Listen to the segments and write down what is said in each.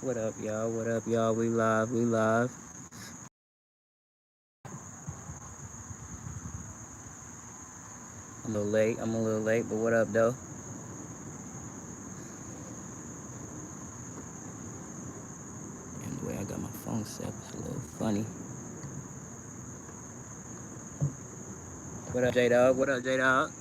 What up, y'all? What up, y'all? We live. We live. I'm a little late. I'm a little late, but what up, though? And the way I got my phone set was a little funny. What up, J Dog? What up, J Dog?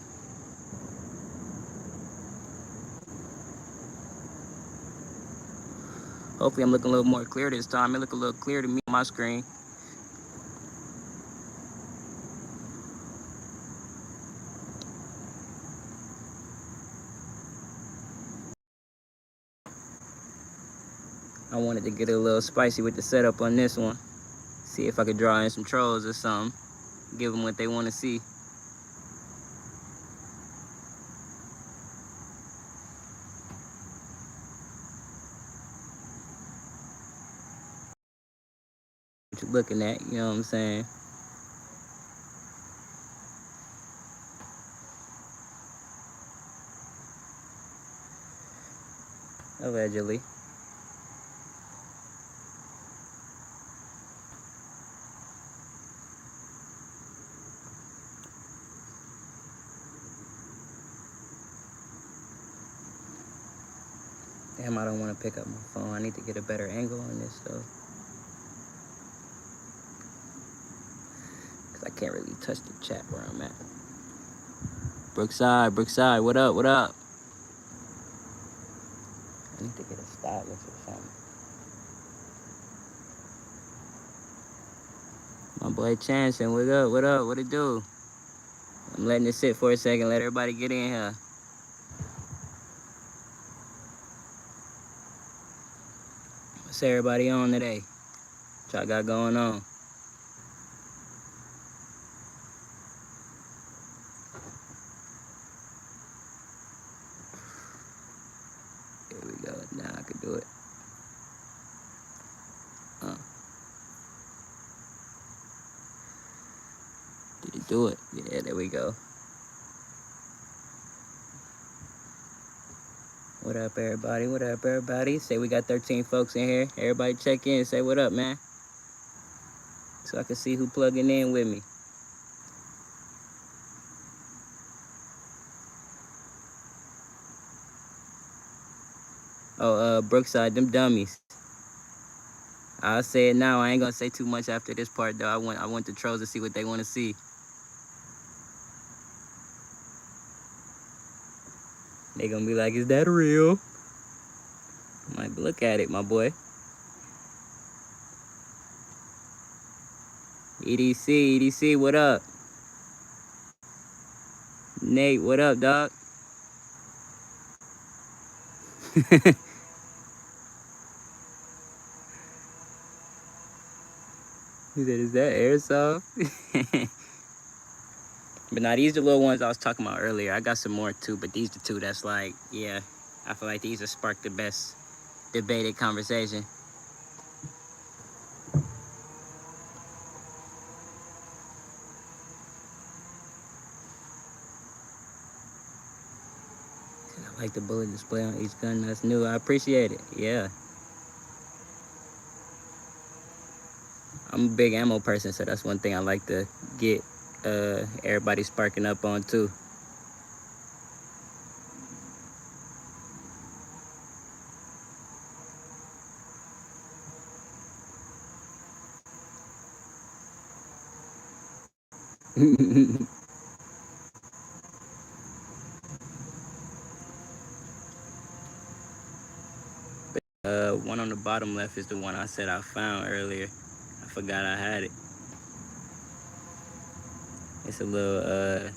Hopefully, I'm looking a little more clear this time. It look a little clear to me on my screen. I wanted to get a little spicy with the setup on this one. See if I could draw in some trolls or something. Give them what they want to see. What you looking at, you know what I'm saying? Allegedly. Damn, I don't want to pick up my phone. I need to get a better angle on this, though. Because I can't really touch the chat where I'm at. Brookside, Brookside, what up, what up? I need to get a stylus or something. My boy Chanson, what up, what up, what it do? I'm letting it sit for a second, let everybody get in here. What's everybody on today? What y'all got going on? Here we go, now I can do it. Did it do it? Yeah, there we go. What up, everybody? What up, everybody? Say we got 13 folks in here. Everybody check in. Say what up, man. So I can see who plugging in with me. Oh, Brookside, them dummies. I'll say it now. I ain't gonna say too much after this part, though. I want the trolls to see what they want to see. They gonna be like, is that real? I'm like, look at it, my boy. EDC, what up? Nate, what up, dog? He said, is that airsoft? But now these are the little ones I was talking about earlier. I got some more too, but these are the two that's like, yeah, I feel like these have sparked the best debated conversation. I like the bullet display on each gun. That's new. I appreciate it. Yeah. I'm a big ammo person, so that's one thing I like to get everybody sparking up on too. One on the bottom left is the one I said I found earlier. I forgot I had it. It's a little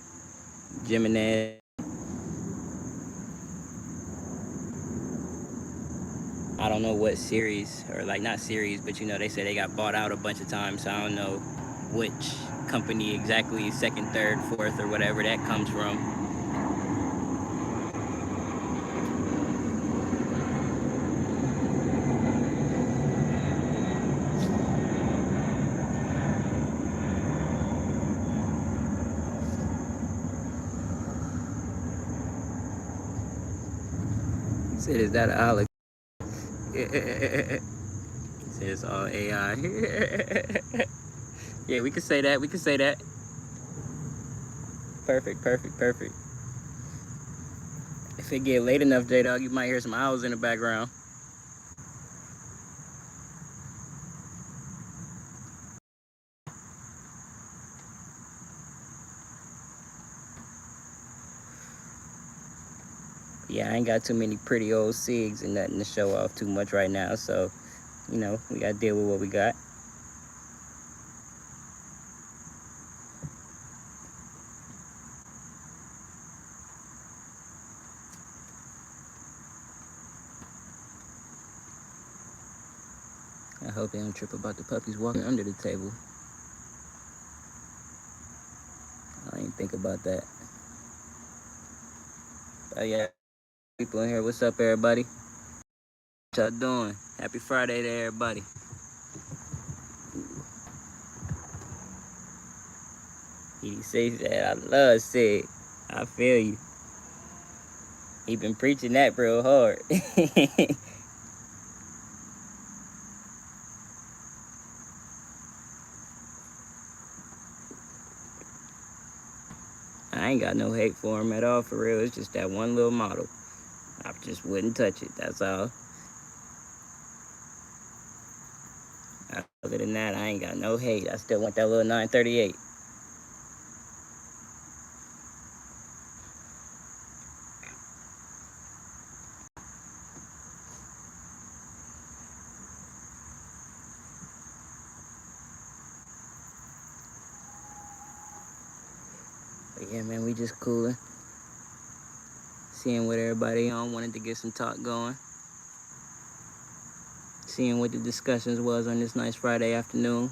Gemini. I don't know what series, or like not series, but you know, they say they got bought out a bunch of times, so I don't know which company exactly, second, third, fourth, or whatever that comes from. Said, is that a hologram? Said it's all AI. Yeah, we can say that. We can say that. Perfect, perfect, perfect. If it get late enough, J-Dog, you might hear some owls in the background. Yeah, I ain't got too many pretty old SIGs and nothing to show off too much right now, so, you know, we gotta deal with what we got. I hope they don't trip about the puppies walking under the table. I ain't think about that. But yeah, people in here, what's up, everybody? What y'all doing? Happy Friday to everybody. He says that I love Sig. I feel you. He been preaching that real hard. I ain't got no hate for him at all, for real. It's just that one little model. I just wouldn't touch it, that's all. Other than that, I ain't got no hate. I still want that little 938. But yeah, man, we just cooling. Seeing what everybody on, wanted to get some talk going. Seeing what the discussions was on this nice Friday afternoon.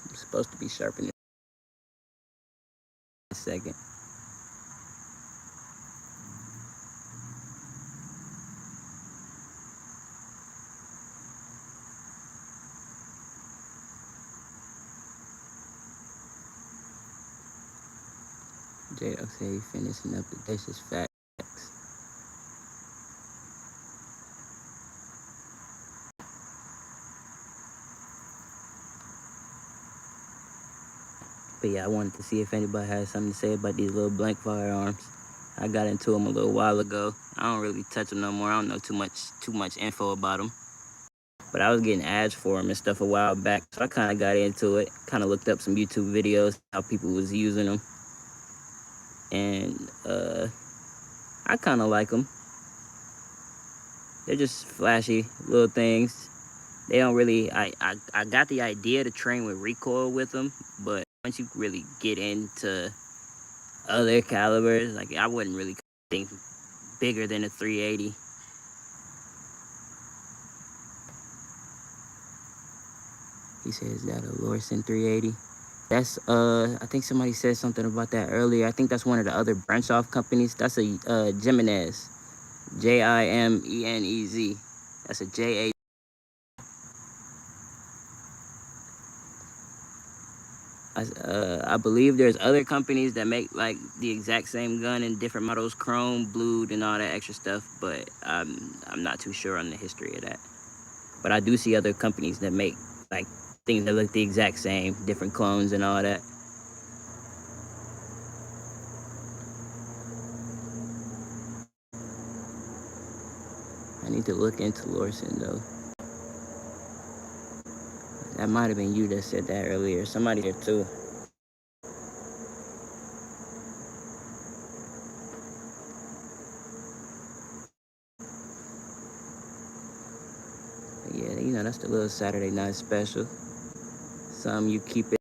I'm supposed to be sharpening in a second. J-Dog said he finishing up the dishes facts. But yeah, I wanted to see if anybody had something to say about these little blank firearms. I got into them a little while ago. I don't really touch them no more. I don't know too much info about them. But I was getting ads for them and stuff a while back, so I kind of got into it. Kind of looked up some YouTube videos, how people was using them. And I kind of like them. They're just flashy little things. They don't really, I got the idea to train with recoil with them, but once you really get into other calibers, like I wouldn't really think bigger than a 380. He says that a Lorson 380. That's I think somebody said something about that earlier. I think that's one of the other branch off companies. That's a Jimenez, Jimenez. That's a JA. I believe there's other companies that make like the exact same gun in different models, chrome, blued, and all that extra stuff. But I'm not too sure on the history of that. But I do see other companies that make like things that look the exact same, different clones and all that. I need to look into Lorson though. That might have been you that said that earlier. Somebody there too. a little Saturday night special. Some you keep it.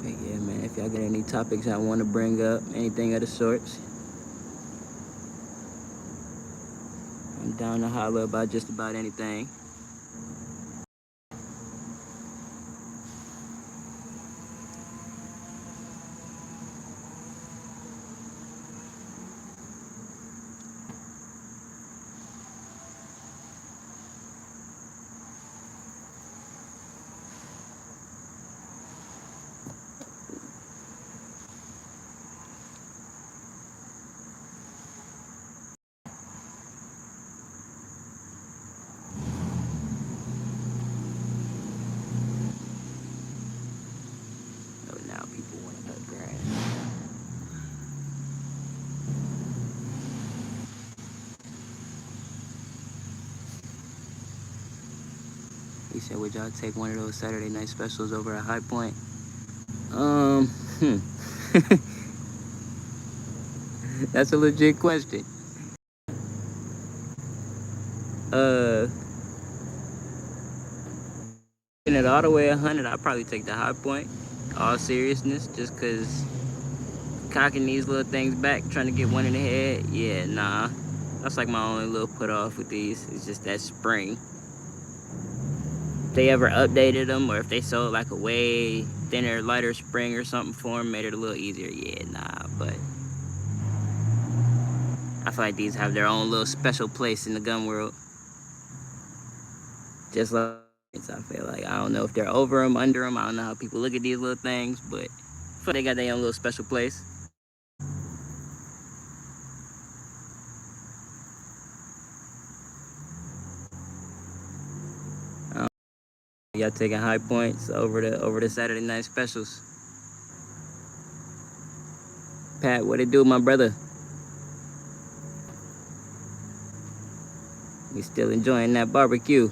But yeah, man, if y'all got any topics I want to bring up, anything of the sorts, I'm down to holler about just about anything. So now people want to cut grass. He said, would y'all take one of those Saturday night specials over at High Point? Hmm. That's a legit question. In it all the way 100, I'd probably take the High Point. All seriousness, just cause cocking these little things back, trying to get one in the head, yeah, nah. That's like my only little put off with these. It's just that spring. If they ever updated them, or if they sold like a way thinner, lighter spring or something for them, made it a little easier, yeah, nah. But I feel like these have their own little special place in the gun world. Just like I feel like, I don't know if they're over them, under them. I don't know how people look at these little things, but I feel like they got their own little special place. Y'all taking High Points over the Saturday night specials. Pat, what it do, my brother? We still enjoying that barbecue.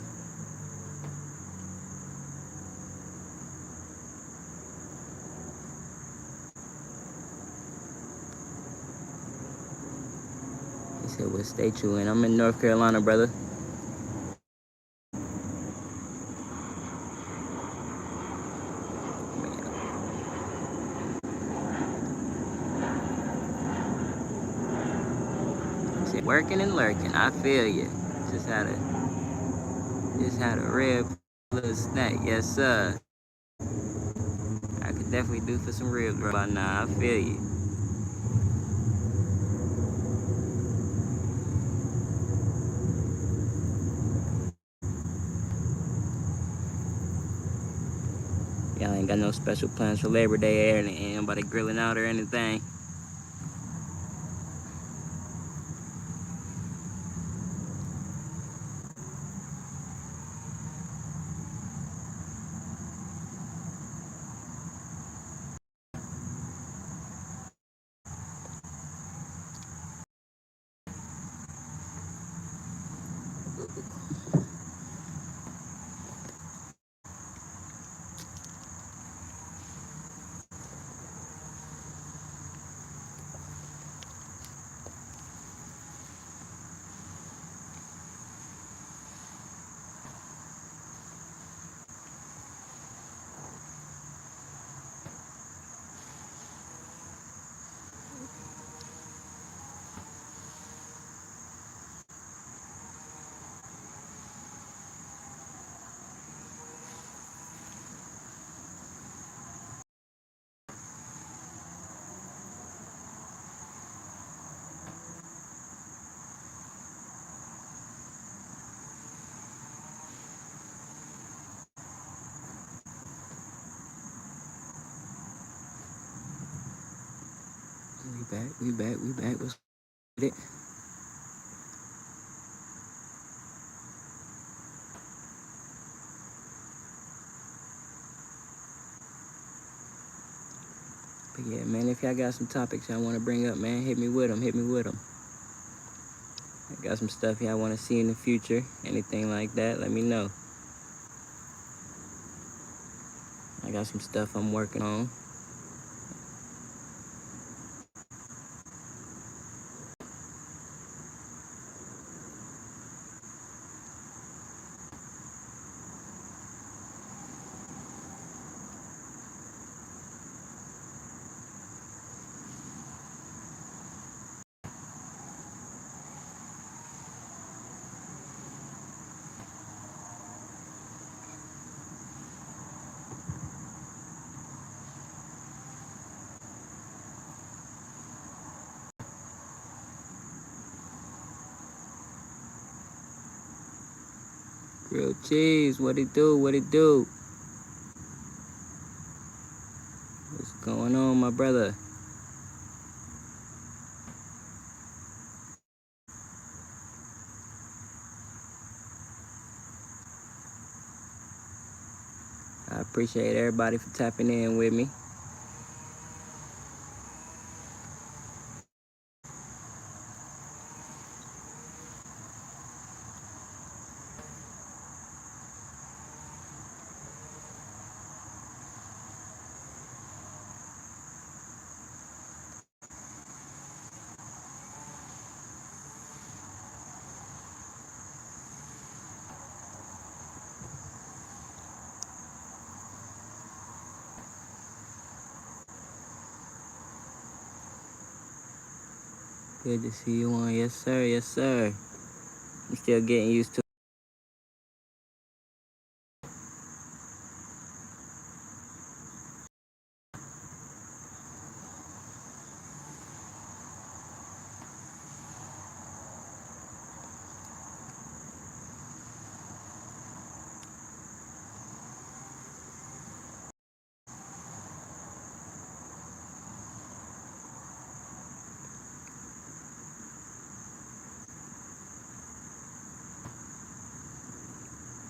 He said, what state you in? I'm in North Carolina, brother. He said, working and lurking. I feel you. Just had a rib little snack. Yes, sir. I could definitely do for some ribs right now. I feel you. Y'all ain't got no special plans for Labor Day or ain't nobody grilling out or anything. We back. What's with it? But yeah, man, if y'all got some topics y'all want to bring up, man, hit me with them. Got some stuff y'all want to see in the future, anything like that, let me know. I got some stuff I'm working on. Grilled cheese, what it do, what it do? What's going on, my brother? I appreciate everybody for tapping in with me. Good to see you on. Yes, sir. Yes, sir. I'm still getting used to it.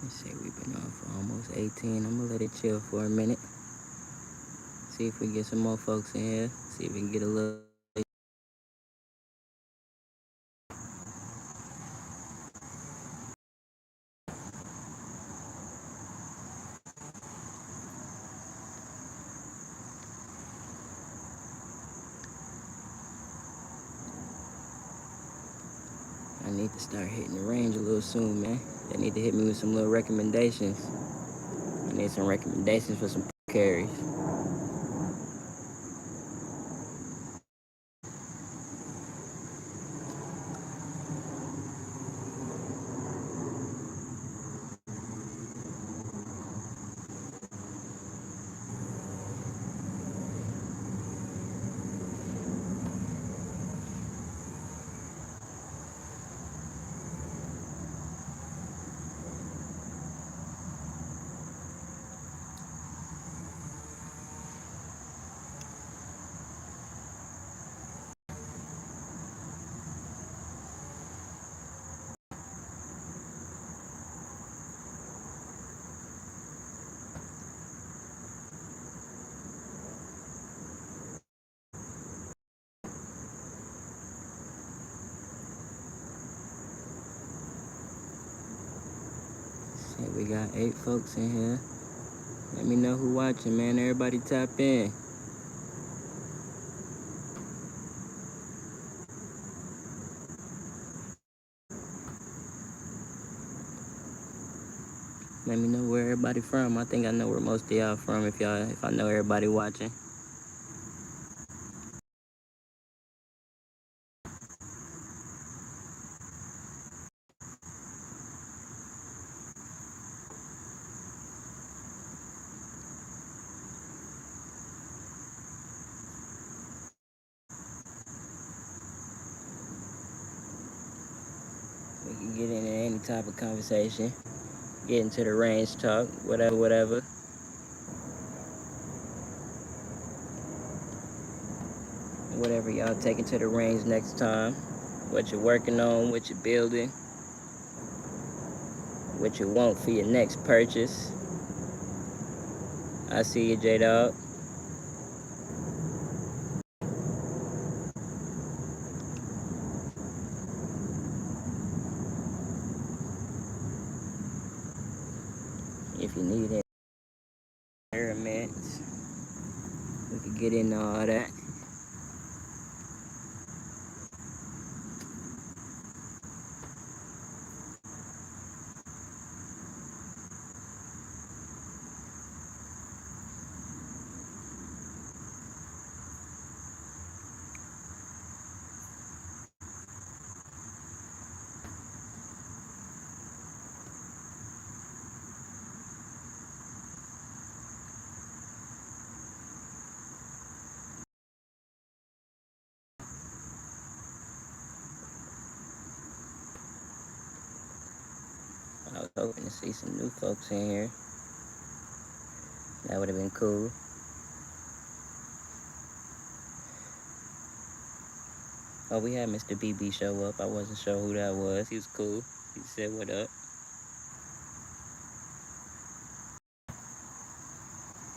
Let's see, we've been on for almost 18. I'm gonna let it chill for a minute. See if we get some more folks in here. See if we can get a little. I need to start hitting the range a little soon, man. They need to hit me with some little recommendations. I need some recommendations for some carries. See, we got 8 folks in here. Let me know who watching, man. Everybody tap in. Let me know where everybody from. I think I know where most of y'all from if I know everybody watching. We can get into any type of conversation. Get into the range talk, whatever. Whatever y'all taking to the range next time. What you're working on, what you're building, what you want for your next purchase. I see you, J-Dog. if you need any experiments, we could get into all that. I was hoping to see some new folks in here. That would have been cool. Oh, we had Mr. BB show up. I wasn't sure who that was. He was cool. He said, "What up?"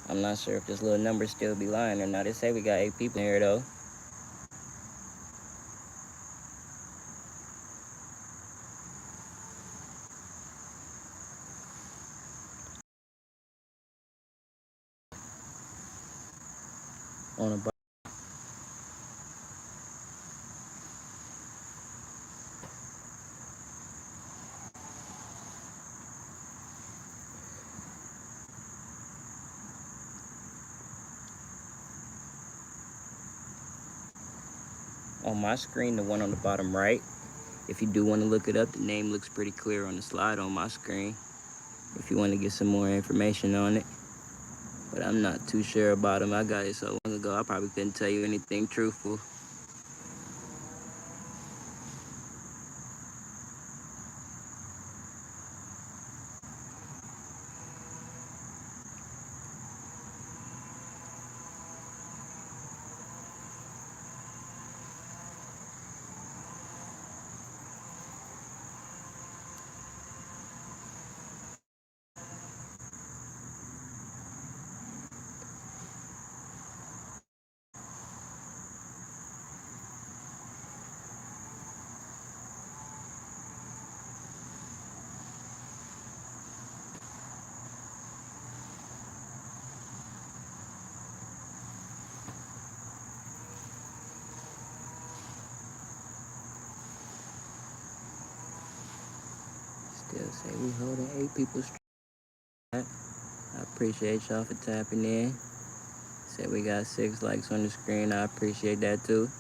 I'm not sure if this little number still be lying or not. They say we got 8 people in here, though. On a on my screen, the one on the bottom right, if you do want to look it up, the name looks pretty clear on the slide on my screen if you want to get some more information on it. But I'm not too sure about them. I got it so long ago, I probably couldn't tell you anything truthful. Still say we holding 8 people straight. I appreciate y'all for tapping in. Said we got 6 likes on the screen. I appreciate that too.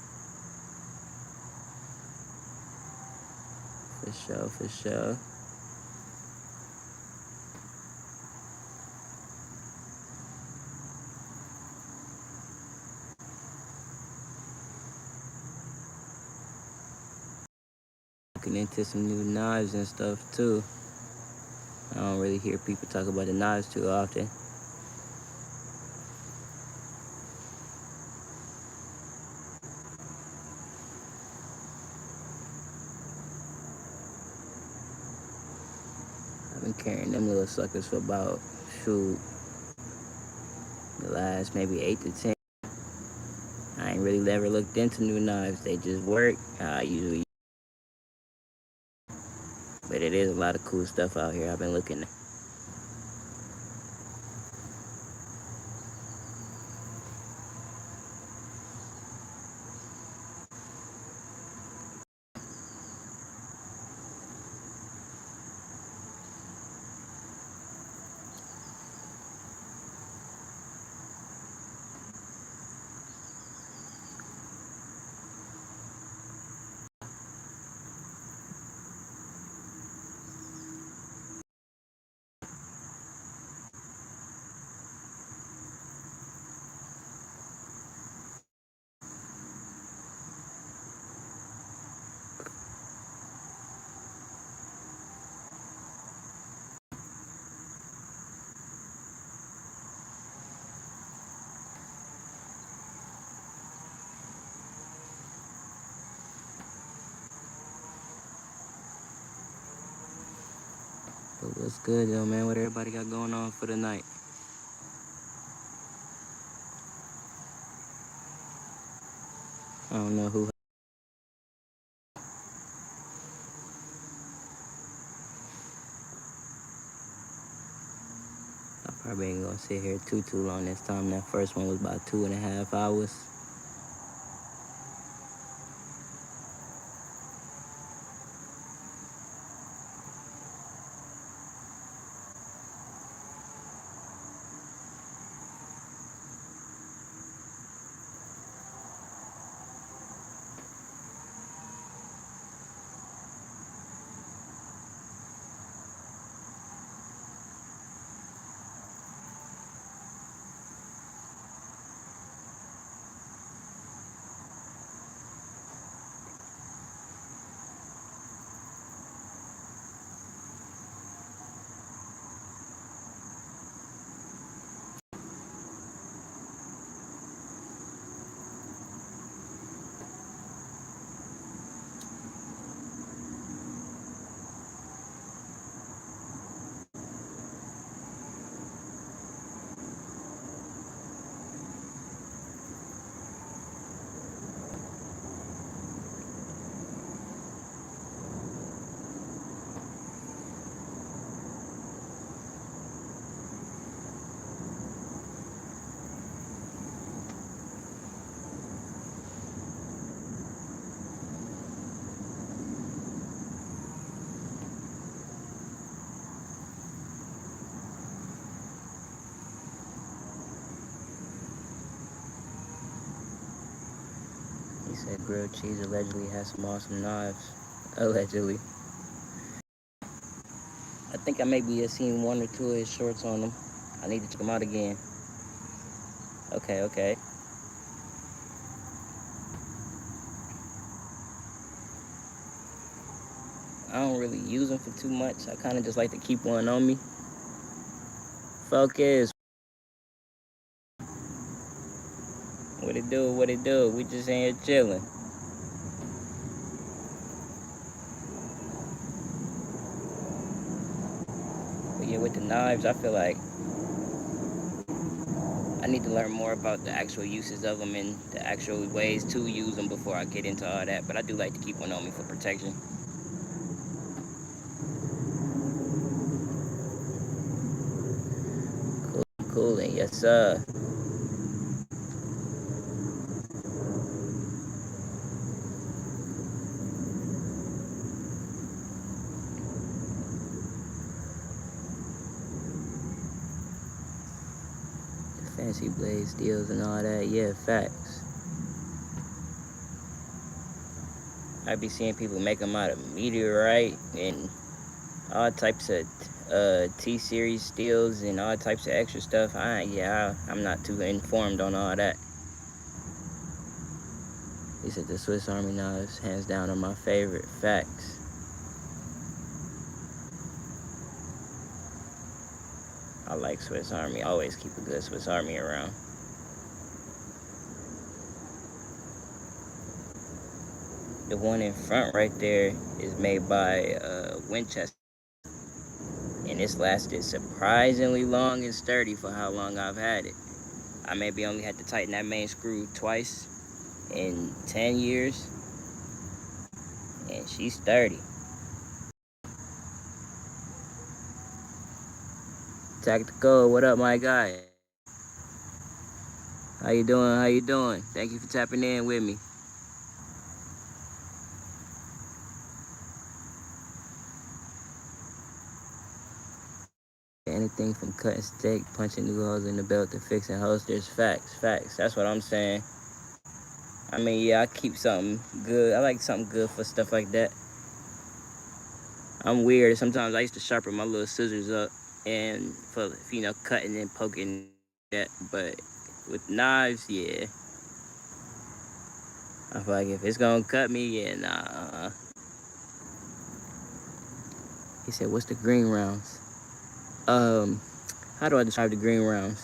For sure, for sure. Looking into some new knives and stuff too. I don't really hear people talk about the knives too often. I've been carrying them little suckers for about, shoot, the last maybe 8 to 10. I ain't really never looked into new knives. They just work. I usually, but it is a lot of cool stuff out here. I've been looking. But what's good though, man? What everybody got going on for the night? I don't know who. Probably ain't gonna sit here too long this time. That first one was about 2.5 hours. He said grilled cheese allegedly has some awesome knives. Allegedly. I think I maybe have seen one or two of his shorts on them. I need to check them out again. Okay. I don't really use them for too much. I kind of just like to keep one on me. Focus. What it do? We just in here chilling. But yeah, with the knives, I feel like I need to learn more about the actual uses of them and the actual ways to use them before I get into all that. But I do like to keep one on me for protection. Cool, and yes, sir. Fancy blade steels and all that. Yeah, facts. I be seeing people make them out of meteorite and all types of T-series steels and all types of extra stuff. I'm not too informed on all that. He said the Swiss Army knives, hands down, are my favorite. Facts. I like Swiss Army. I always keep a good Swiss Army around. The one in front right there is made by Winchester. And it's lasted surprisingly long and sturdy for how long I've had it. I maybe only had to tighten that main screw twice in 10 years. And she's sturdy. Tactical, what up, my guy? How you doing? Thank you for tapping in with me. Anything from cutting steak, punching new holes in the belt to fixing holsters. Facts. That's what I'm saying. I mean, yeah, I keep something good. I like something good for stuff like that. I'm weird. Sometimes I used to sharpen my little scissors up and for, cutting and poking that. But with knives, yeah. I feel like if it's gonna cut me, yeah, nah. He said, what's the green rounds? How do I describe the green rounds?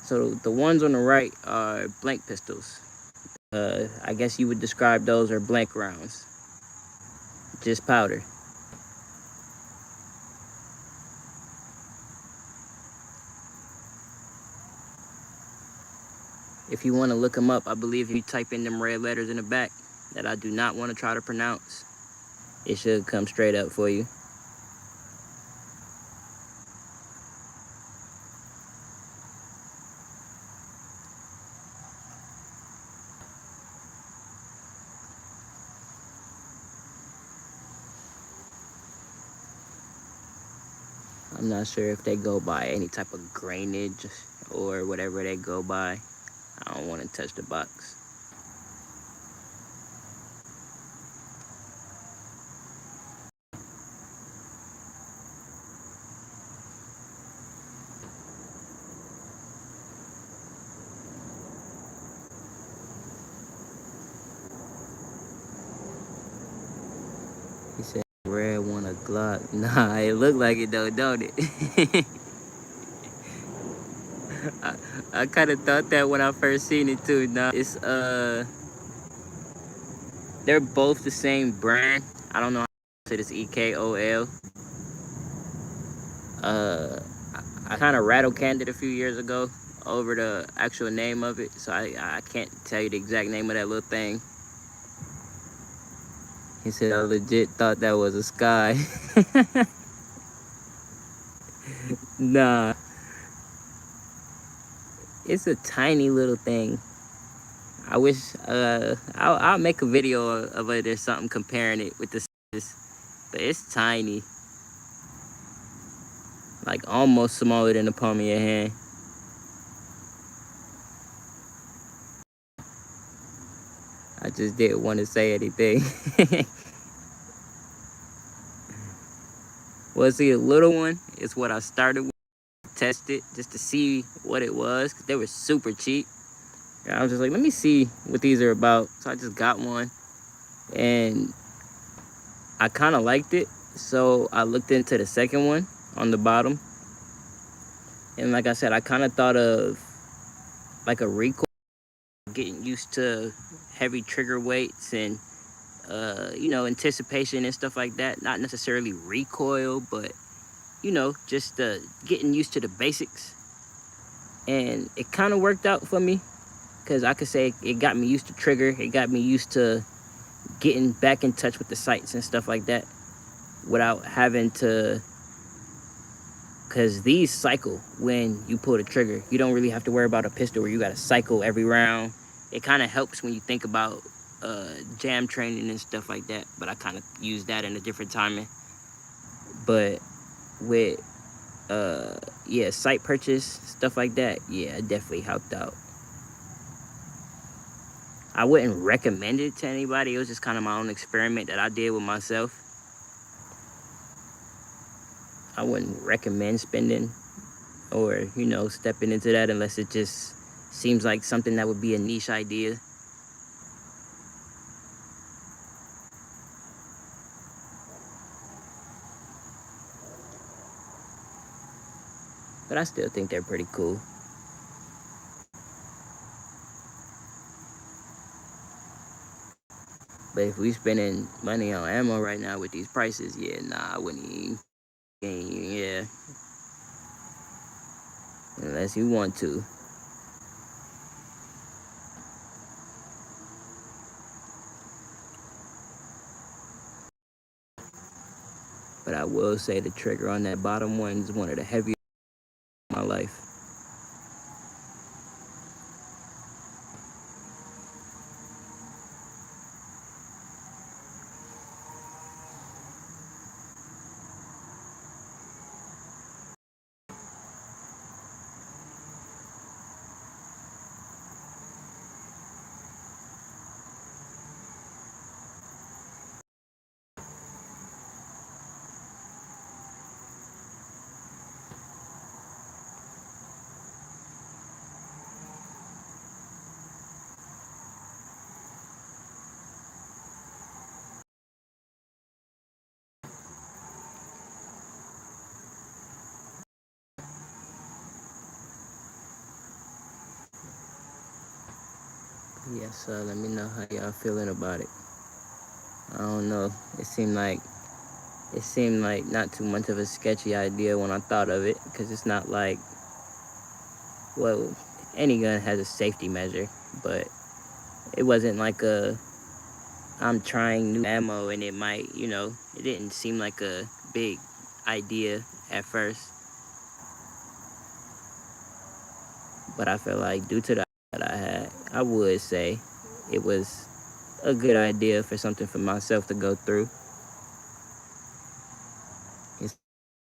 So the ones on the right are blank pistols. I guess you would describe those are blank rounds. Just powder. If you want to look them up, I believe if you type in them red letters in the back that I do not want to try to pronounce, it should come straight up for you. I'm not sure if they go by any type of grainage or whatever they go by. I don't want to touch the box. He said red one a Glock. Nah, it look like it though, don't it? I kind of thought that when I first seen it too. Nah, it's they're both the same brand. I don't know how to say this. EKOL. Uh, I kind of rattle canned it a few years ago over the actual name of it, so I can't tell you the exact name of that little thing. He said I legit thought that was a sky. Nah, it's a tiny little thing. I wish I'll make a video of it or something comparing it with this, but it's tiny, like almost smaller than the palm of your hand. I just didn't want to say anything. Well, see, a little one is what I started with, test it just to see what it was, because they were super cheap. And I was just like, let me see what these are about. So I just got one, and I kind of liked it. So I looked into the second one on the bottom, and like I said, I kind of thought of like a recoil, getting used to heavy trigger weights and anticipation and stuff like that. Not necessarily recoil, but just getting used to the basics. And it kind of worked out for me, because I could say it got me used to trigger. It got me used to getting back in touch with the sights and stuff like that without having to, because these cycle when you pull the trigger. You don't really have to worry about a pistol where you got to cycle every round. It kind of helps when you think about jam training and stuff like that, but I kind of use that in a different timing. But with sight purchase, stuff like that, yeah, it definitely helped out. I wouldn't recommend it to anybody. It was just kind of my own experiment that I did with myself. I wouldn't recommend spending or stepping into that unless it just seems like something that would be a niche idea. But I still think they're pretty cool. But if we spending money on ammo right now with these prices, yeah, nah, I wouldn't even, yeah. Unless you want to. But I will say the trigger on that bottom one is one of the heaviest in my life. Yes, let me know how y'all feeling about it. I don't know. It seemed like not too much of a sketchy idea when I thought of it, because it's not like, well, any gun has a safety measure, but it wasn't like I'm trying new ammo and it might, it didn't seem like a big idea at first. But I feel like due to the that I had, I would say it was a good idea for something for myself to go through.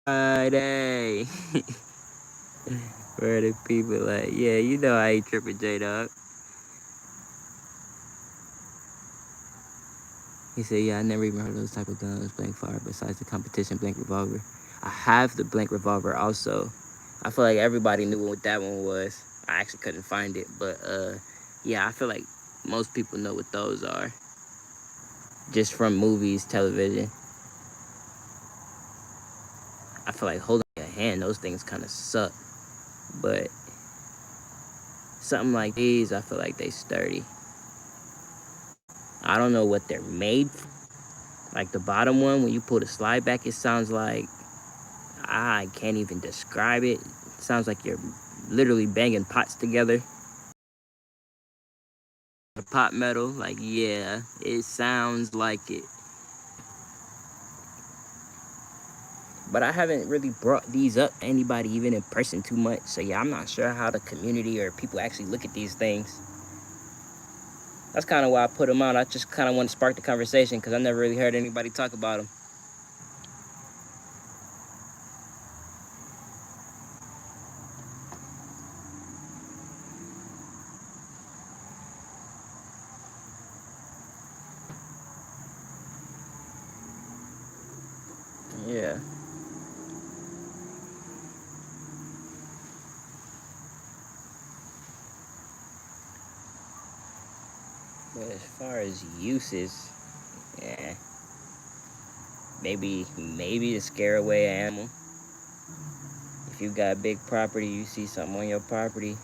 Friday. Where the people like, yeah, you know I ain't tripping, J-Dog. He said, yeah, I never even heard of those type of guns, blank fire, besides the competition blank revolver. I have the blank revolver also. I feel like everybody knew what that one was. I actually couldn't find it, but yeah, I feel like most people know what those are. Just from movies, television. I feel like holding your hand, those things kind of suck. But something like these, I feel like they sturdy. I don't know what they're made for. Like the bottom one, when you pull the slide back, it sounds like, I can't even describe it. It sounds like you're literally banging pots together. The pot metal, like, yeah, it sounds like it. But I haven't really brought these up to anybody even in person too much. So yeah, I'm not sure how the community or people actually look at these things. That's kind of why I put them out. I just kind of want to spark the conversation because I never really heard anybody talk about them. Yeah. But as far as uses, yeah, maybe to scare away an animal. If you got big property, you see something on your property,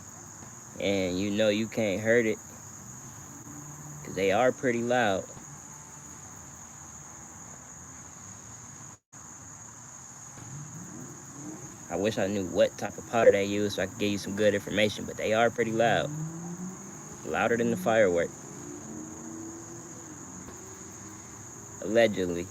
and you know you can't hurt it, because they are pretty loud. I wish I knew what type of powder they use so I could give you some good information, but they are pretty loud. Louder than the firework. Allegedly.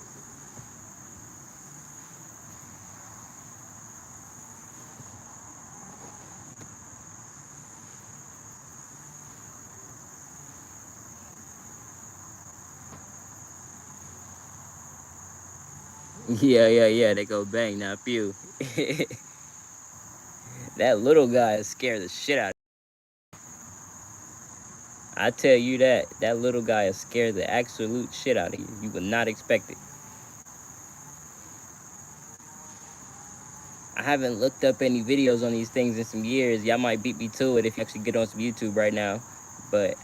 Yeah, they go bang, now pew. That little guy scared the shit out of you. I tell you that. That little guy is scared the absolute shit out of you. You would not expect it. I haven't looked up any videos on these things in some years. Y'all might beat me to it if you actually get on some YouTube right now. But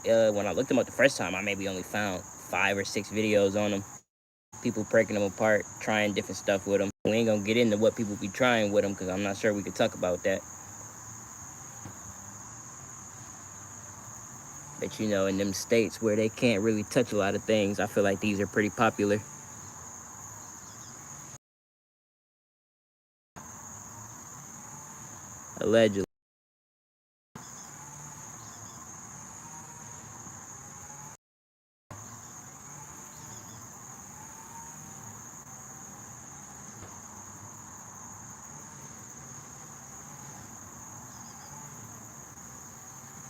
when I looked them up the first time, I maybe only found 5 or 6 videos on them. People breaking them apart, trying different stuff with them. We ain't gonna get into what people be trying with them because I'm not sure we could talk about that. But you know, in them states where they can't really touch a lot of things, I feel like these are pretty popular. Allegedly.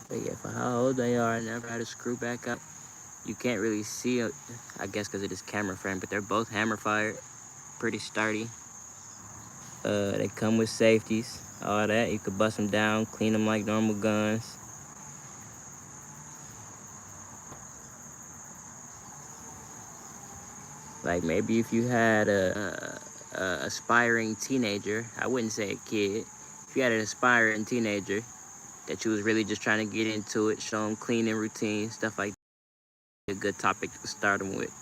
But yeah, for how old they are, I never had a screw back up. You can't really see it, I guess because of this camera frame, but they're both hammer fired, pretty sturdy. They come with safeties, all that. You could bust them down, clean them like normal guns. Like maybe if you had a aspiring teenager, I wouldn't say a kid. If you had an aspiring teenager that you was really just trying to get into it, show them cleaning routine, stuff like that, a good topic to start them with.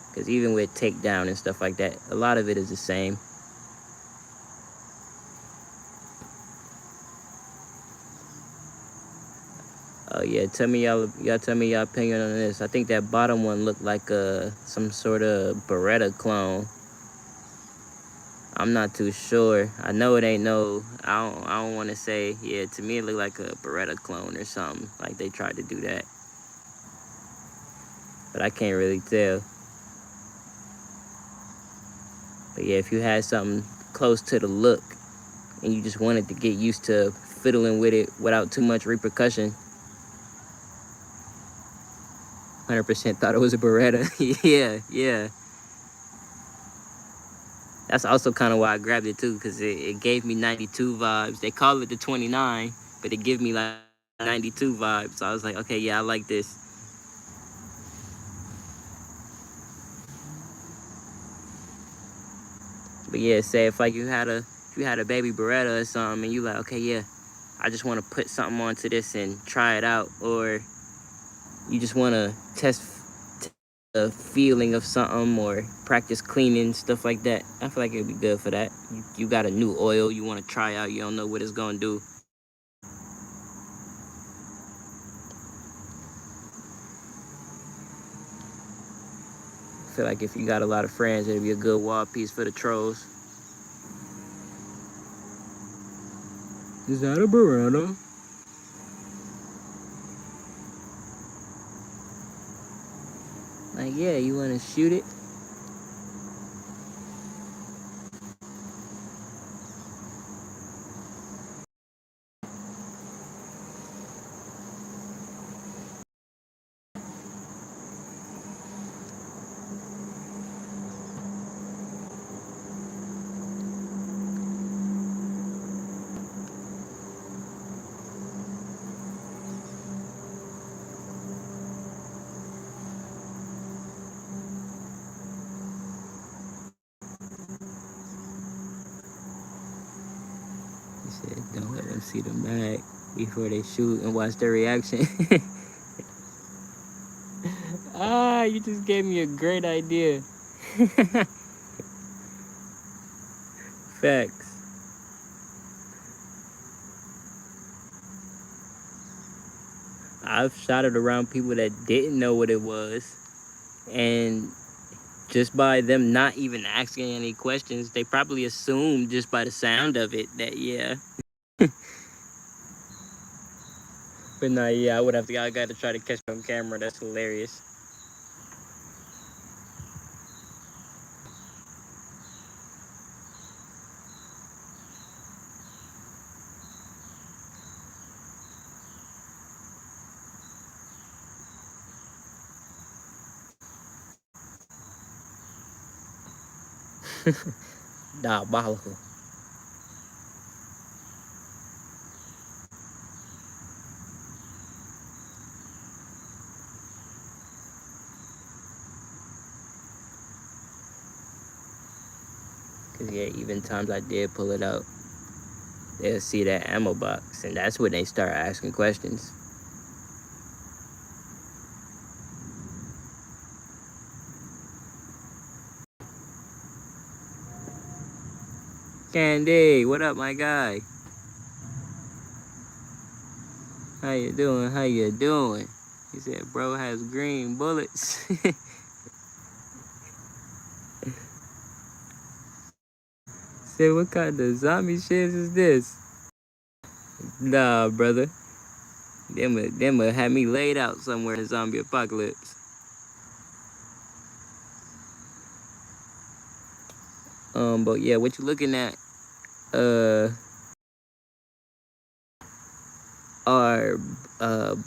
Because even with takedown and stuff like that, a lot of it is the same. Oh yeah, y'all tell me y'all opinion on this. I think that bottom one looked like some sort of Beretta clone. I'm not too sure. I know it ain't no. I don't want to say. Yeah, to me it looked like a Beretta clone or something. Like they tried to do that, but I can't really tell. But yeah, if you had something close to the look and you just wanted to get used to fiddling with it without too much repercussion, 100% thought it was a Beretta. Yeah. That's also kind of why I grabbed it too, because it gave me 92 vibes. They call it the 29, but it gives me like 92 vibes. So I was like, okay, yeah, I like this. But yeah, say if like if you had a baby Beretta or something, and you like, okay, yeah, I just want to put something onto this and try it out, or you just want to test the feeling of something or practice cleaning, stuff like that. I feel like it'd be good for that. You got a new oil you want to try out, you don't know what it's gonna do. I feel like if you got a lot of friends, it'd be a good wall piece for the trolls. Is that a Beretta? Like, yeah, you want to shoot it? He said, don't let them see the mag before they shoot and watch their reaction. Ah, you just gave me a great idea. Facts. I've shot it around people that didn't know what it was, and just by them not even asking any questions, they probably assumed just by the sound of it that yeah. But nah, yeah, I got to try to catch it on camera. That's hilarious. Diabolical. Cause yeah, even times I did pull it out, they'll see that ammo box, and that's when they start asking questions. Candy, what up, my guy? How you doing? How you doing? He said, bro has green bullets. Said, what kind of zombie shit is this? Nah, brother. Them had me laid out somewhere in the zombie apocalypse. But yeah, what you looking at, are,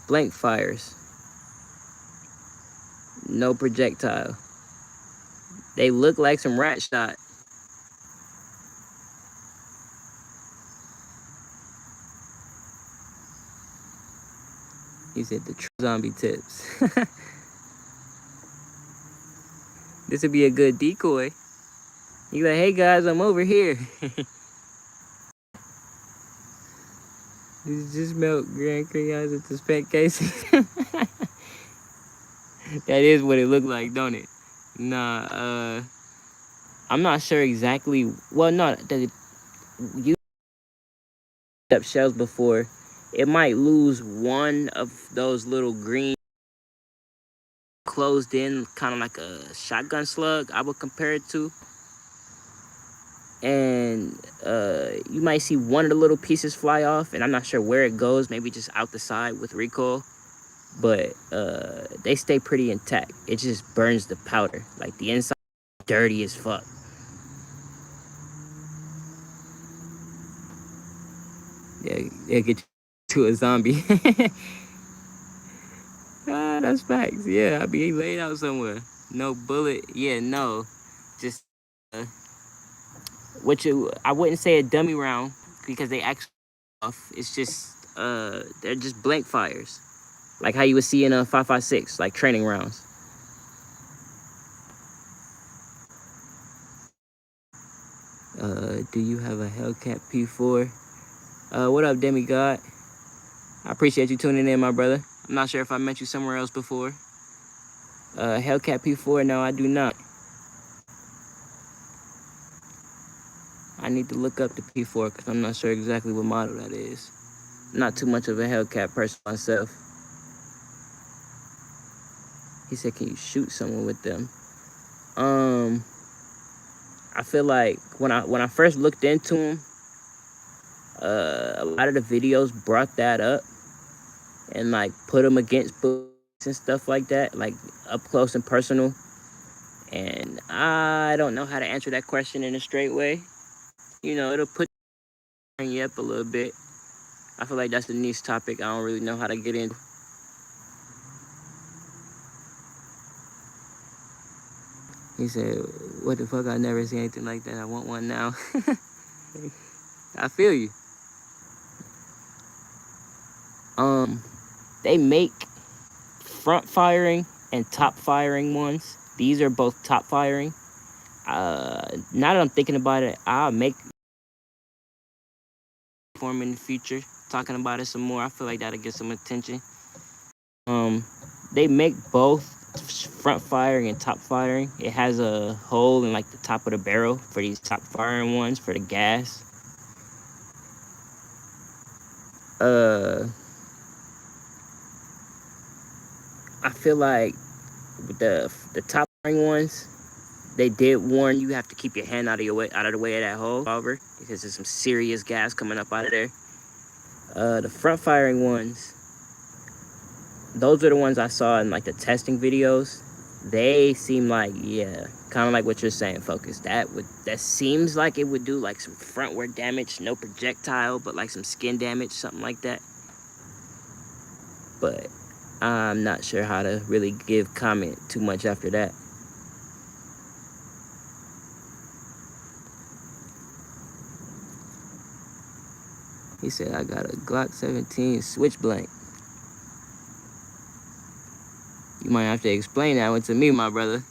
blank fires. No projectile. They look like some rat shot. He said the true zombie tips. This would be a good decoy. You like, hey guys, I'm over here. This just melt Grand Crayons into spent casing. That is what it looked like, don't it? Nah, I'm not sure exactly. Well, no, you up shells before. It might lose one of those little green closed in, kind of like a shotgun slug, I would compare it to. And you might see one of the little pieces fly off, and I'm not sure where it goes, maybe just out the side with recoil. But they stay pretty intact. It just burns the powder. Like the inside dirty as fuck. Yeah, it get to a zombie. Ah, that's facts. Yeah, I be laid out somewhere. No bullet. Yeah, no. Just which I wouldn't say a dummy round because they actually off. It's just they're just blank fires, like how you would see in a 5.56, like training rounds. Do you have a Hellcat P4? What up, Demigod? I appreciate you tuning in, my brother. I'm not sure if I met you somewhere else before. Hellcat P4? No, I do not. I need to look up the P4 because I'm not sure exactly what model that is. I'm not too much of a Hellcat person myself. He said, can you shoot someone with them? I feel like when I first looked into them, a lot of the videos brought that up and like put them against books and stuff like that, like up close and personal. And I don't know how to answer that question in a straight way. You know, it'll put you up a little bit. I feel like that's a niche topic I don't really know how to get into. He said, what the fuck, I never seen anything like that. I want one now. I feel you. They make front firing and top firing ones. These are both top firing. Now that I'm thinking about it, I'll make for them in the future. Talking about it some more, I feel like that'll get some attention. They make both front firing and top firing. It has a hole in like the top of the barrel for these top firing ones for the gas. I feel like with the top firing ones, they did warn you have to keep your hand out of the way of that hole, however, because there's some serious gas coming up out of there. The front firing ones, those are the ones I saw in like the testing videos. They seem like, yeah, kind of like what you're saying, Focus. That seems like it would do like some frontward damage, no projectile, but like some skin damage, something like that. But I'm not sure how to really give comment too much after that. He said, I got a Glock 17 switch blank. You might have to explain that one to me, my brother.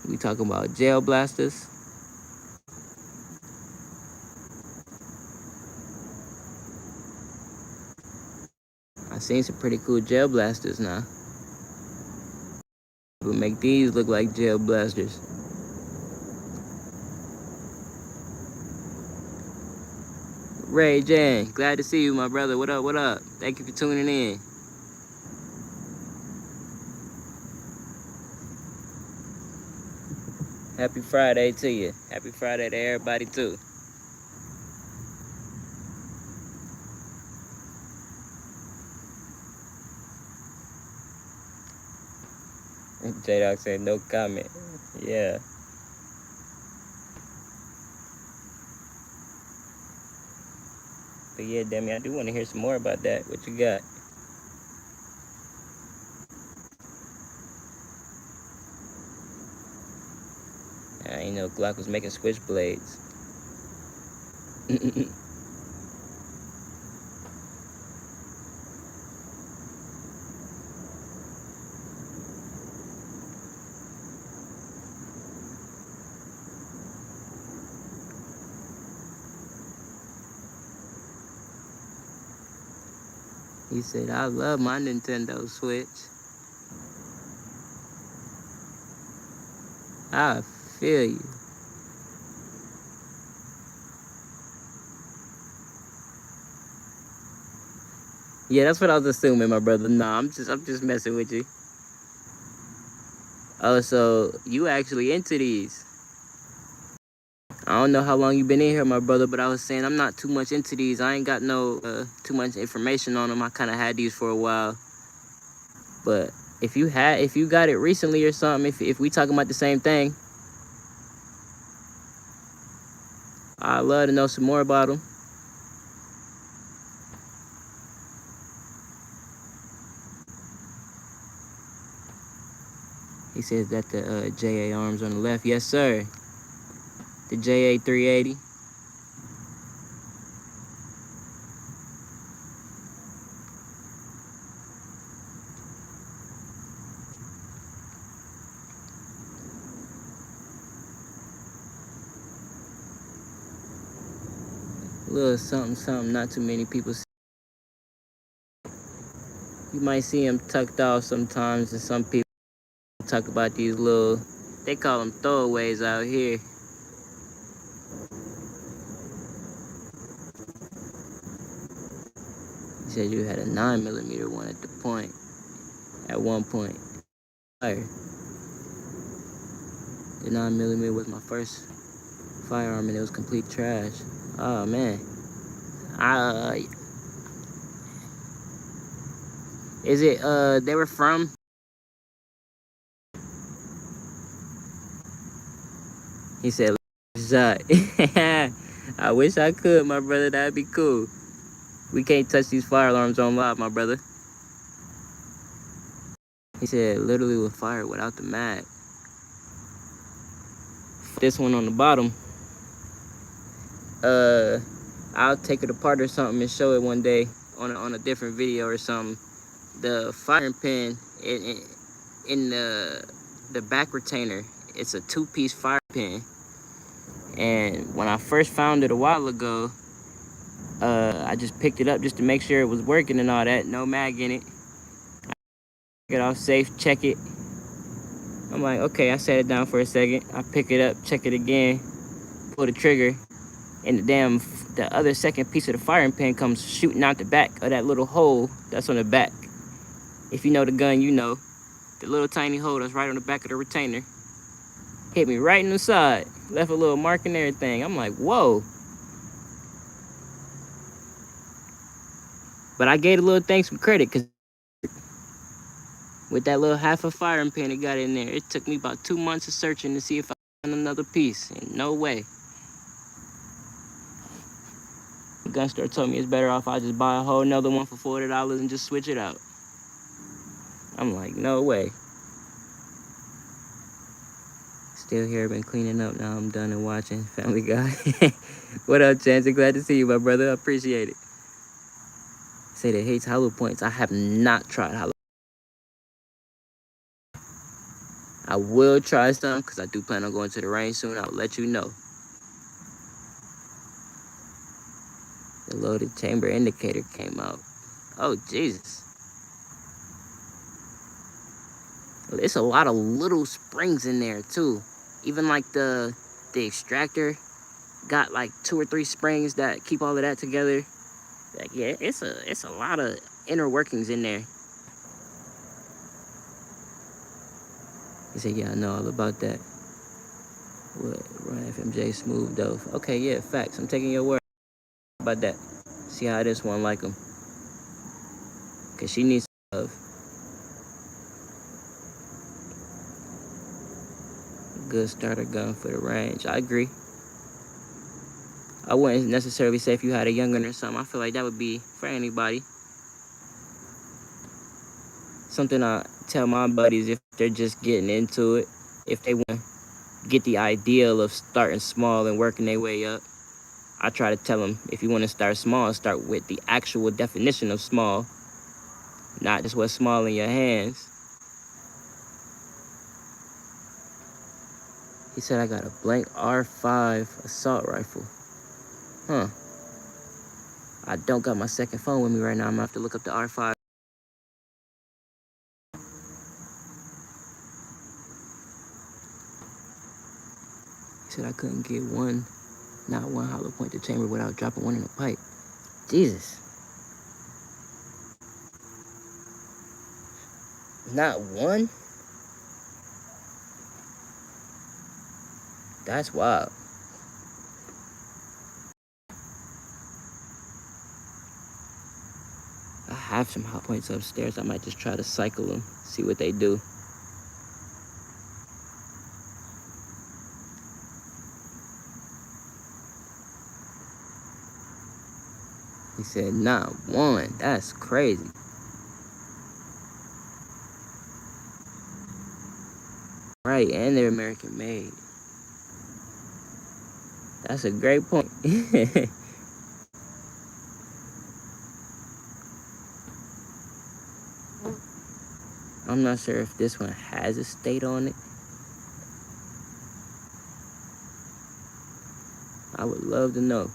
We talking about gel blasters. I seen some pretty cool gel blasters now. We'll make these look like gel blasters. Ray Jan, glad to see you, my brother. What up, what up? Thank you for tuning in. Happy Friday to you. Happy Friday to everybody, too. J-Dog said no comment. Yeah. But yeah, Demi, I do want to hear some more about that. What you got? I ain't know Glock was making switchblades. He said, I love my Nintendo Switch. I feel you. Yeah, that's what I was assuming, my brother. Nah, I'm just messing with you. Oh, so you actually into these? I don't know how long you been in here, my brother, but I was saying I'm not too much into these. I ain't got no too much information on them. I kind of had these for a while, but if you got it recently or something, if we talking about the same thing, I'd love to know some more about them. He says that the JA arms on the left. Yes, sir. The JA 380. A little something, something. Not too many people see. You might see him tucked off sometimes, and some people talk about these little, they call them throwaways out here. He said you had a 9mm one at one point. Fire. The 9mm was my first firearm, and it was complete trash. Oh man. Is it they were from? He said shot. I wish I could, my brother. That'd be cool. We can't touch these fire alarms on live, my brother. He said literally with fire without the mag. This one on the bottom. I'll take it apart or something and show it one day on a different video or something. The firing pin in the back retainer, it's a 2-piece fire pin. And when I first found it a while ago, I just picked it up just to make sure it was working and all that. No mag in it. I get it off safe, check it. I'm like, okay, I set it down for a second. I pick it up, check it again, pull the trigger, and the other second piece of the firing pin comes shooting out the back of that little hole that's on the back. If you know the gun, you know. The little tiny hole that's right on the back of the retainer. Hit me right in the side. Left a little mark and everything. I'm like, whoa. But I gave a little thanks for credit, because with that little half a firing pin it got in there, it took me about 2 months of searching to see if I found another piece. And no way. The gun store told me it's better off I just buy a whole nother one for $40 and just switch it out. I'm like, no way. Still here, been cleaning up. Now I'm done and watching Family Guy. What up, Chancey? Glad to see you, my brother. I appreciate it. Say that hates hollow points. I have not tried hollow. I will try some because I do plan on going to the range soon. I'll let you know. The loaded chamber indicator came out. Oh, Jesus. It's a lot of little springs in there, too. Even like the extractor got like 2 or 3 springs that keep all of that together. Like, yeah, it's a lot of inner workings in there. He said, yeah, I know all about that. What? Ryan FMJ smooth though. Okay, yeah, facts. I'm taking your word about that. See how this one like him. Because she needs love. Good starter gun for the range. I agree. I wouldn't necessarily say if you had a youngin or something. I feel like that would be for anybody. Something I tell my buddies if they're just getting into it. If they want to get the ideal of starting small and working their way up. I try to tell them, if you want to start small, start with the actual definition of small. Not just what's small in your hands. He said I got a blank R5 assault rifle. Huh. I don't got my second phone with me right now. I'm gonna have to look up the R5. He said I couldn't get not one hollow point to chamber without dropping one in the pipe. Jesus. Not one? That's wild. I have some hot points upstairs. I might just try to cycle them, see what they do. He said, not one. That's crazy. Right, and they're American made. That's a great point. I'm not sure if this one has a state on it. I would love to know.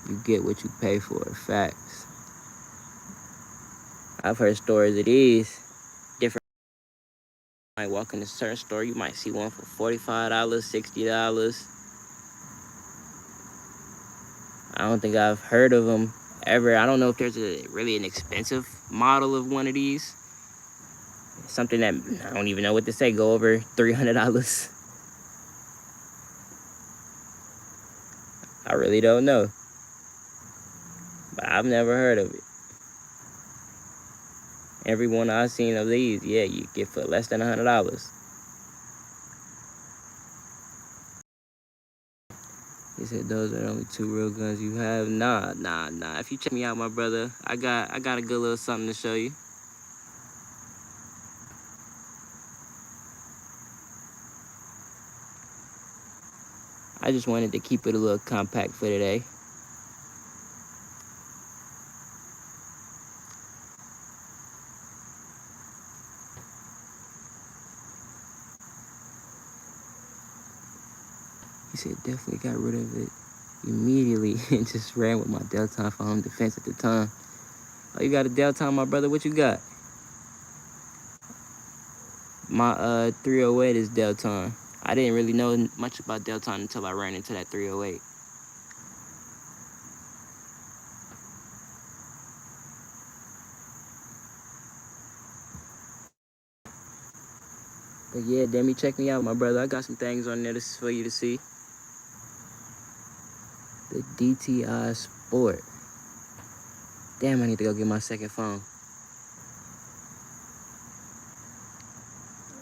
You get what you pay for. Facts. I've heard stories of these. Different. You might walk in a certain store, you might see one for $45, $60. I don't think I've heard of them ever. I don't know if there's really an expensive model of one of these. Something that I don't even know what to say. Go over $300. I really don't know. But I've never heard of it. Every one I've seen of these, yeah, you get for less than $100. He said those are the only two real guns you have. Nah. If you check me out, my brother, I got a good little something to show you. I just wanted to keep it a little compact for today. He said definitely got rid of it immediately and just ran with my Delta for home defense at the time. Oh, you got a Delta, my brother? What you got? My 308 is Delta. I didn't really know much about Delta until I ran into that 308. But yeah, Demi, check me out, my brother. I got some things on there for you to see. The DTI Sport. Damn, I need to go get my second phone.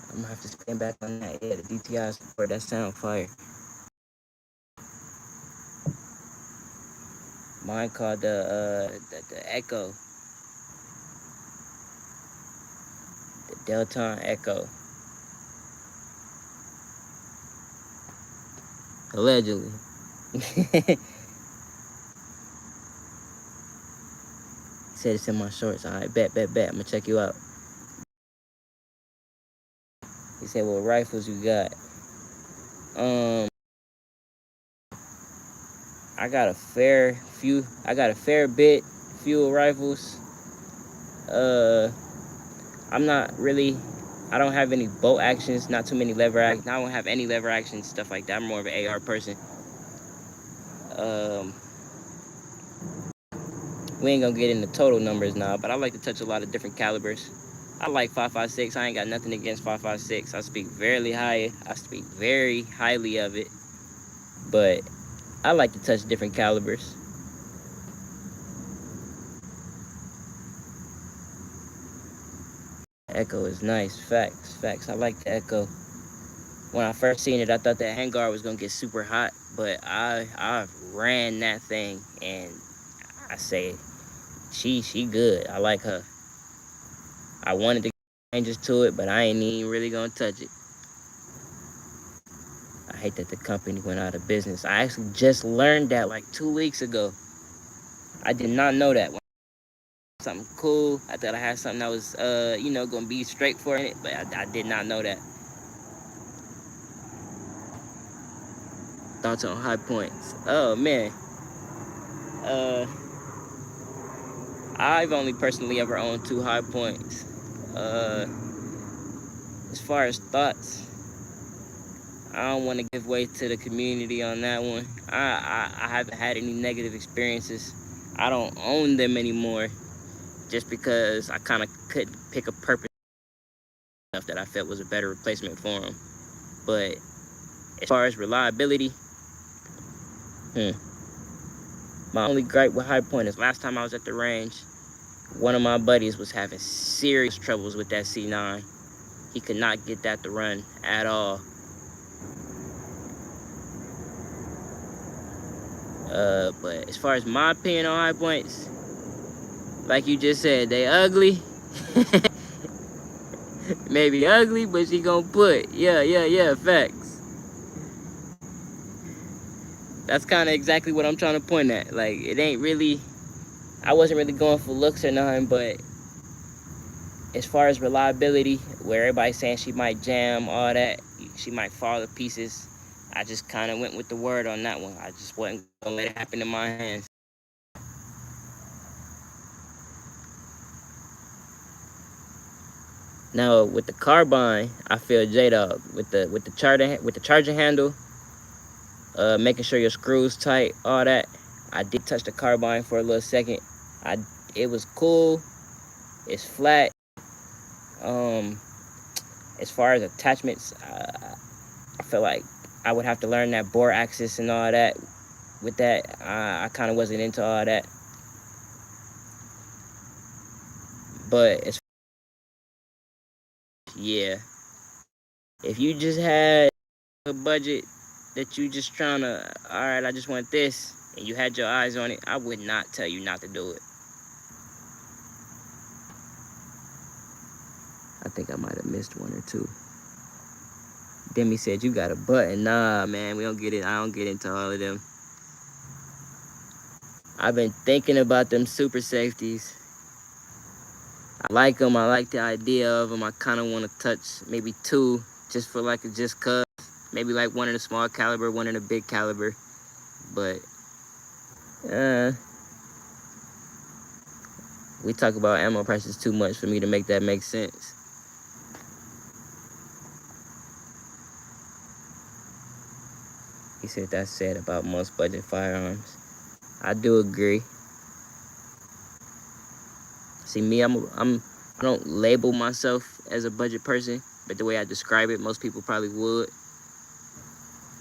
I'm gonna have to spin back on that. Yeah, the DTI Sport, that sound fire. Mine called the Echo. The Delta Echo. Allegedly. Said it's in my shorts. Alright, bet. I'm gonna check you out. He said, what rifles you got? I got a fair bit few rifles. I'm not really, I don't have any bolt actions, not too many lever actions. I don't have any lever actions, stuff like that. I'm more of an AR person. We ain't gonna get into total numbers now, but I like to touch a lot of different calibers. I like 5.56. I ain't got nothing against 5.56. I speak very highly of it, but I like to touch different calibers. Echo is nice. Facts. I like the Echo. When I first seen it, I thought that handguard was gonna get super hot, but I ran that thing, and I say she good. I like her. I wanted to get changes to it, but I ain't even really gonna touch it. I hate that the company went out of business. I actually just learned that like 2 weeks ago. I did not know that. Something cool. I thought I had something that was, gonna be straight for it, but I did not know that. Thoughts on high points? Oh man. I've only personally ever owned 2 high points. As far as thoughts, I don't want to give way to the community on that one. I haven't had any negative experiences. I don't own them anymore, just because I kind of couldn't pick a purpose enough that I felt was a better replacement for them. But as far as reliability, my only gripe with high point is last time I was at the range, one of my buddies was having serious troubles with that C9. He could not get that to run at all. But as far as my opinion on high points, Like you just said, they ugly. Maybe ugly, but she gonna put. Yeah, facts. That's kind of exactly what I'm trying to point at. Like, it ain't really, I wasn't really going for looks or nothing, but as far as reliability, where everybody's saying she might jam, all that, she might fall to pieces, I just kind of went with the word on that one. I just wasn't gonna let it happen in my hands. Now with the carbine, I feel J-Dog with the charger handle, making sure your screws tight, all that. I did touch the carbine for a little second. I It was cool. It's flat. Um, as far as attachments, I feel like I would have to learn that bore axis and all that. With that, I kind of wasn't into all that. But yeah, if you just had a budget that you just trying to, all right, I just want this, and you had your eyes on it, I would not tell you not to do it. I think I might have missed one or two. Demi said you got a button. Nah, man, we don't get it. I don't get into all of them. I've been thinking about them super safeties. I like them. I like the idea of them. I kind of want to touch maybe two, just for like a just cuz. Maybe like one in a small caliber, one in a big caliber. But we talk about ammo prices too much for me to make that make sense. He said that's said about most budget firearms. I do agree. See me, I don't label myself as a budget person, but the way I describe it, most people probably would.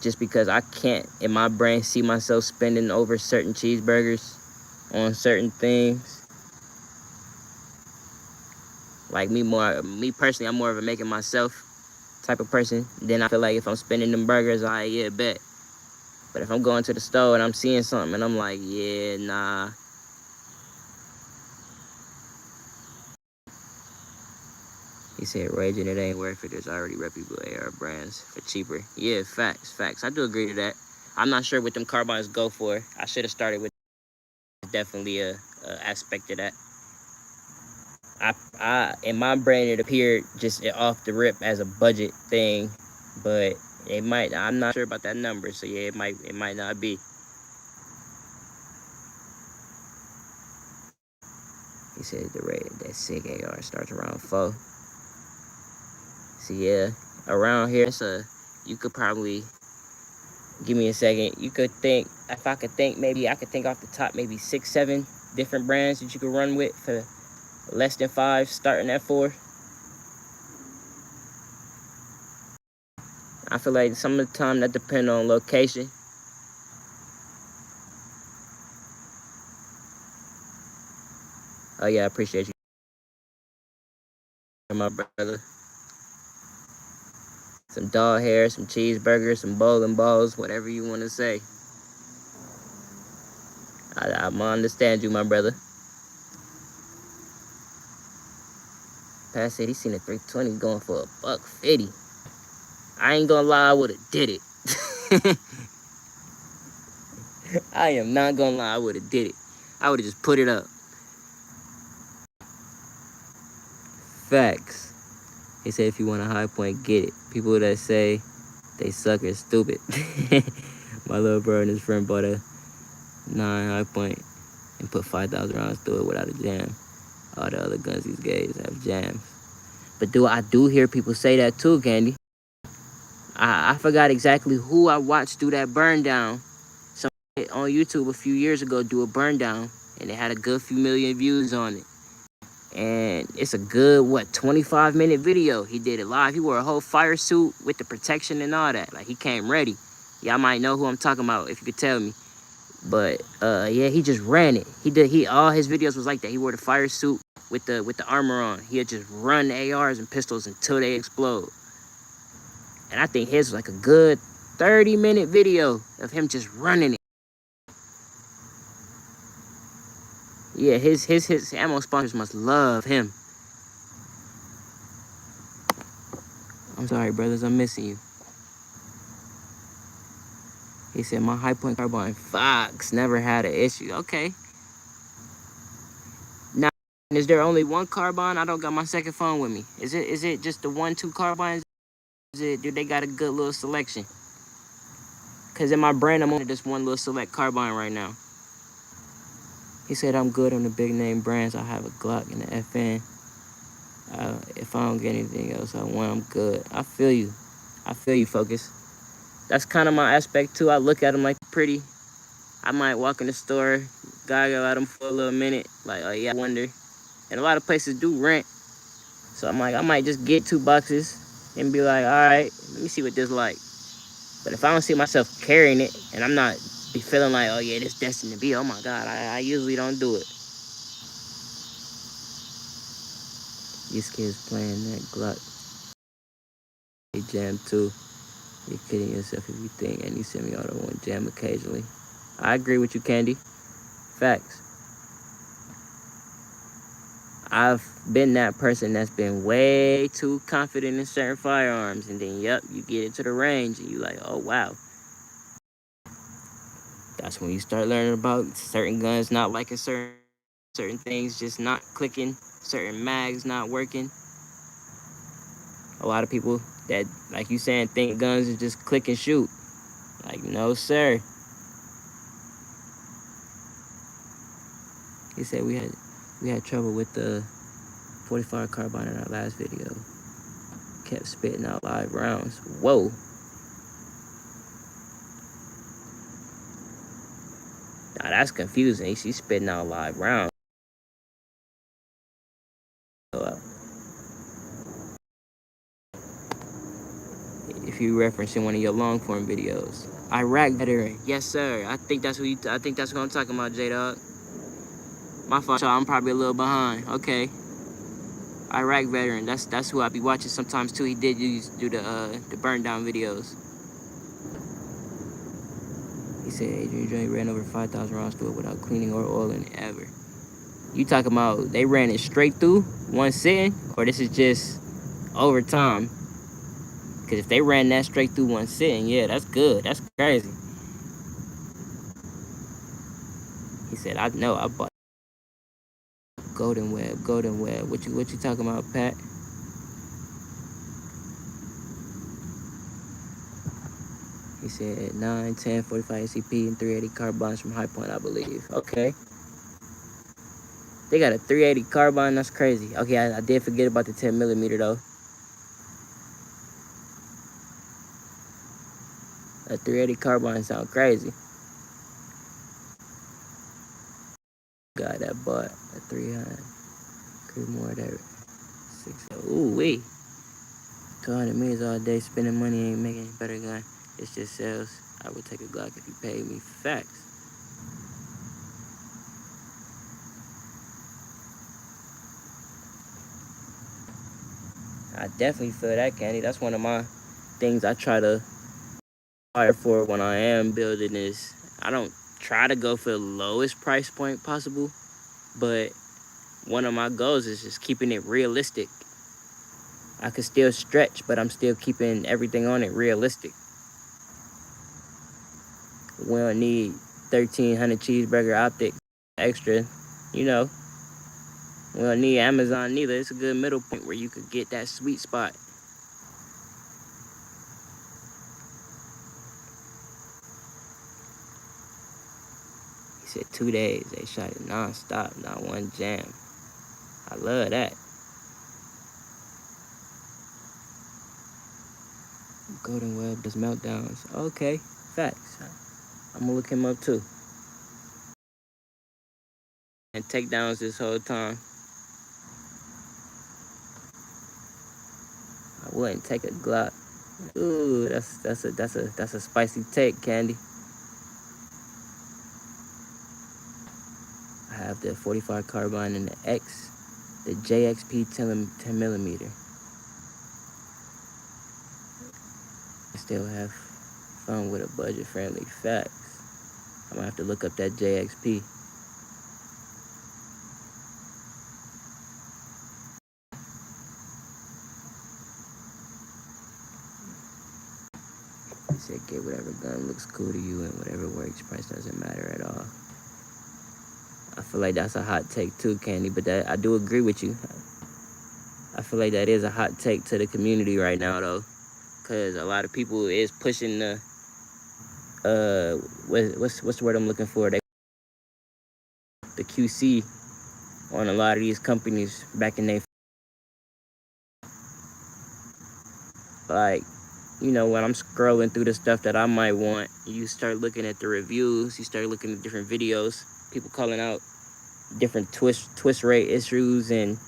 Just because I can't, in my brain, see myself spending over certain cheeseburgers on certain things. Like me personally, I'm more of a make it myself type of person. Then I feel like if I'm spending them burgers, yeah, bet. But if I'm going to the store and I'm seeing something and I'm like, yeah, nah. He said, raging, it ain't worth it. There's already reputable AR brands for cheaper. Yeah, facts. I do agree to that. I'm not sure what them carbines go for. I should have started with definitely a aspect of that. In my brain, it appeared just off the rip as a budget thing, but it might. I'm not sure about that number, so yeah, it might not be. He said the rate that SIG AR starts around 4. So yeah, around here, so you could probably give me a second. You could think, if I could think, maybe I could think off the top, maybe 6, 7 different brands that you could run with for less than 5, starting at 4. I feel like some of the time that depend on location. Oh yeah, I appreciate you, my brother. Some dog hair, some cheeseburgers, some bowling balls, whatever you want to say. I'm gonna understand you, my brother. Pat said he seen a 320 going for $150. I ain't gonna lie, I would've did it. I am not gonna lie, I would've did it. I would've just put it up. Facts. He said if you want a high point, get it. People that say they suck are stupid. My little bro and his friend bought a 9 high point and put 5,000 rounds through it without a jam. All the other guns these days have jams. But I do hear people say that too, Candy. I forgot exactly who I watched do that burn down. Somebody on YouTube a few years ago do a burn down, and it had a good few million views on it. And it's a good, 25-minute video. He did it live. He wore a whole fire suit with the protection and all that. Like, he came ready. Y'all might know who I'm talking about if you could tell me. But yeah, he just ran it. All his videos was like that. He wore the fire suit with the armor on. He'd just run ARs and pistols until they explode. And I think his was like a good 30-minute video of him just running it. Yeah, his ammo sponsors must love him. I'm sorry, brothers, I'm missing you. He said my high point carbine Fox never had an issue. Okay. Now, is there only one carbine? I don't got my second phone with me. Is it just the 1-2 carbines? Do they got a good little selection? Cause in my brain I'm on this one little select carbine right now. He said I'm good on the big name brands. I have a Glock and an FN. If I don't get anything else I want, I'm good. I feel you. I feel you, Focus. That's kind of my aspect too. I look at them like pretty. I might walk in the store, goggle at them for a little minute. Like, oh yeah, I wonder. And a lot of places do rent. So I'm like, I might just get 2 boxes and be like, all right, let me see what this like. But if I don't see myself carrying it and I'm not be feeling like, oh yeah, this destined to be, oh my God, I usually don't do it. These kids playing that Glock. They jam too. You're kidding yourself if you think any semi-auto won't jam occasionally. I agree with you, Candy. Facts. I've been that person that's been way too confident in certain firearms, and then, yep, you get into the range, and you like, oh, wow. That's when you start learning about certain guns not liking certain things, just not clicking, certain mags not working. A lot of people that, like you saying, think guns is just click and shoot. Like, no, sir. He said we had trouble with the 45 carbine in our last video. Kept spitting out live rounds. Whoa. Now that's confusing. She's spitting out live rounds. If you referencing one of your long form videos. Iraq veteran. Yes, sir. I think that's what I'm talking about, J-Dog. My fault, y'all. I'm probably a little behind. Okay. Iraq veteran. That's who I be watching sometimes too. He did do the burn down videos. He said Adrian Joint ran over 5,000 rounds through it without cleaning or oiling it ever. You talking about they ran it straight through one sitting, or this is just over time? Because if they ran that straight through one sitting, yeah, that's good. That's crazy. He said, I know, I bought Golden Web. What you talking about, Pat? He said 9, 10, 45 ACP and 380 carbines from High Point, I believe. Okay. They got a 380 carbine, that's crazy. Okay, I did forget about the 10 millimeter though. A 380 carbine sound crazy. Got that bought a 300. Could more that 6. Ooh wee. 200 minutes all day spending money ain't making a better gun. It's just sales. I would take a Glock if you paid me. Facts. I definitely feel that, Candy. That's one of my things I try to fire for when I am building is I don't try to go for the lowest price point possible, but one of my goals is just keeping it realistic. I could still stretch, but I'm still keeping everything on it realistic. We don't need 1,300 cheeseburger optic extra, you know. We don't need Amazon neither. It's a good middle point where you could get that sweet spot. He said 2 days, they shot it non-stop, not one jam. I love that. Golden Web does meltdowns. Okay, facts. I'm gonna look him up too. And takedowns this whole time. I wouldn't take a Glock. Ooh, that's a spicy take, Candy. I have the 45 carbine and the JXP 10 millimeter. I still have fun with a budget-friendly. Facts. I'm gonna have to look up that JXP. gun looks cool to you and whatever works, price doesn't matter at all. I feel like that's a hot take too, Candy, but that I do agree with you. I feel like that is a hot take to the community right now, though, because a lot of people is pushing the what's the word I'm looking for? The QC on a lot of these companies back in their, like, you know, when I'm scrolling through the stuff that I might want, you start looking at the reviews, you start looking at different videos, people calling out different twist rate issues and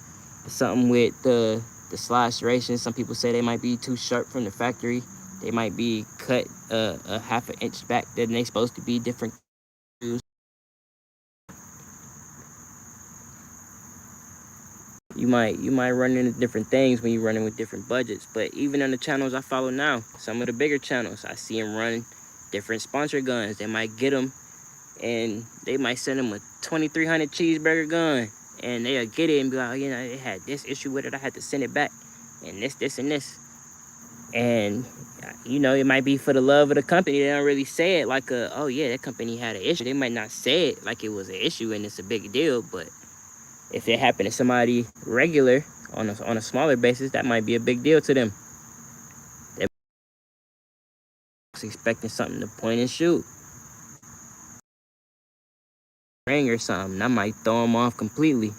something with the slide ration. Some people say they might be too sharp from the factory. They might be cut a half an inch back than they supposed to be. Different. You might run into different things when you're running with different budgets. But even on the channels I follow now, some of the bigger channels, I see them run different sponsor guns. They might get them and they might send them a 2300 cheeseburger gun, and they'll get it and be like, oh, you know, it had this issue with it, I had to send it back, and this and this. And you know, it might be for the love of the company. They don't really say it like oh yeah, that company had an issue. They might not say it like it was an issue and it's a big deal, but if it happened to somebody regular on a smaller basis, that might be a big deal to them. They're expecting something to point and shoot, ring or something. That might throw them off completely.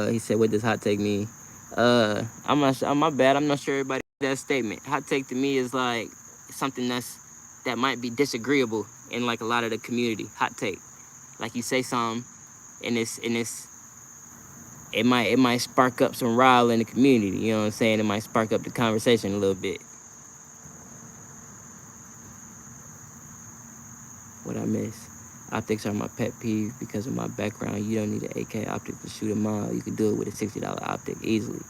He said, what does hot take mean? I'm not sure, my bad, I'm not sure everybody that statement. Hot take to me is like something that might be disagreeable in like a lot of the community. Hot take. Like you say something and it might spark up some rile in the community, you know what I'm saying? It might spark up the conversation a little bit. What I miss? Optics are my pet peeve because of my background. You don't need an AK optic to shoot a mile. You can do it with a $60 optic easily.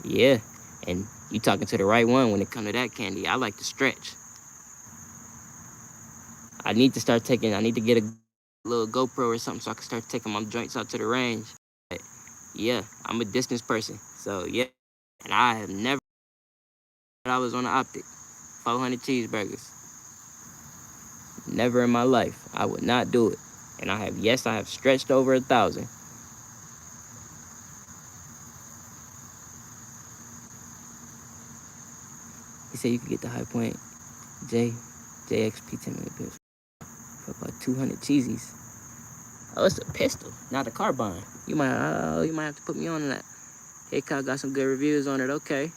Yeah, and you talking to the right one when it comes to that, Candy. I like to stretch. I need to get a little GoPro or something so I can start taking my joints out to the range. But yeah, I'm a distance person. So yeah, and I have never $100 on the optic. 400 cheeseburgers. Never in my life. I would not do it. And I have stretched over 1,000. He said you could get the High Point JXP 10 millimeter pistol for about 200 cheesies. Oh, it's a pistol, not a carbine. You might have to put me on that. Hey, Kyle got some good reviews on it. Okay.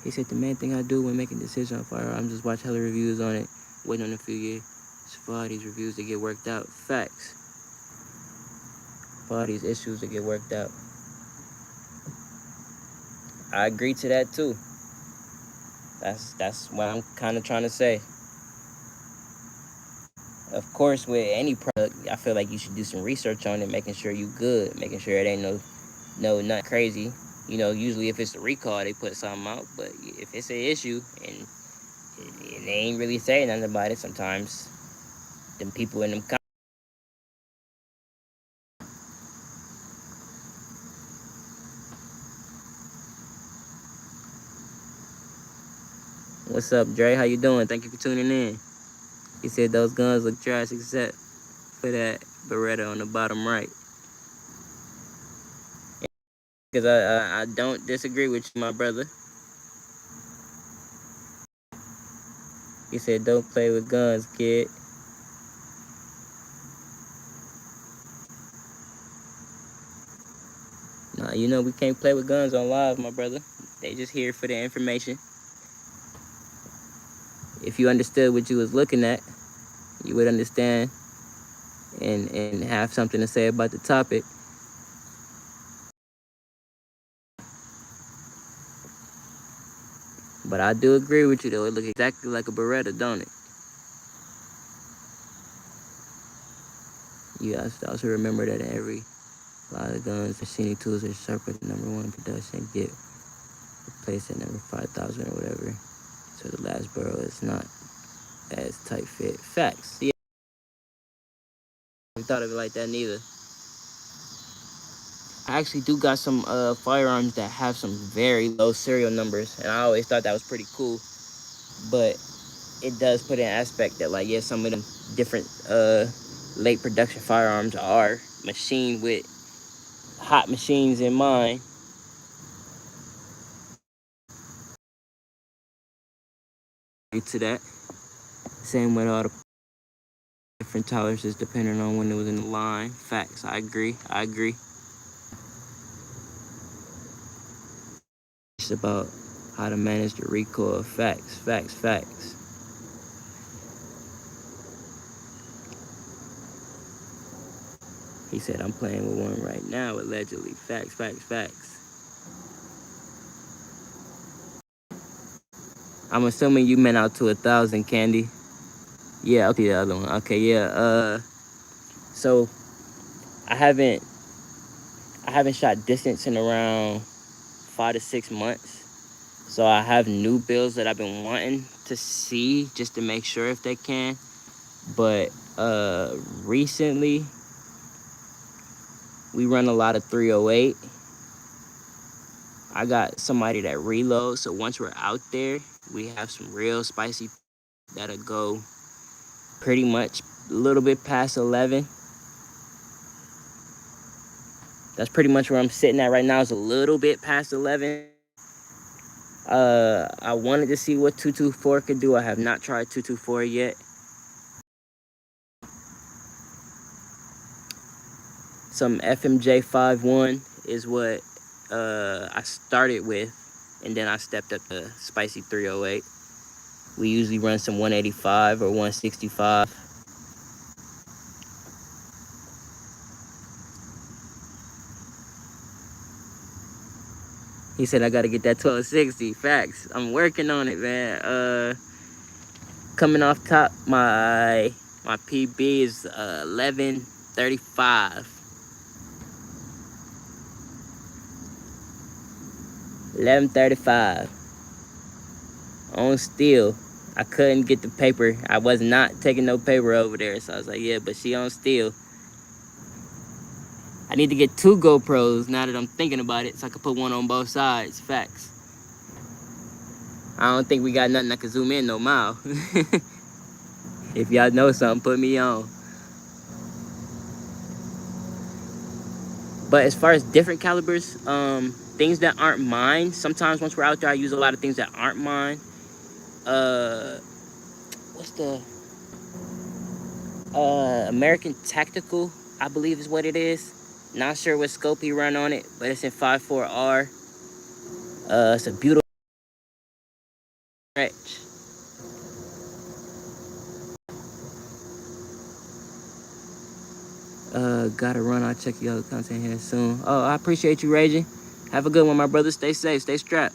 He said the main thing I do when making decisions on firearms is watch hella reviews on it, waiting on a few years for all these reviews to get worked out. Facts. For all these issues to get worked out. I agree to that too. That's what I'm kind of trying to say. Of course, with any product, I feel like you should do some research on it, making sure you good, making sure it ain't nothing crazy. You know, usually if it's a recall, they put something out, but if it's an issue and they ain't really saying nothing about it, sometimes them people in them What's up, Dre? How you doing? Thank you for tuning in. He said those guns look trash except for that Beretta on the bottom right. Because I don't disagree with you, my brother. He said don't play with guns, kid. Nah, you know we can't play with guns on live, my brother. They just here for the information. If you understood what you was looking at, you would understand and have something to say about the topic. But I do agree with you though. It looks exactly like a Beretta, don't it? You also remember that in every lot of guns, machining tools are sharper than #1 production get replaced at number 5,000 or whatever. So the last barrel is not as tight fit. Facts. Yeah. I thought of it like that neither. I actually do got some firearms that have some very low serial numbers, and I always thought that was pretty cool. But it does put in aspect that, like, yeah, some of them different late production firearms are machined with hot machines in mind. To that, same with all the different tolerances depending on when it was in the line. Facts, I agree. It's about how to manage the recoil. Facts. He said, I'm playing with one right now, allegedly. Facts. I'm assuming you meant out to 1,000, Candy. Yeah, okay, the other one. Okay, yeah. So I haven't shot distance in around 5 to 6 months. So I have new builds that I've been wanting to see just to make sure if they can. But recently we run a lot of 308. I got somebody that reloads, so once we're out there, we have some real spicy that'll go pretty much a little bit past 11. That's pretty much where I'm sitting at right now, is a little bit past 11. I wanted to see what 224 could do. I have not tried 224 yet. Some FMJ 51 is what I started with, and then I stepped up to spicy 308. We usually run some 185 or 165. He said I gotta get that 1260. Facts. I'm working on it, man. Coming off top, my PB is 1135. 1135 on steel. I couldn't get the paper. I was not taking no paper over there, so I was like, yeah, but she on steel. I need to get 2 GoPros now that I'm thinking about it, so I can put one on both sides. Facts. I don't think we got nothing that can zoom in no more. If y'all know something, put me on. But as far as different calibers, things that aren't mine, sometimes once we're out there, I use a lot of things that aren't mine. What's the American Tactical, I believe is what it is. Not sure what scope he run on it, but it's in 5.4R. It's a beautiful stretch. Gotta run. I'll check your other content here soon. Oh, I appreciate you, Raging. Have a good one, my brother. Stay safe. Stay strapped.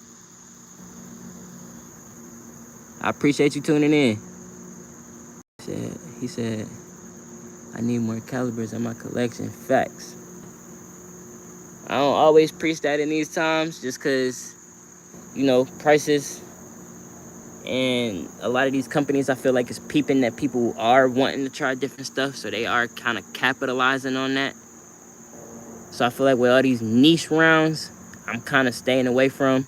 I appreciate you tuning in. He said, I need more calibers in my collection. Facts. I don't always preach that in these times just because, prices. And a lot of these companies, I feel like, is peeping that people are wanting to try different stuff. So they are kind of capitalizing on that. So I feel like with all these niche rounds, I'm kind of staying away from.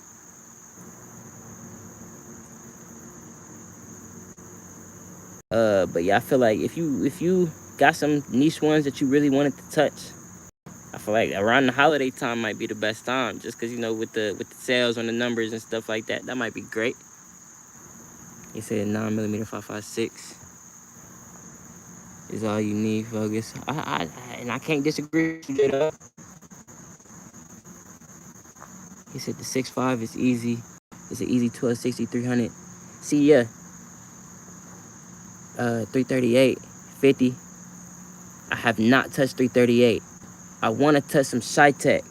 But yeah, I feel like if you got some niche ones that you really wanted to touch, I feel like around the holiday time might be the best time, just because with the sales on the numbers and stuff like that, that might be great. He said 9mm 5.56 is all you need, Focus. And I can't disagree with you. He said the 6.5 is easy. It's an easy 1260 300. See, yeah. 338 50. I have not touched 338. I want to touch some Shy-Tech.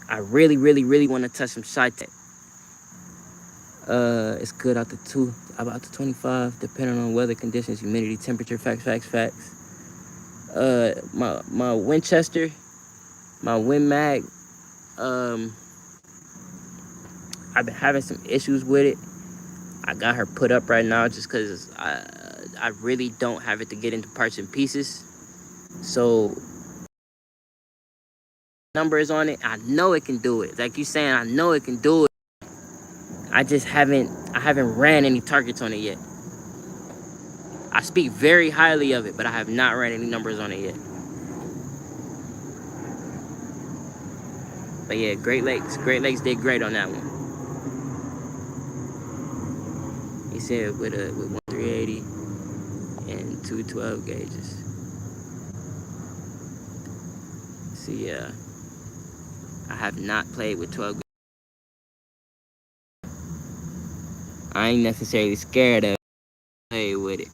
I really want to touch some Shy-Tech. It's good out to about to 25, depending on weather conditions, humidity, temperature. Facts. My Winchester, my Win Mag, I've been having some issues with it. I got her put up right now just because I really don't have it to get into parts and pieces. So numbers on it. I know it can do it. Like you saying, I know it can do it. I haven't ran any targets on it yet. I speak very highly of it, but I have not ran any numbers on it yet. But yeah, Great Lakes did great on that one. He said with 1 380 and 212 gauges. So yeah, I have not played with 12 gauges. I ain't necessarily scared of play with it.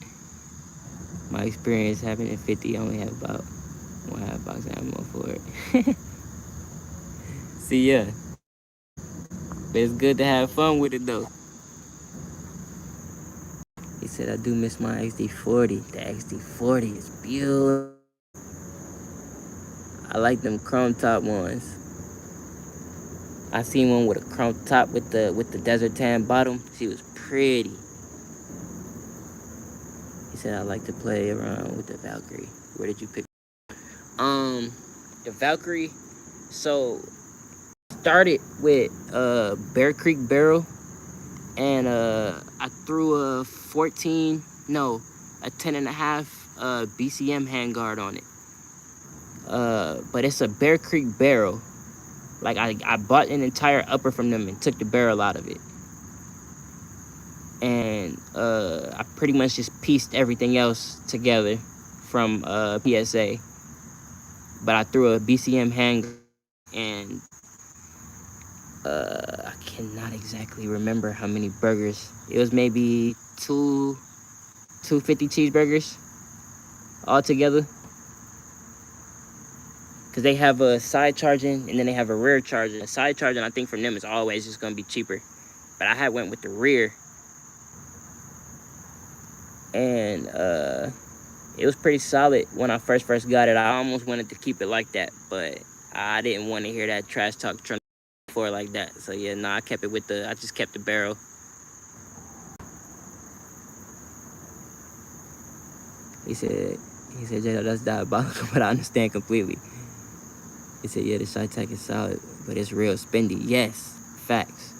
My experience having a 50, I only have about 1/2 box ammo for it. See, yeah. But it's good to have fun with it, though. He said, I do miss my XD40. The XD40 is beautiful. I like them chrome top ones. I seen one with a chrome top with the desert tan bottom. She was pretty. He said, I like to play around with the Valkyrie. Where did you pick? The Valkyrie. So started with Bear Creek barrel, and I threw a 10.5 BCM handguard on it. But it's a Bear Creek barrel. Like I bought an entire upper from them and took the barrel out of it. And I pretty much just pieced everything else together from PSA. But I threw a BCM handguard, and I cannot exactly remember how many burgers. It was maybe 250 cheeseburgers all together. Because they have a side charging and then they have a rear charging. The side charging, I think from them is always just going to be cheaper. But I went with the rear. And it was pretty solid when I first got it. I almost wanted to keep it like that, but I didn't want to hear that trash talk for it like that. So yeah, no, I kept it I just kept the barrel. He said, Jada, that's diabolical, but I understand completely. He said, yeah, the Shy-Tech is solid, but it's real spendy. Yes, facts.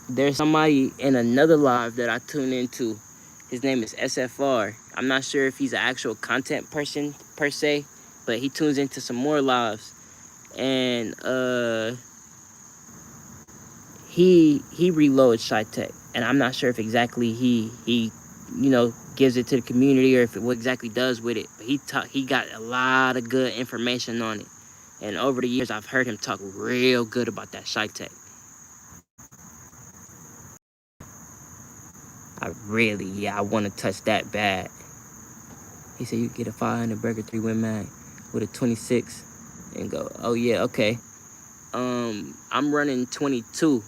There's somebody in another live that I tune into. His name is SFR. I'm not sure if he's an actual content person per se, but he tunes into some more lives. And he reloads Shy-Tech. And I'm not sure if exactly he gives it to the community or what exactly does with it. But he got a lot of good information on it. And over the years, I've heard him talk real good about that Shy-Tech. I want to touch that bad. He said you get a 500 burger 3-win mag with a 26 and go, oh yeah, okay. I'm running 22.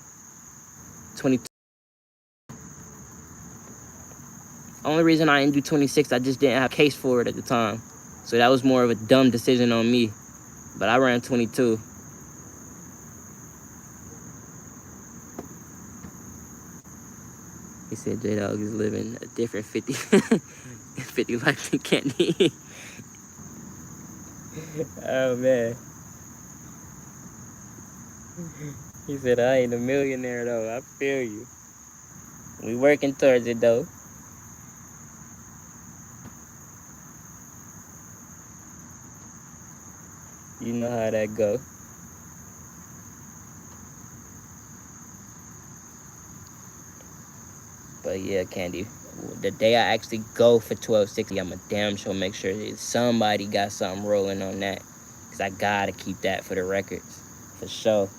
Only reason I didn't do 26, I just didn't have a case for it at the time. So that was more of a dumb decision on me. But I ran 22. He said J-Dog is living a different 50, 50 life than Candy. Oh, man. He said, I ain't a millionaire, though. I feel you. We working towards it, though. You know how that go. But yeah, Candy, the day I actually go for 1260, I'm a damn sure make sure that somebody got something rolling on that. Because I gotta keep that for the records. For sure.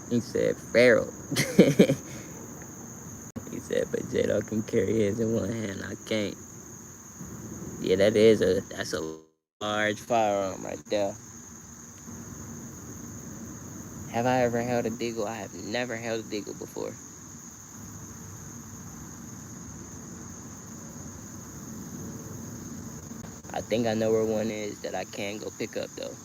He said, Pharaoh. He said, but J-Dog can carry his in one hand. I can't. Yeah, that's a large firearm right there. Have I ever held a deagle? I have never held a deagle before. think I know where one is that I can go pick up though.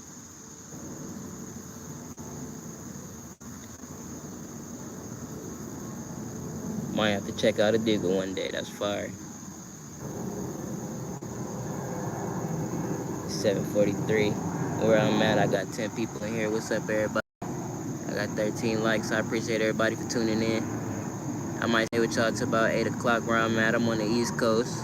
Might have to check out a digger one day. That's fire. 7:43. Where I'm at, I got 10 people in here. What's up, everybody? I got 13 likes. I appreciate everybody for tuning in. I might stay with y'all till about 8 o'clock where I'm at. I'm on the East Coast.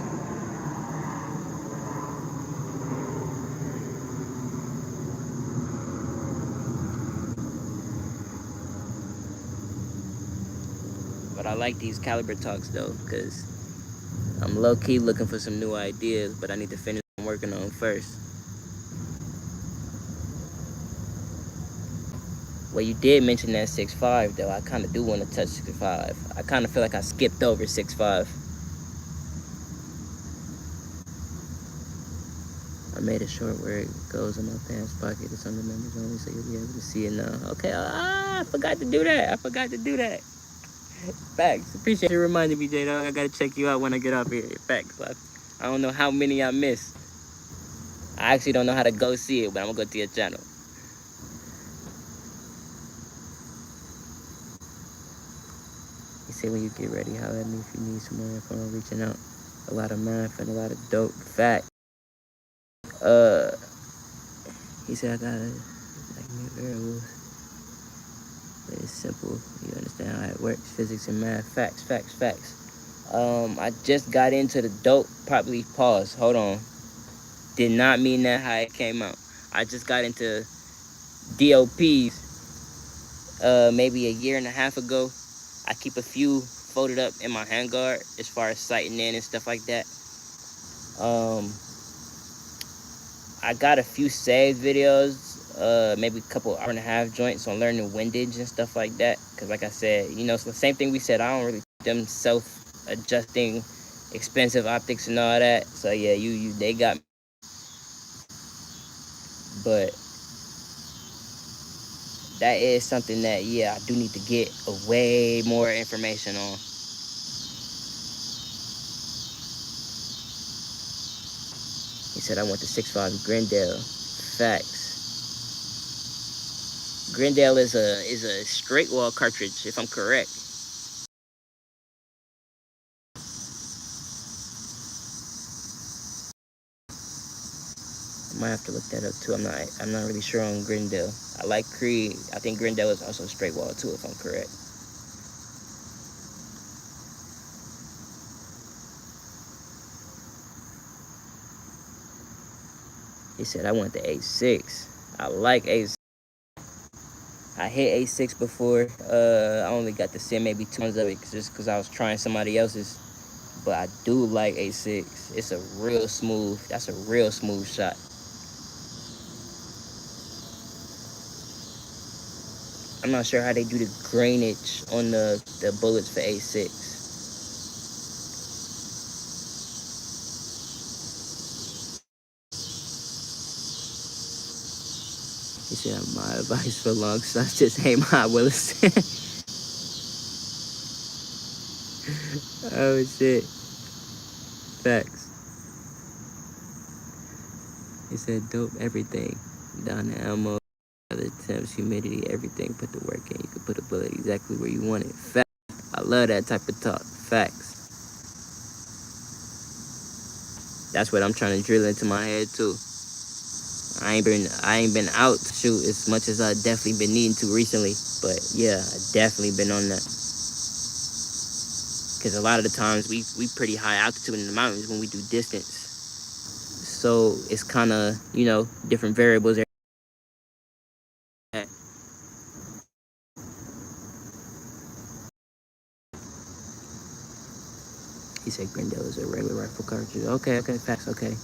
But I like these caliber talks though, because I'm low-key looking for some new ideas, but I need to finish what I'm working on first. Well, you did mention that 6'5", though. I kind of do want to touch 6'5". I kind of feel like I skipped over 6'5". I made it short where it goes in my pants pocket. It's on the members only, so you'll be able to see it now. Okay, I forgot to do that. Facts. Appreciate you reminding me, J-Dog. I gotta check you out when I get off here. Facts. I don't know how many I missed. I actually don't know how to go see it, but I'm gonna go to your channel. You say when you get ready, holler at me if you need some more info. I'm reaching out. A lot of math and a lot of dope. Fact. He said I gotta like new variables. But it's simple. You understand how it works. Physics and math. Facts. I just got into the dope. Probably pause. Hold on. Did not mean that how it came out. I just got into DOPs maybe a year and a half ago. I keep a few folded up in my handguard as far as sighting in and stuff like that. I got a few saved videos, maybe a couple hour and a half joints on learning windage and stuff like that. Cause like I said, you know, it's the same thing we said. I don't really them self-adjusting, expensive optics and all that. So yeah, they got me. But that is something that I do need to get way more information on. He said I went to 6'5" Glendale. Facts. Glendale is a straight wall cartridge, if I'm correct. I might have to look that up too. I'm not really sure on Glendale. I like Creed. I think Glendale is also straight wall too, if I'm correct. He said I went to A6. I like A6. I hit A6 before. I only got to send maybe 2 months of it just because I was trying somebody else's. But I do like A6. It's a real smooth. That's a real smooth shot. I'm not sure how they do the grainage on the bullets for A6. He said my advice for long shots just ain't my Willis. Oh shit. Facts. He said dope everything. Down the ammo, other temps, humidity, everything. Put the work in. You can put a bullet exactly where you want it. Facts. I love that type of talk. Facts. That's what I'm trying to drill into my head too. I ain't been out to shoot as much as I definitely been needing to recently. But yeah, I definitely been on that. Cause a lot of the times we pretty high altitude in the mountains when we do distance. So it's kind of, different variables. He said Grendel is a regular rifle cartridge. Okay, facts, okay.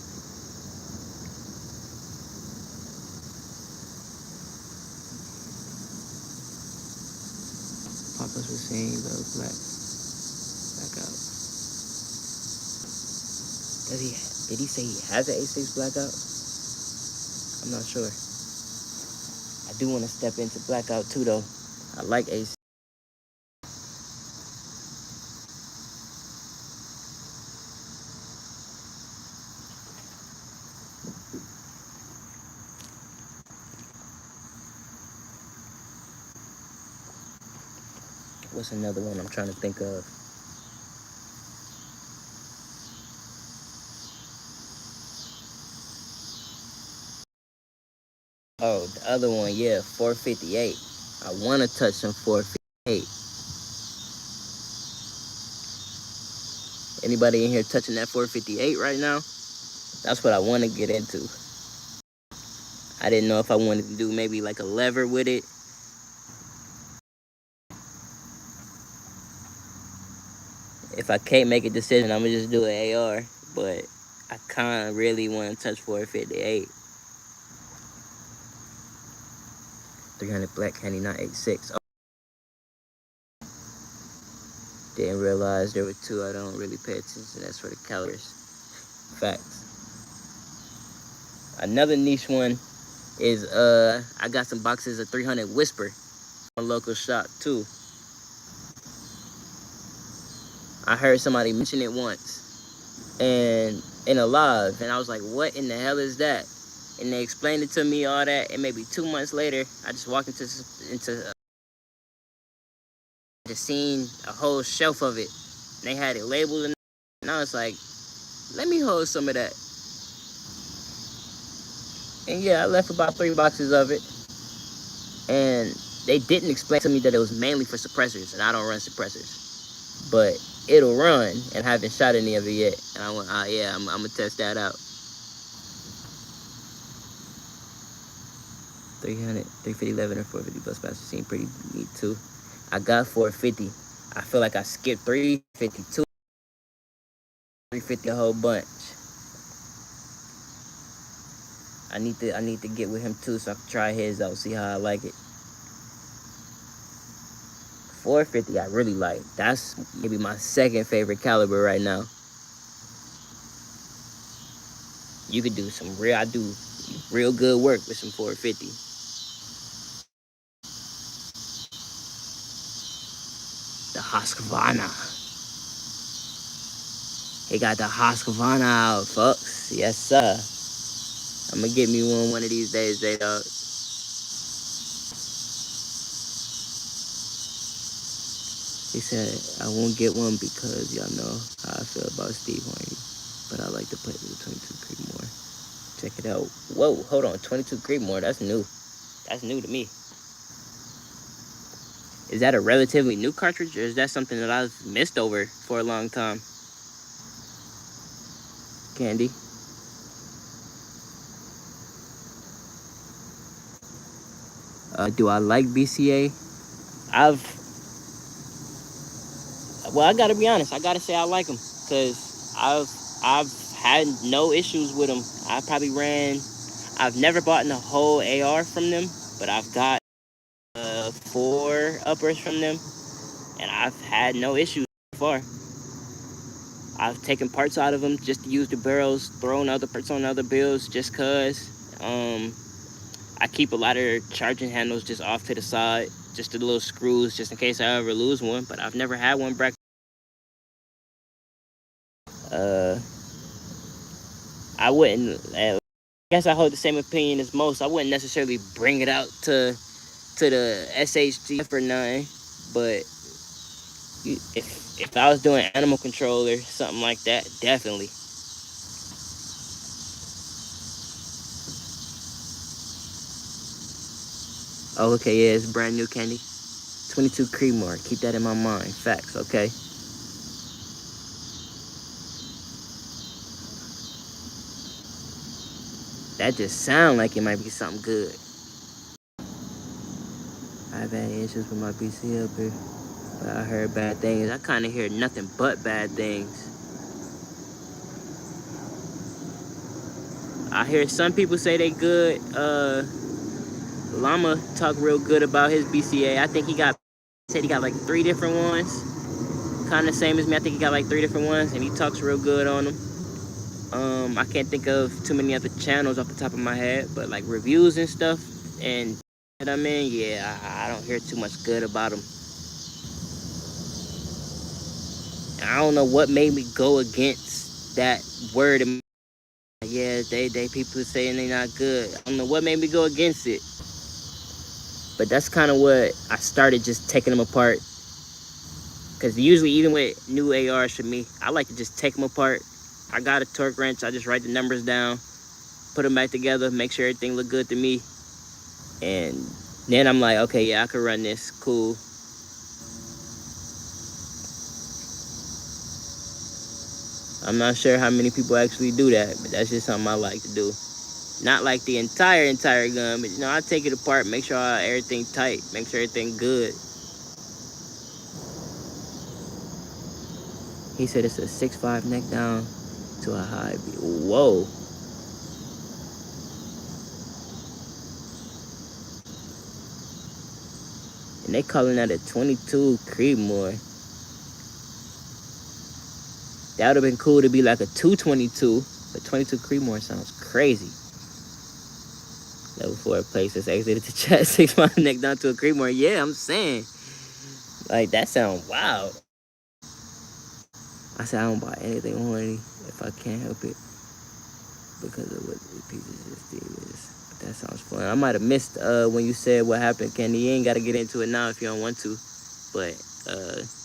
Papa's was saying blackout. Did he say he has an A6 blackout? I'm not sure. I do want to step into blackout too though. I like A6. What's another one I'm trying to think of? Oh, the other one, yeah, 458. I want to touch some 458. Anybody in here touching that 458 right now? That's what I want to get into. I didn't know if I wanted to do maybe like a lever with it. If I can't make a decision, I'm gonna just do an AR. But I kind of really want to touch 458. 300 black candy, not 86. Oh, didn't realize there were two. I don't really pay attention. That's for the calibers. Facts. Another niche one is I got some boxes of 300 Whisper from a local shop too. I heard somebody mention it once and in a live, and I was like, what in the hell is that? And they explained it to me, all that, and maybe 2 months later I just walked into just seen a whole shelf of it, and they had it labeled, and I was like, let me hold some of that. And yeah, I left about 3 boxes of it, and they didn't explain to me that it was mainly for suppressors, and I don't run suppressors, but it'll run, and I haven't shot any of it yet, and I went, yeah, I'm gonna test that out. 300, 350, 11, and 450 bus passes seem pretty neat too. I got 450. I feel like I skipped 352, 350 a whole bunch. I need to get with him too so I can try his out, see how I like it. 450 I really like. That's maybe my second favorite caliber right now. You could do I do real good work with some 450. The Husqvarna. He got the Husqvarna out, folks. Yes, sir. I'm gonna get me one of these days, J-Dog. He said, I won't get one because y'all know how I feel about Steve Harvey. But I like to play with 22 Creedmoor. Check it out. Whoa, hold on. 22 Creedmoor, that's new. That's new to me. Is that a relatively new cartridge, or is that something that I've missed over for a long time? Candy. Do I like BCA? Well, I gotta be honest. I gotta say I like them because I've had no issues with them. I've never bought a whole AR from them, but I've got 4 uppers from them, and I've had no issues so far. I've taken parts out of them just to use the barrels, thrown other parts on other builds just cause. I keep a lot of charging handles just off to the side, just the little screws, just in case I ever lose one. But I've never had one break. Uh, I wouldn't. I guess I hold the same opinion as most. I wouldn't necessarily bring it out to the SHG for nothing, but if I was doing animal control or something like that, definitely. Oh, okay, yeah, it's brand new candy. 22 Creedmoor. Keep that in my mind. Facts, okay? That just sound like it might be something good. I've had issues with my PC up here, but I heard bad things. I kind of hear nothing but bad things. I hear some people say they good. Llama talk real good about his BCA. I think said he got like 3 different ones. Kind of same as me. I think he got like 3 different ones, and he talks real good on them. I can't think of too many other channels off the top of my head, but like reviews and stuff, and that I'm in, yeah, I don't hear too much good about them. I don't know what made me go against that word. Yeah, they people saying they not good. I don't know what made me go against it, but that's kind of what I started, just taking them apart Because usually, even with new ARs for me, I like to just take them apart. I got a torque wrench. I just write the numbers down, put them back together, make sure everything look good to me. And then I'm like, okay, yeah, I can run this. Cool. I'm not sure how many people actually do that, but that's just something I like to do. Not like the entire gun, but I take it apart, make sure everything tight, make sure everything good. He said it's a 6.5 neck down to a high beat. Whoa. And they calling that a 22 Creedmoor. That would have been cool to be like a 222, but 22 Creedmoor sounds crazy. Level 4 place that's exited the chat 6.5 neck down to a Creedmoor. Yeah, I'm saying. Like, that sounds wild. I said I don't buy anything horny if I can't help it because of what the pieces just did is. But that sounds fun. I might have missed when you said what happened, Kenny. You ain't got to get into it now if you don't want to. But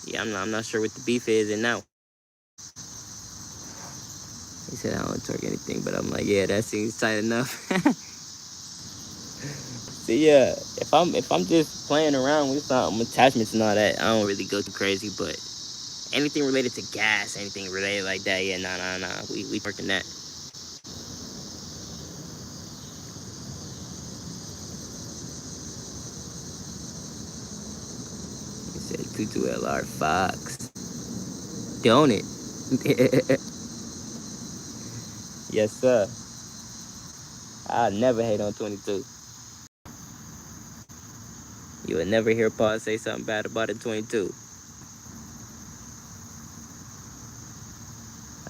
yeah, I'm not sure what the beef is and now. He said I don't torque anything, but I'm like, yeah, that seems tight enough. So yeah, if I'm just playing around with something, attachments and all that, I don't really go too crazy. But anything related to gas, anything related like that, yeah, nah. We working that. He said 22LR Fox. Don't it? Yes, sir. I never hate on 22. You would never hear Paul say something bad about a 22.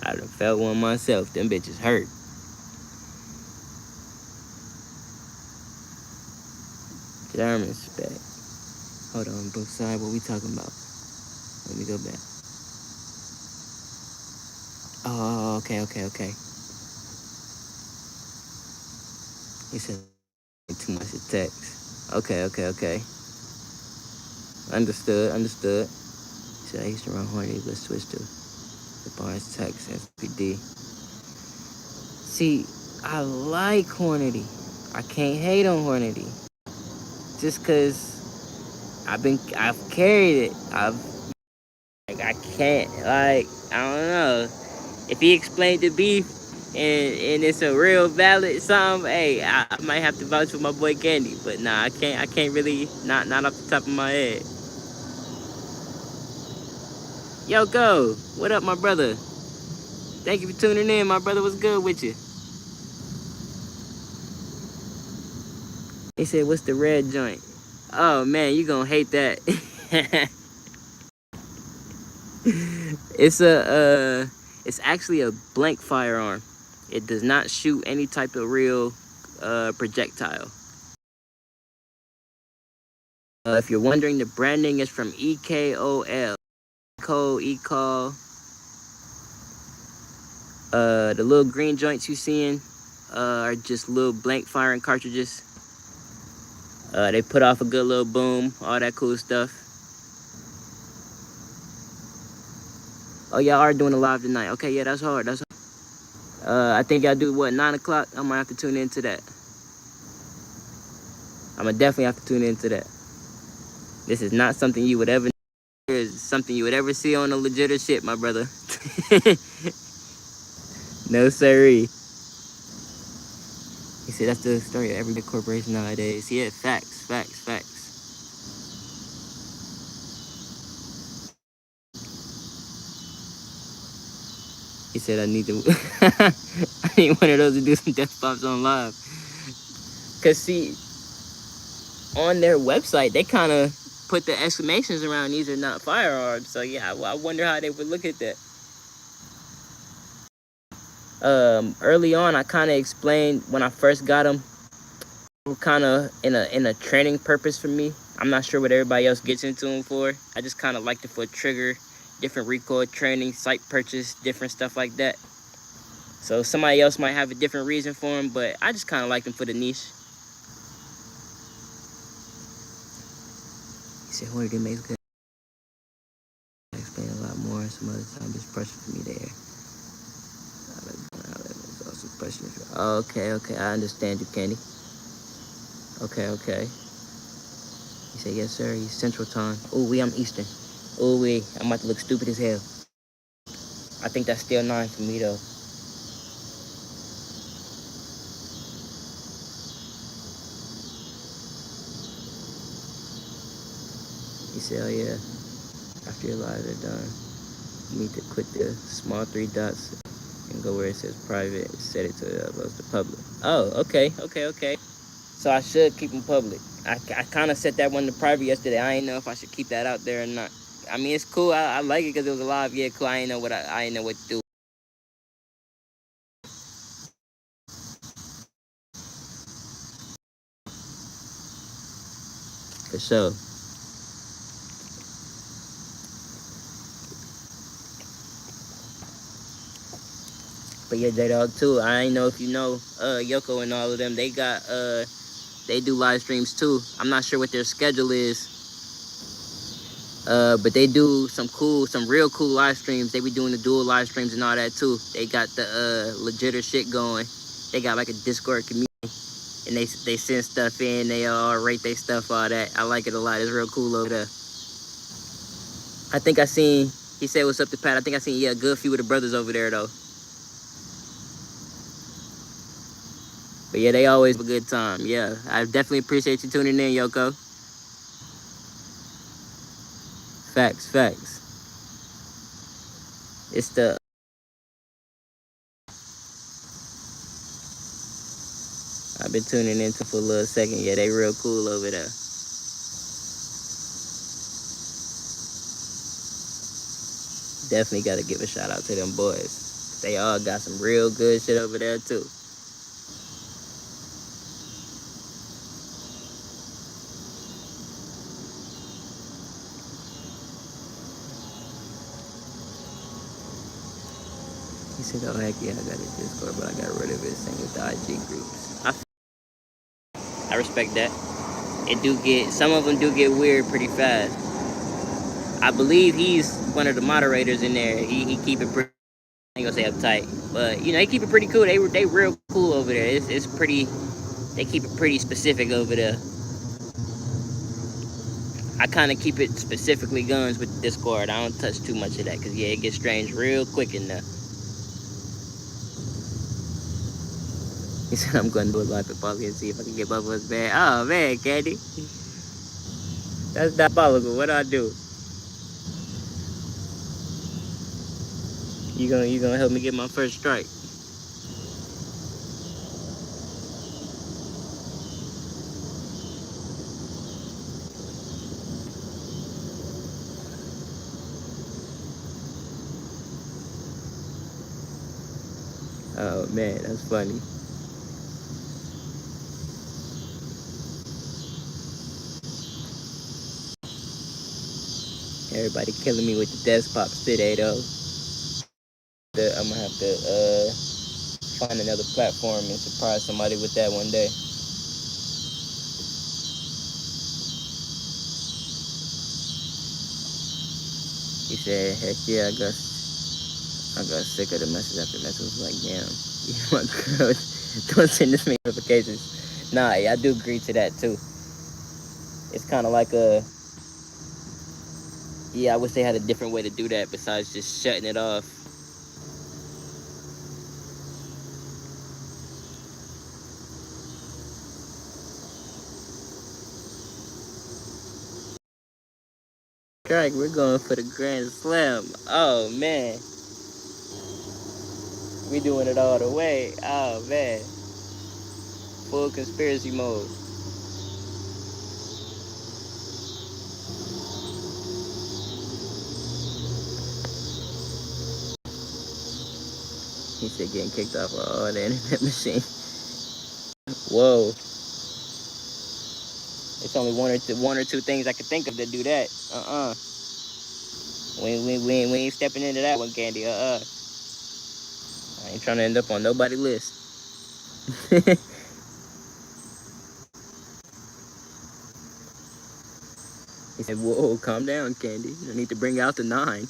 I done felt one myself. Them bitches hurt. German spec. Hold on, both sides. What we talking about? Let me go back. Oh, okay. He said too much to text. Okay. Understood. He said I used to run horny, but switched to the bars text SPD. See, I like Hornady. I can't hate on Hornady. Just cause I've carried it. I can't, I don't know. If he explained the beef and it's a real valid something, hey, I might have to vouch for my boy Candy. But nah, I can't really, not off the top of my head. Yo, Go, what up, my brother? Thank you for tuning in, my brother. What's good with you? He said, what's the red joint? Oh man, you gonna hate that. It's actually a blank firearm. It does not shoot any type of real projectile. If you're wondering, the branding is from EKOL. ECOL. The little green joints you seeing are just little blank firing cartridges. They put off a good little boom, all that cool stuff. Oh, y'all are doing a live tonight. Okay, yeah, that's hard. I think y'all do what, 9 o'clock? I might have to tune into that. I'm gonna definitely have to tune into that. This is not something you would ever see on a legit shit, my brother. No siree. He said that's the story of every big corporation nowadays. Yeah, facts. He said I need to I need one of those to do some death bombs on live. Cause see, on their website they kinda put the exclamations around these are not firearms. So yeah, I wonder how they would look at that. Early on I kinda explained when I first got them, kind of in a training purpose for me. I'm not sure what everybody else gets into them for. I just kind of like it for trigger, different recoil training, sight purchase, different stuff like that. So somebody else might have a different reason for them, but I just kind of like them for the niche. He said, "Horny makes good." learn some other time. It's pressure for me there. It's also pressure. Okay, I understand you, Candy. Okay. He said, yes, sir. He's Central Time. Ooh, I'm Eastern. Ooh, I'm about to look stupid as hell. I think that's still 9 for me, though. He said, oh, yeah. After your lives are done, you need to click the small 3 dots and go where it says private. Set it to the public. Oh, okay. So I should keep them public. I kind of set that one to private yesterday. I ain't know if I should keep that out there or not. I mean, it's cool. I like it because it was alive. Yeah, cool. I ain't know what to do. For sure. But yeah, J-Dog too. I ain't know if you know, Yoko and all of them. They do live streams too. I'm not sure what their schedule is. But they do some real cool live streams. They be doing the dual live streams and all that too. They got the legitter shit going. They got like a Discord community, and they send stuff in. They all rate their stuff, all that. I like it a lot. It's real cool over there. I think I seen. He said, "What's up to Pat?" I think I seen a good few of the brothers over there though. But yeah, they always have a good time. Yeah, I definitely appreciate you tuning in, Yoko. Facts. It's the I've been tuning into for a little second. Yeah, they real cool over there. Definitely got to give a shout out to them boys. They all got some real good shit over there too. He said, "Oh heck yeah, I got a Discord, but I got rid of it. Same with the IG groups." I respect that. Some of them do get weird pretty fast. I believe he's one of the moderators in there. He keep it pretty. I ain't gonna say uptight, but he keep it pretty cool. They real cool over there. It's pretty. They keep it pretty specific over there. I kind of keep it specifically guns with the Discord. I don't touch too much of that because it gets strange real quick in there. He said, "I'm going to do a live at Polly and see if I can get Bubba's bad." Oh man, Candy, that's diabolical. What do I do? You gonna help me get my first strike? Oh man, that's funny. Everybody killing me with the desktops today though. I'm gonna have to find another platform and surprise somebody with that one day. He said, "Heck yeah, I got sick of the message after message." Was like, damn, my girl, don't send this many notifications. Nah, I do agree to that too. It's kind of like I wish they had a different way to do that besides just shutting it off. Craig, we're going for the Grand Slam. Oh man, we doing it all the way. Oh man, full conspiracy mode. He said getting kicked off of all the internet machine. Whoa. It's only one or two things I could think of to do that. We ain't stepping into that one, Candy. I ain't trying to end up on nobody's list. He said, "Whoa, calm down, Candy. You don't need to bring out the 9."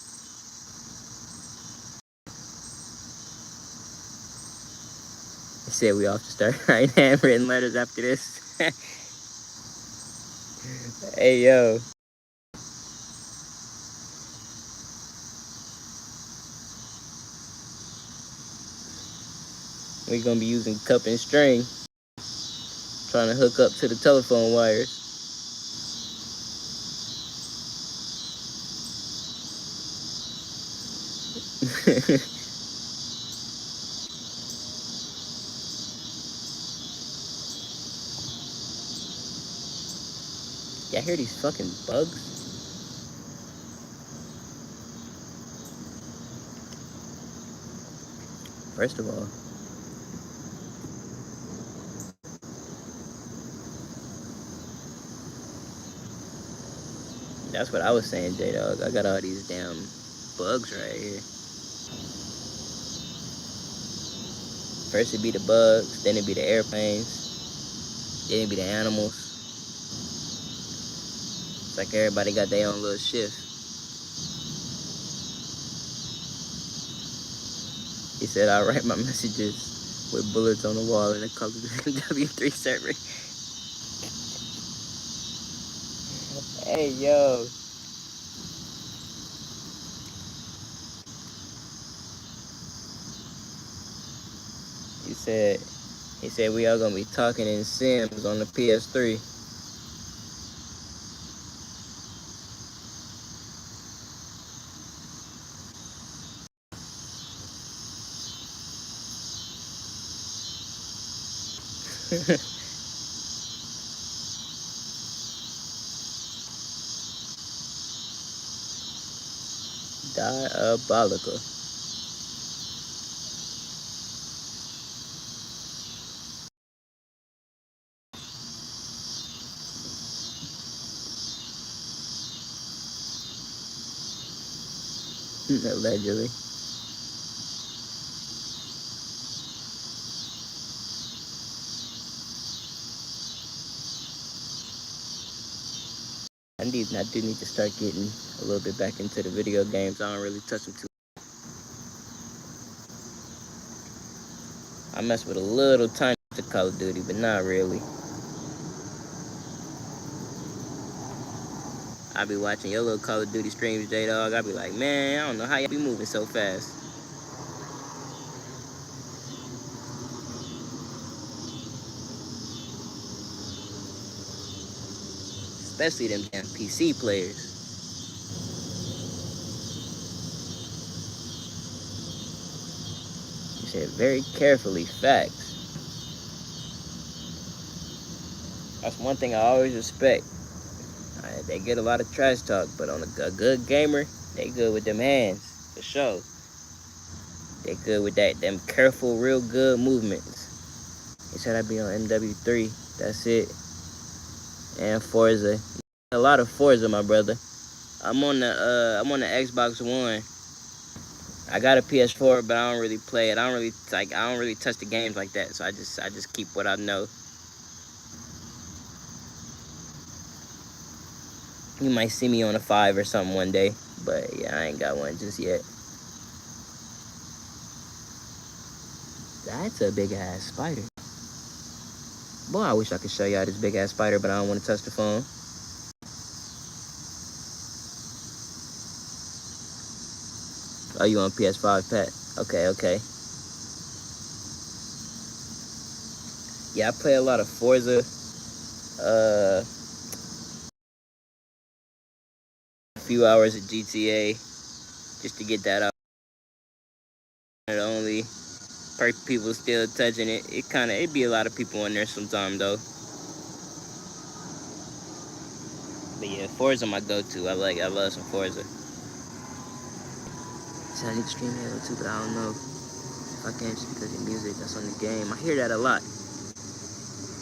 said we off to start writing handwritten letters after this. Hey, yo. We're gonna be using cup and string, trying to hook up to the telephone wires. Y'all hear these fucking bugs? First of all, that's what I was saying, J-Dog. I got all these damn bugs right here. First it'd be the bugs, then it'd be the airplanes, then it'd be the animals. It's like everybody got their own little shift. He said, I write my messages with bullets on the wall in the color W3 server. Hey, yo. He said we all gonna be talking in Sims on the PS3. Diabolical. Allegedly. I do need to start getting a little bit back into the video games. I don't really touch them too. I mess with a little tiny bit of Call of Duty, but not really. I be watching your little Call of Duty streams, J-Dog. I be like, man, I don't know how y'all be moving so fast. Especially them damn PC players. You said very carefully, facts. That's one thing I always respect. They get a lot of trash talk, but on a good gamer, they good with them hands, for sure. They good with them careful, real good movements. He said I'd be on MW3, that's it. And Forza. A lot of Forza, my brother. I'm on the Xbox One. I got a PS4, but I don't really play it. I don't really touch the games like that. So I just keep what I know. You might see me on a 5 or something one day, but yeah, I ain't got one just yet. That's a big ass spider. Boy, I wish I could show y'all this big ass spider, but I don't want to touch the phone. Oh, you on PS5, Pat? Okay. Yeah, I play a lot of Forza. A few hours of GTA just to get that out. Only people still touching it. It be a lot of people in there sometime though. But yeah, Forza my go-to. I love some Forza. So I need to stream Halo too, but I don't know if I can just because of the music that's on the game. I hear that a lot.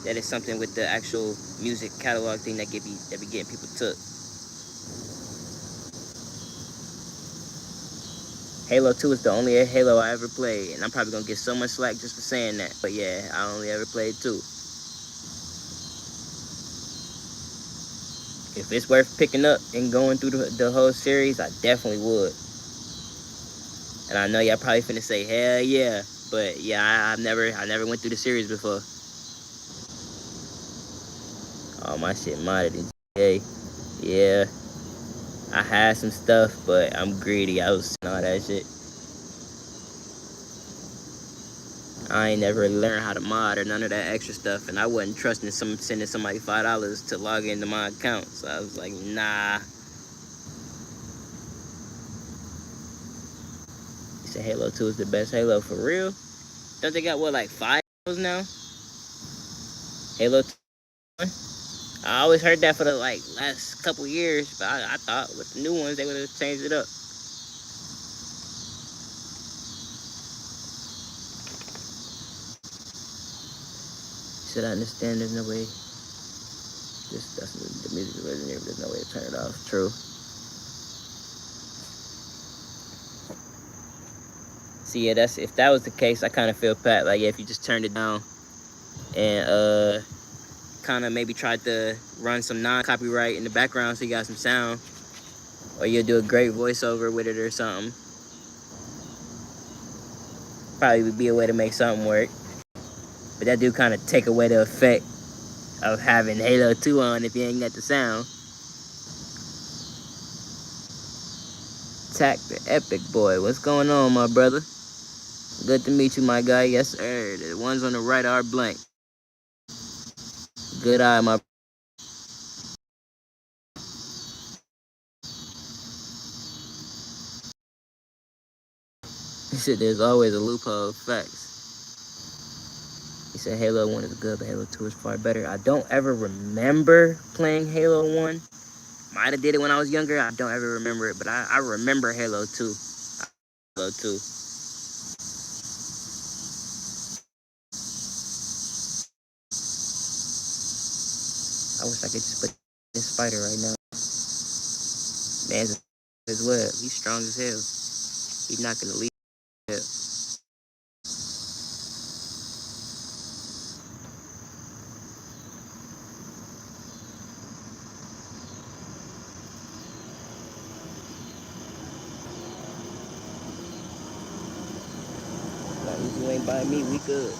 That is something with the actual music catalog thing that be getting people took. Halo 2 is the only Halo I ever played, and I'm probably gonna get so much slack just for saying that. But yeah, I only ever played 2. If it's worth picking up and going through the whole series, I definitely would. And I know y'all probably finna say, hell yeah. But yeah, I never went through the series before. All my shit modded in GTA. Yeah, I had some stuff, but I'm greedy. I was selling all that shit. I ain't never learned how to mod or none of that extra stuff, and I wasn't trusting sending somebody $5 to log into my account. So I was like, nah. He said Halo 2 is the best Halo for real. Don't they got what, like 5 Halos now? Halo 2. I always heard that for the like last couple years, but I thought with the new ones they would have changed it up. Should I understand? There's no way. That's the music wasn't here, but there's no way to turn it off. True. See, yeah, that's if that was the case, I kind of feel Pat. Like, yeah, if you just turned it down and kind of maybe tried to run some non-copyright in the background so you got some sound, or you'll do a great voiceover with it or something. Probably would be a way to make something work. But that do kind of take away the effect of having Halo 2 on if you ain't got the sound. Tack the Epic Boy. What's going on, my brother? Good to meet you, my guy. Yes, sir. The ones on the right are blank. Good eye, my. He said there's always a loophole. Facts. He said Halo 1 is good, but Halo 2 is far better. I don't ever remember playing Halo 1. Might have did it when I was younger. I don't ever remember it, but I remember Halo 2. Halo 2. I wish I could just put this spider right now. Man's his web. He's strong as hell. He's not gonna leave. Hell. Like, if you ain't by me, we good.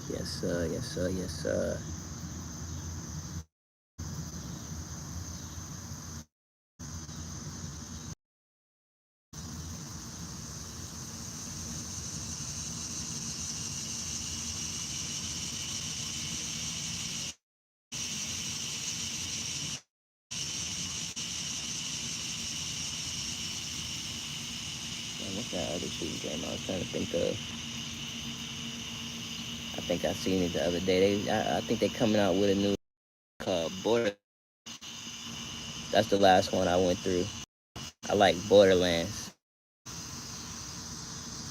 Yes, sir. Yes, sir. Yes, sir. Man, what's that other shooting game I was trying to think of? I think I seen it the other day. I think they coming out with a new called Border. That's the last one I went through. I like Borderlands.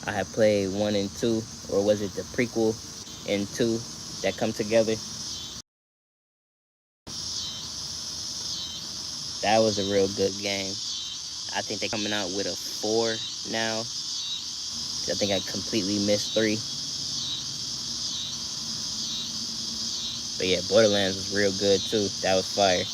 I had played 1 and 2, or was it the prequel and 2 that come together? That was a real good game. I think they're coming out with a 4 now. I think I completely missed 3. But yeah, Borderlands was real good too. That was fire.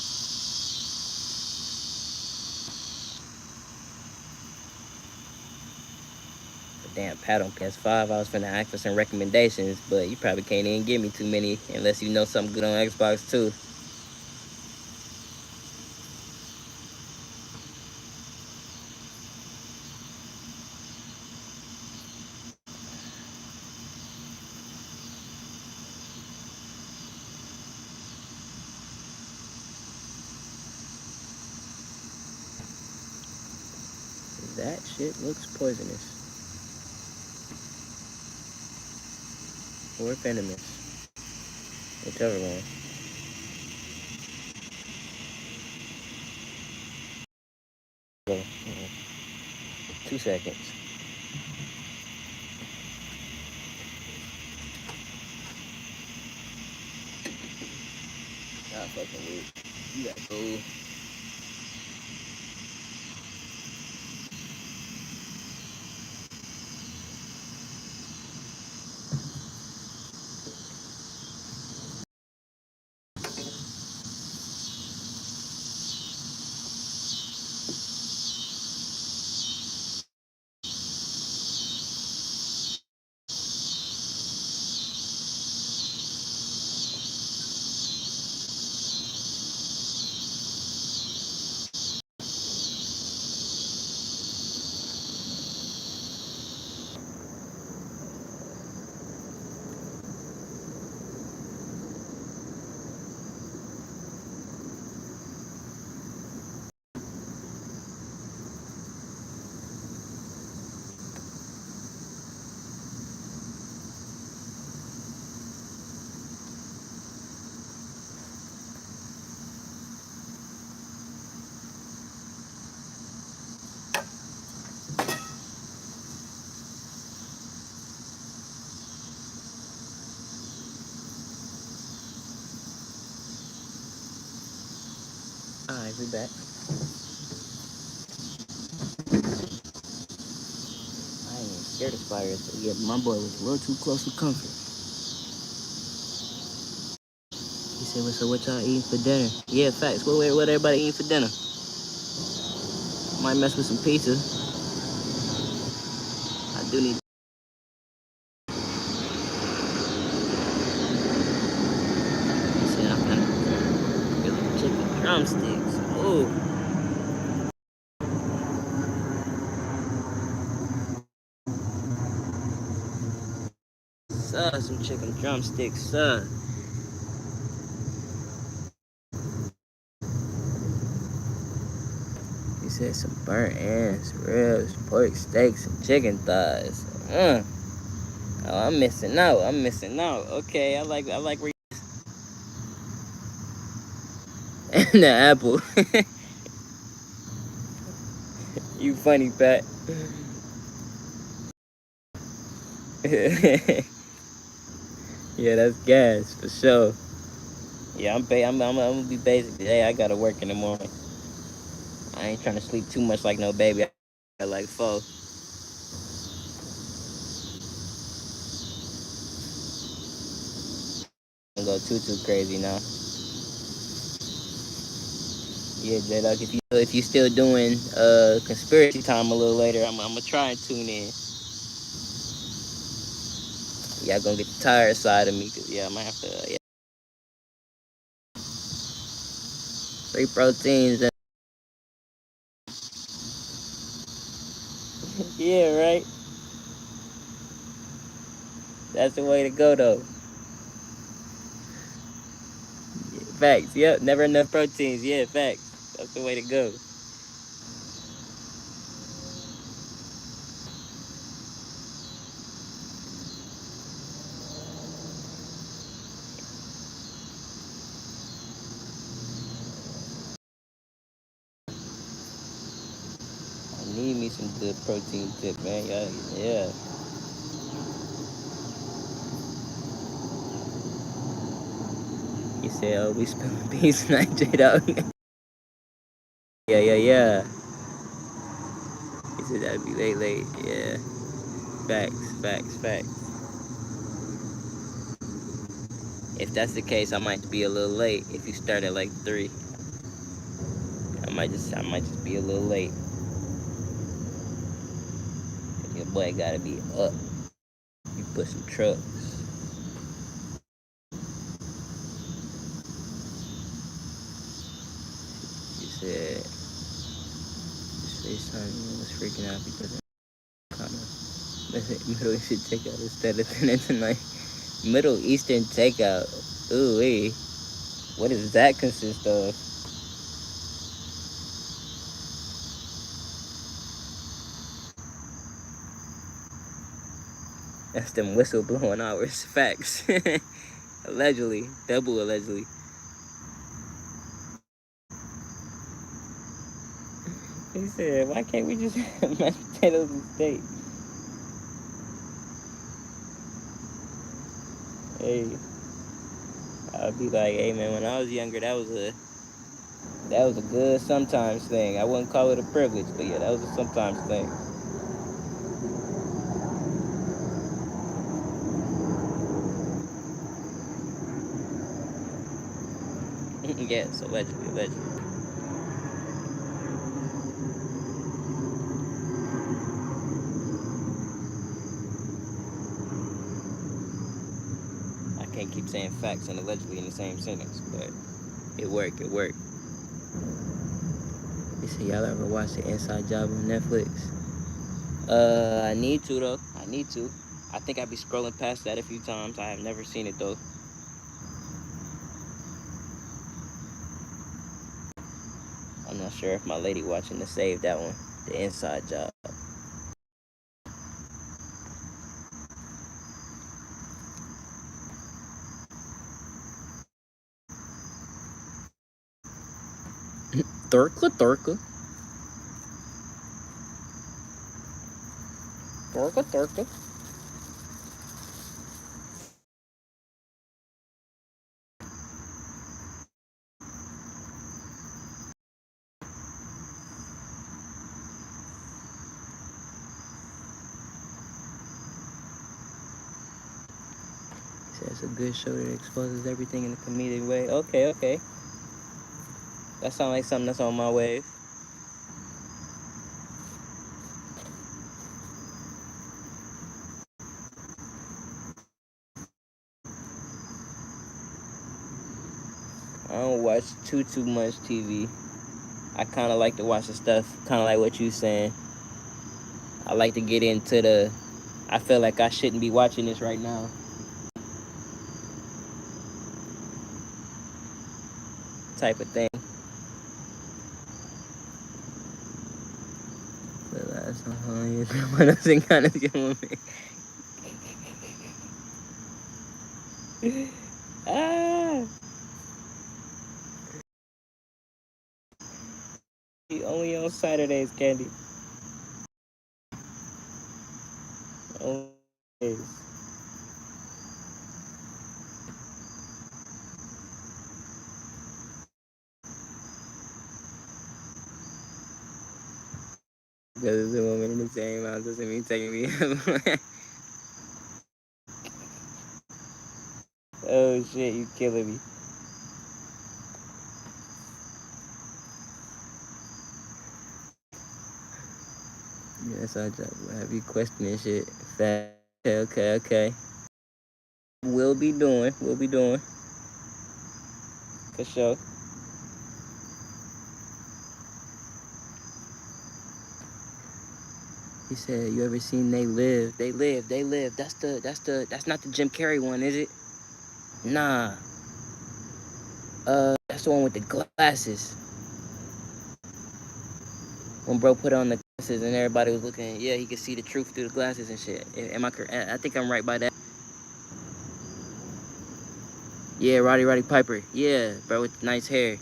But damn, Pat on PS5, I was finna ask for some recommendations, but you probably can't even give me too many unless you know something good on Xbox too. That shit looks poisonous. Or venomous. Whichever one. Go. 2 seconds. fucking with. You got cool. Alright, we back. I ain't even scared of spiders, but yeah, my boy was a little too close for comfort. He said, well, so what y'all eating for dinner? Yeah, facts. What everybody eating for dinner? Might mess with some pizza. I do need. He said, I'm gonna grill chicken drumsticks. Ooh. Some chicken drumsticks, He said some burnt ends, ribs, pork steaks, and chicken thighs. Oh, I'm missing out. Okay, I like where and the apple. You funny, Pat. Yeah, that's gas for sure. Yeah, I'm gonna be basic today. I gotta work in the morning. I ain't trying to sleep too much like no baby. I like 4. Don't go too crazy now. Yeah, J-Dog, if you still doing conspiracy time a little later, I'm gonna try and tune in. Y'all gonna get the tired side of me, cause yeah, I might have to. Yeah. 3 proteins. Yeah, right. That's the way to go, though. Yeah, facts. Yep. Never enough proteins. Yeah, facts. That's the way to go. I need me some good protein tip, man. Yeah. You said, oh, we spilling beans tonight, J-Dog. Yeah. He said that'd be late. Yeah. Facts. If that's the case, I might be a little late. If you start at like 3, I might just be a little late. Your boy gotta be up. You pushing trucks. You said this FaceTime was freaking out because of Middle Eastern takeout instead of dinner tonight. Middle Eastern takeout. Ooh wee. What does that consist of? That's them whistle blowing hours. Facts. Allegedly. Double allegedly. He said, why can't we just have mashed potatoes and steak? Hey, I'd be like, hey man, when I was younger, that was a good sometimes thing. I wouldn't call it a privilege, but yeah, that was a sometimes thing. Yes, allegedly, allegedly. I can't keep saying facts and allegedly in the same sentence, but it worked, it worked. You say y'all ever watch the Inside Job on Netflix? I need to though. I need to. I think I'd be scrolling past that a few times. I have never seen it though. I'm not sure if my lady watching to save that one. The Inside Job. Thurka, Thurka. Thurka, Thurka. It's a good show that exposes everything in a comedic way. Okay, okay. That sounds like something that's on my wave. I don't watch too much TV. I kind of like to watch the stuff, kind of like what you saying. I like to get into the. I feel like I shouldn't be watching this right now, type of thing. The last song you want to sing kind of Ah, only on Saturdays, Candy. Only days. Because it's a woman in the same house doesn't mean taking me. Oh shit, you killing me. Yes, I just have you questioning shit. Fat. Okay, okay, okay. We'll be doing, for sure. He said, "You ever seen They Live? They Live, They Live." That's not the Jim Carrey one, is it? Nah. That's the one with the glasses. When bro put on the glasses and everybody was looking, yeah, he could see the truth through the glasses and shit. Am I correct? I think I'm right by that. Yeah, Roddy Piper. Yeah, bro with nice hair.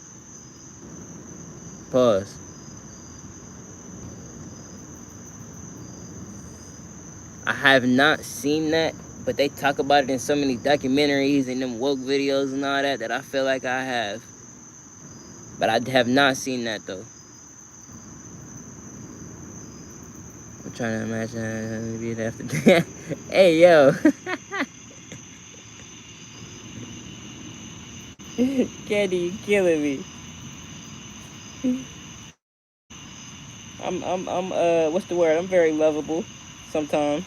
Pause. I have not seen that, but they talk about it in so many documentaries and them woke videos and all that that I feel like I have. But I have not seen that though. I'm trying to imagine maybe it after that. Hey yo. Candy, you killing me. What's the word? I'm very lovable sometimes.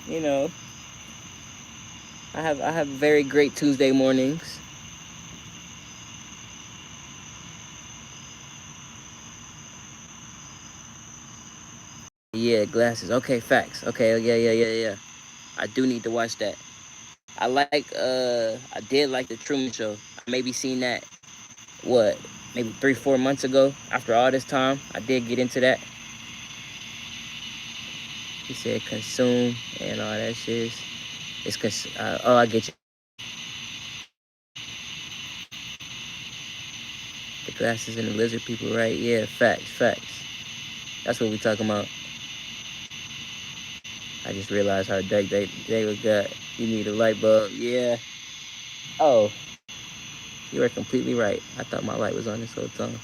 You know, I have very great Tuesday mornings. Yeah, glasses. Okay, facts. Okay, yeah. I do need to watch that. I did like the Truman Show. I maybe seen that what, maybe 3 4 months ago. After all this time, I did get into that. He said consume and all that shit. It's oh, I get you. The glasses and the lizard people, right? Yeah, facts. That's what we talking about. I just realized how dark they was got. You need a light bulb. Yeah. Oh, you are completely right. I thought my light was on this whole time.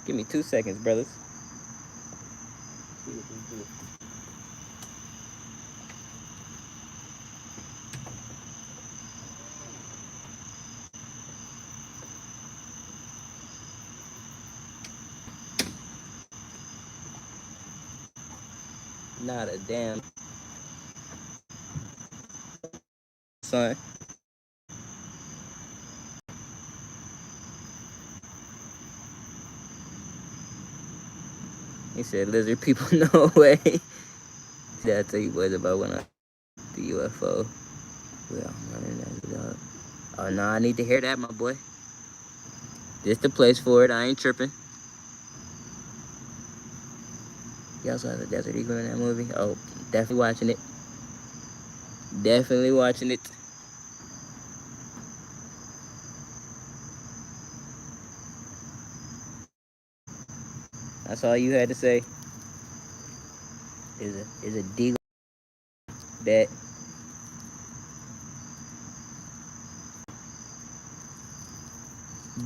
Give me 2 seconds, brothers. Not a damn son. He said, lizard people, no way. See, I tell you boys about when I the UFO. Well, I'm running that up. Oh, no, I need to hear that, my boy. This the place for it. I ain't tripping. You also have the Desert Eagle in that movie. Oh, definitely watching it. Definitely watching it. That's all you had to say. Is a deagle bet.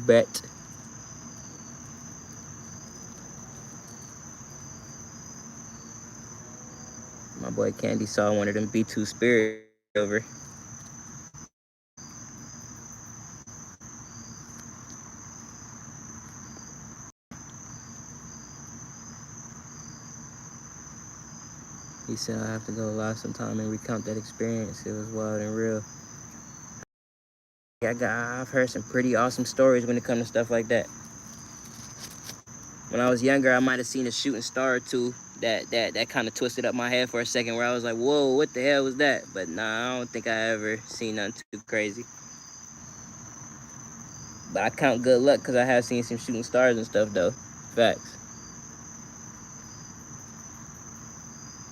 Bet. My boy Candy saw one of them B2 Spirit over. He said I have to go live sometime and recount that experience. It was wild and real. I've heard some pretty awesome stories when it comes to stuff like that. When I was younger, I might have seen a shooting star or two that kind of twisted up my head for a second, where I was like, whoa, what the hell was that? But nah, I don't think I ever seen nothing too crazy. But I count good luck because I have seen some shooting stars and stuff, though. Facts.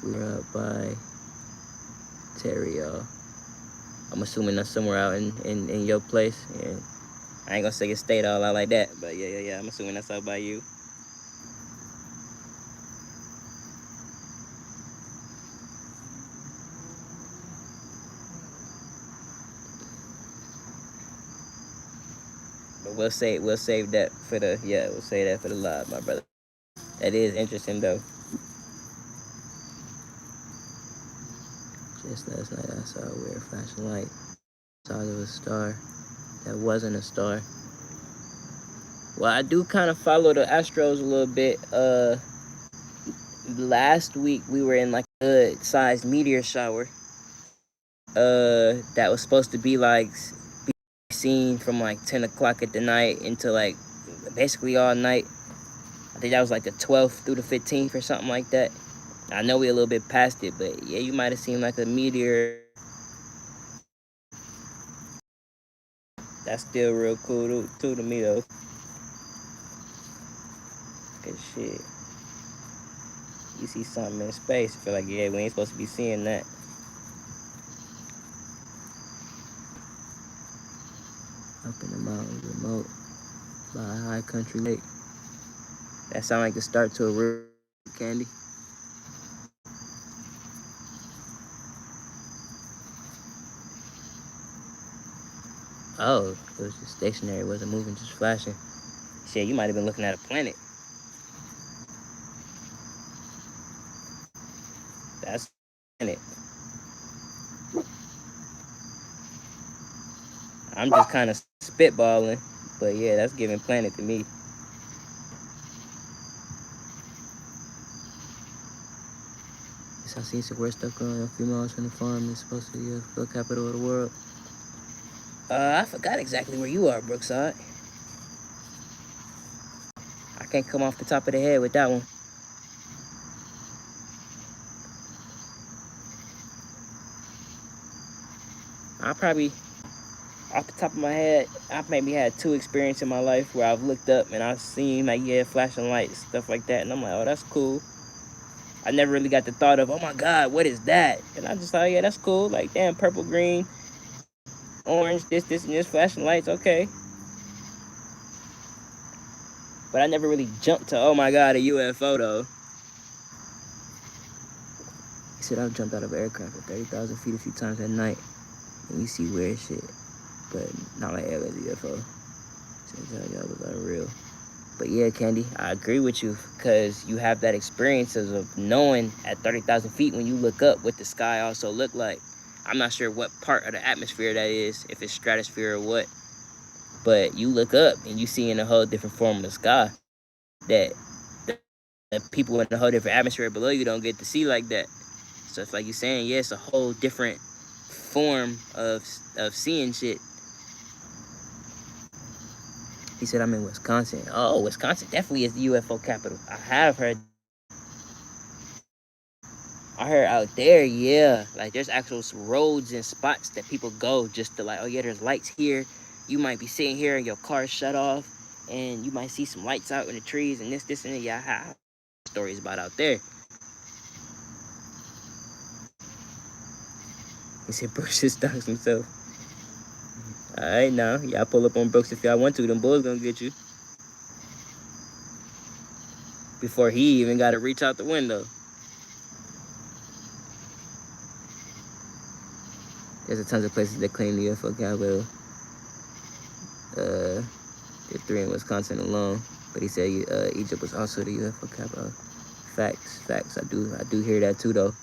We were up by Terry, y'all. I'm assuming that's somewhere out in your place. Yeah. I ain't gonna say it stayed all out like that, but yeah. I'm assuming that's out by you. But we'll save that for the we'll save that for the live, my brother. That is interesting though. Just last night I saw a weird flashing light. Saw there was a star. That wasn't a star. Well, I do kind of follow the Astros a little bit. Last week we were in like a good sized meteor shower. That was supposed to be like be seen from like 10 o'clock at the night until like basically all night. I think that was like the 12th through the 15th or something like that. I know we a little bit past it, but yeah, you might have seen like a meteor. That's still real cool too to me though. Cause shit, you see something in space, I feel like yeah, we ain't supposed to be seeing that. Up in the mountains, remote by a high country lake. That sound like the start to a real Candy. Oh, it was just stationary, it wasn't moving, just flashing. Shit, you might have been looking at a planet. That's a planet. I'm just kind of spitballing, but yeah, that's giving planet to me. Yes, I seen some weird stuff going on a few miles from the farm. It's supposed to be the capital of the world. I forgot exactly where you are, Brookside. I can't come off the top of the head with that one. I probably, off the top of my head, I've maybe had two experiences in my life where I've looked up and I've seen like flashing lights, stuff like that, and I'm like, oh, that's cool. I never really got the thought of, oh my God, what is that? And I just thought, yeah, that's cool. Like, damn, purple, green, orange, this, and this, flashing lights, okay. But I never really jumped to, oh my God, a UFO though. said I've jumped out of an aircraft at 30,000 feet a few times at night, and you see weird shit, but not like aliens, UFO. So y'all was unreal. But yeah, Candy, I agree with you, because you have that experience of knowing at 30,000 feet when you look up what the sky also look like. I'm not sure what part of the atmosphere that is, if it's stratosphere or what, but you look up and you see in a whole different form of the sky that the people in a whole different atmosphere below you don't get to see like that. So it's like you're saying, yeah, it's a whole different form of seeing shit. He said, I'm in Wisconsin. Oh, Wisconsin definitely is the UFO capital. I heard out there, yeah, like there's actual roads and spots that people go just to like, oh yeah, there's lights here. You might be sitting here and your car's shut off, and you might see some lights out in the trees and this, and that. Yeah, I have stories about out there. He said, Brooks just stalks himself. All right, now, y'all pull up on Brooks if y'all want to. Them boys gonna get you. Before he even got to reach out the window. There's a tons of places that claim the UFO capital. There's 3 in Wisconsin alone. But he said Egypt was also the UFO capital. Facts. I do hear that too, though.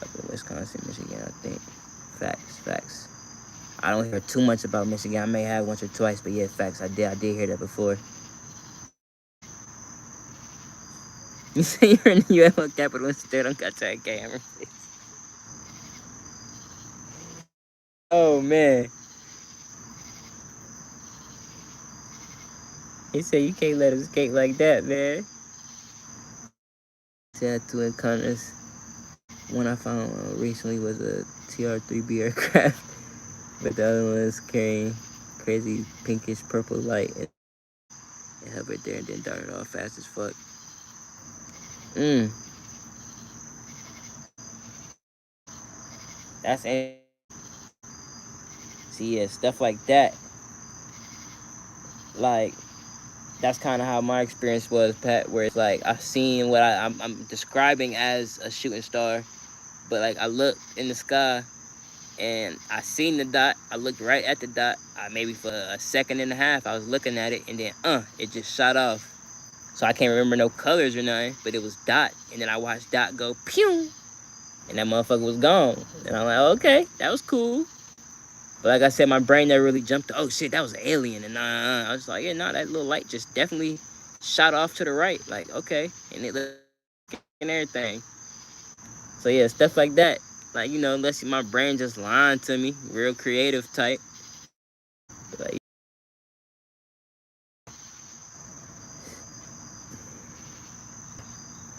Up in Wisconsin, Michigan, I think. Facts. I don't hear too much about Michigan. I may have once or twice, but yeah, facts. I did hear that before. You say you're in the UFO capital and still don't got your camera. Oh man. He said you can't let us skate like that, man. He had 2 encounters. One I found recently was a TR-3B aircraft, but the other one was carrying crazy pinkish purple light. It hovered there and then darted off fast as fuck. That's it. See, yeah, stuff like that. Like, that's kind of how my experience was, Pat, where it's like I seen what I'm describing as a shooting star, but like I looked in the sky and I seen the dot. I looked right at the dot. Maybe for a second and a half, I was looking at it, and then it just shot off. So I can't remember no colors or nothing, but it was dot, and then I watched dot go pew, and that motherfucker was gone. And I'm like, okay, that was cool. But like I said, my brain never really jumped to, oh shit, that was an alien. And I was like, yeah, that little light just definitely shot off to the right. Like, okay. And it looked and everything. So yeah, stuff like that. Like, unless my brain just lying to me, real creative type. Like,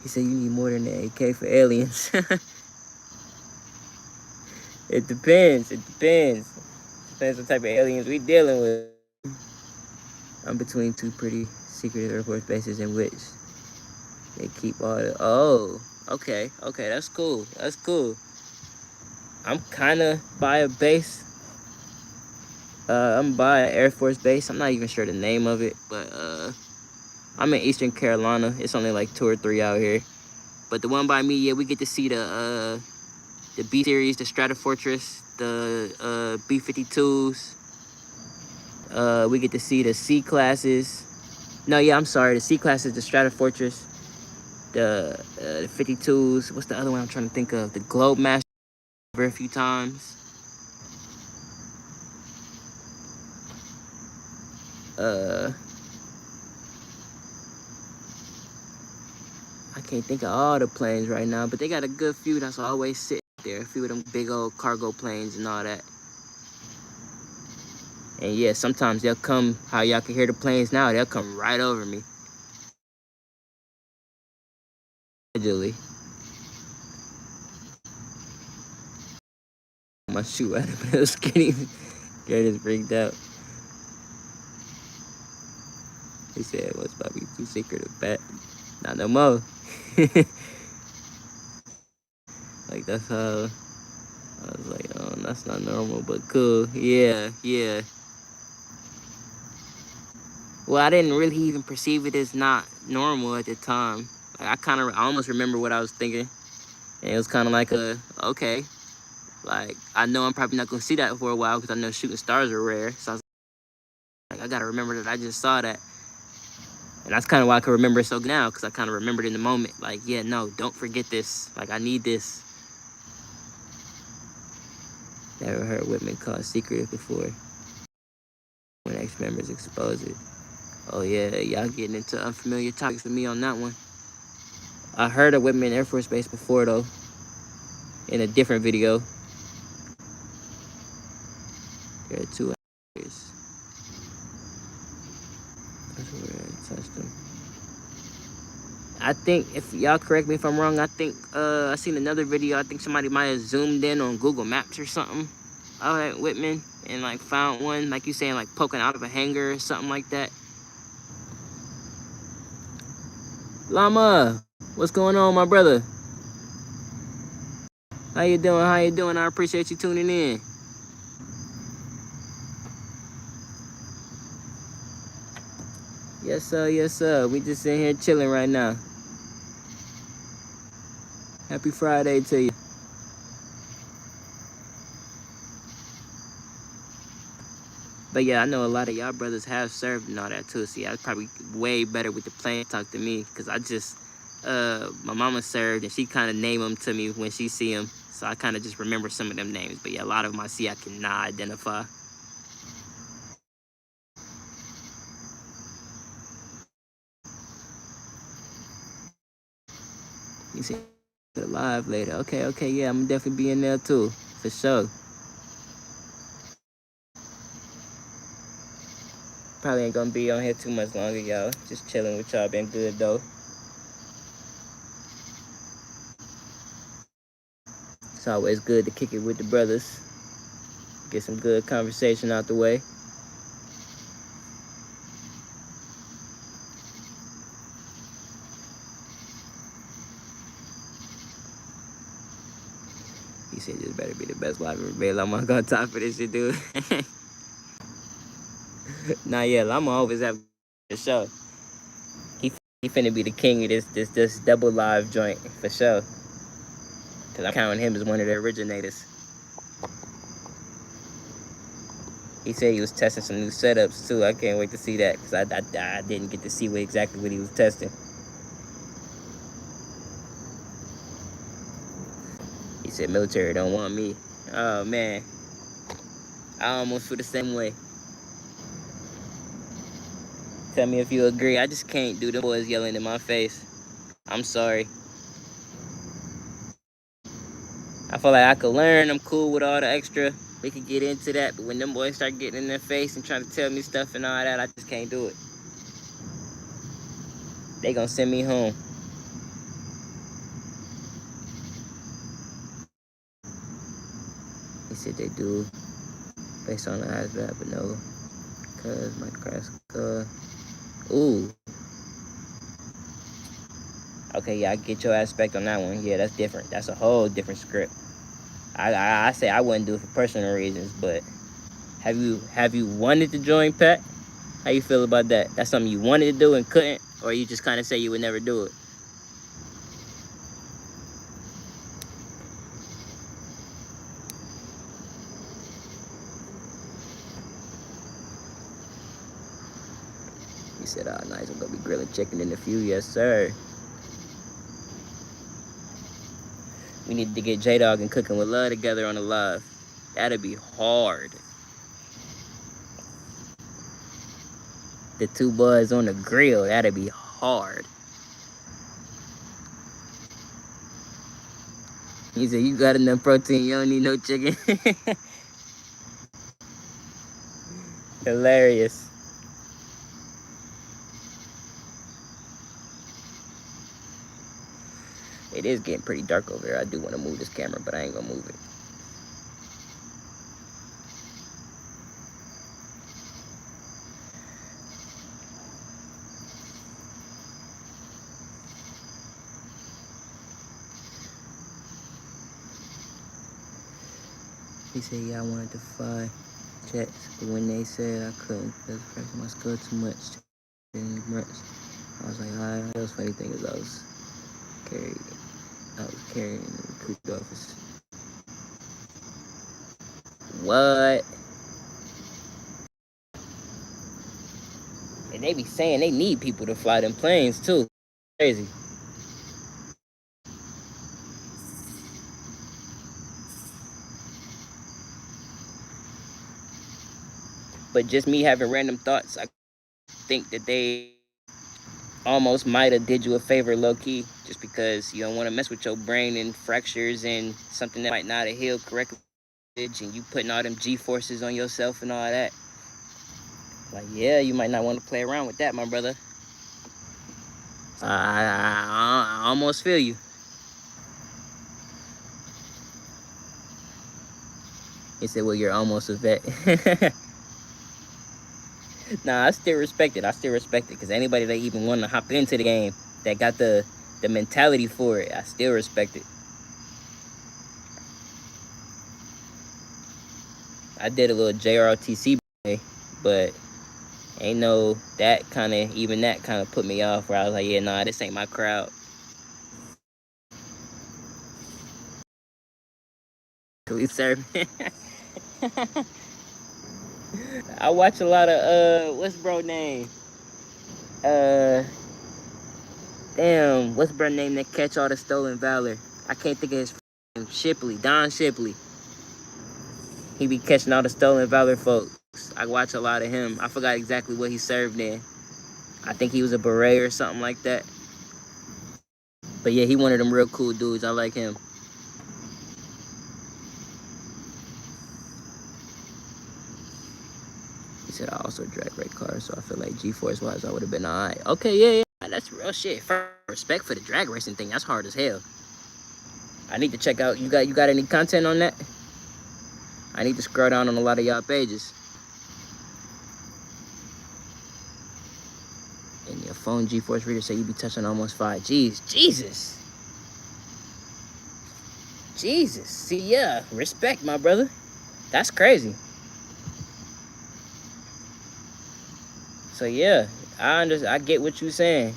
he said you need more than an AK for aliens. It depends. Depends what type of aliens we dealing with. I'm between 2 pretty secretive Air Force bases in which they keep all the... Oh, okay, that's cool. I'm kind of by a base. I'm by an Air Force base. I'm not even sure the name of it, but I'm in Eastern Carolina. It's only like 2 or 3 out here. But the one by me, yeah, we get to see the B series, the Stratofortress, the B-52s. We get to see the C classes. No, yeah, I'm sorry. The C classes, the Stratofortress, the 52s. What's the other one I'm trying to think of? The Globemaster a few times. I can't think of all the planes right now, but they got a good few that's always sitting there. A few of them big old cargo planes and all that. And yeah, sometimes they'll come, how y'all can hear the planes now, they'll come right over me. Gradually. My shoe at him, it was getting freaked out. He said it was probably too secretive, bet. Not no more. Like, that's how, I was like, oh, that's not normal, but cool. Yeah. Well, I didn't really even perceive it as not normal at the time. Like, I almost remember what I was thinking. And it was kind of like okay. Like, I know I'm probably not going to see that for a while because I know shooting stars are rare. So I was like, I got to remember that I just saw that. And that's kind of why I can remember it so good now, because I kind of remembered in the moment. Like, yeah, no, don't forget this. Like, I need this. Never heard Whitman called secretive before. When ex-members expose it. Oh, yeah, y'all getting into unfamiliar topics with me on that one. I heard of Whitman Air Force Base before, though, in a different video. There are 2 actors. That's where I touched them. I think, if y'all correct me if I'm wrong, I think I seen another video. I think somebody might have zoomed in on Google Maps or something out at Whitman and like found one, like you saying, like poking out of a hangar or something like that. Llama, what's going on, my brother? How you doing? How you doing? I appreciate you tuning in. Yes, sir. Yes, sir. We just in here chilling right now. Happy Friday to you. But yeah, I know a lot of y'all brothers have served and all that too. See, I was probably way better with the plane talk than me, because I just, my mama served and she kind of named them to me when she see them. So I kind of just remember some of them names. But yeah, a lot of them I see I cannot identify. You see, live later. Okay, okay, yeah, I'm definitely be in there too, for sure. Probably ain't gonna be on here too much longer, y'all. Just chilling with y'all, been good though. It's always good to kick it with the brothers. Get some good conversation out the way. He said this better be the best live ever made. I'm not gonna talk for this shit, dude. Nah, yeah, I'ma always have the show. He finna be the king of this double live joint for sure. Cause I'm counting him as one of the originators. He said he was testing some new setups too. I can't wait to see that, cause I didn't get to see exactly what he was testing. He said military don't want me. Oh man, I almost feel the same way. Tell me if you agree. I just can't do the boys yelling in my face. I'm sorry. I feel like I could learn. I'm cool with all the extra. We could get into that. But when them boys start getting in their face and trying to tell me stuff and all that, I just can't do it. They gonna send me home. He said they do. Based on the eyes, but no. Cause my crash, ooh. Okay, yeah, I get your aspect on that one. Yeah, that's different. That's a whole different script. I say I wouldn't do it for personal reasons, but have you wanted to join Pet? How you feel about that? That's something you wanted to do and couldn't, or you just kind of say you would never do it? He said, "Oh, nice. I'm gonna be grilling chicken in a few." Yes, sir. We need to get J Dog and Cooking with Love together on the live. That'd be hard. The two boys on the grill. That'd be hard. He said, "You got enough protein. You don't need no chicken." Hilarious. It is getting pretty dark over here. I do want to move this camera, but I ain't gonna move it. He said, "Yeah, I wanted to fly jets, but when they said I couldn't, because the person my skull too much." months. I was like, alright. That was funny thing is I was carrying the recruit office. What? And they be saying they need people to fly them planes too. Crazy. But just me having random thoughts, I think that they almost might have did you a favor low key, just because you don't want to mess with your brain and fractures and something that might not have healed correctly, and you putting all them G forces on yourself and all that. Like, yeah, you might not want to play around with that, my brother. I almost feel you. He said, well, you're almost a vet. Nah, I still respect it. Because anybody that even want to hop into the game, that got the mentality for it, I still respect it. I did a little JROTC, but ain't no that kind of put me off, where I was like, yeah, nah, this ain't my crowd. Police service. I watch a lot of what's bro name? Uh Damn, what's bro name that catch all the stolen valor? I can't think of his name. Shipley, Don Shipley. He be catching all the stolen valor folks. I watch a lot of him. I forgot exactly what he served in. I think he was a beret or something like that. But yeah, he one of them real cool dudes. I like him. He said I also drag red cars, so I feel like G-force wise I would have been alright. Okay, yeah, that's real shit. First, respect for the drag racing thing. That's hard as hell. I need to check out. You got any content on that? I need to scroll down on a lot of y'all pages. And your phone G-force reader say you be touching almost 5Gs. Jesus. See, yeah, respect, my brother. That's crazy. So yeah, I get what you're saying,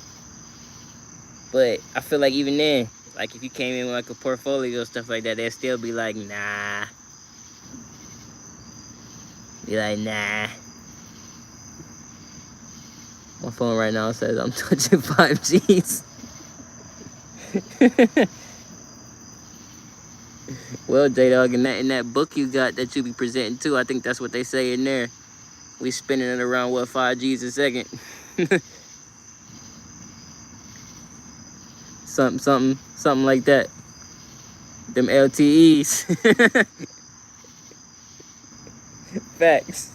but I feel like even then, like if you came in with like a portfolio stuff like that, they'll still be like, nah. Be like, nah. My phone right now says I'm touching 5Gs. Well, J-Dog, in that book you got that you be presenting too, I think that's what they say in there. We spinning it around, what, 5Gs a second? something like that. Them LTEs. Facts.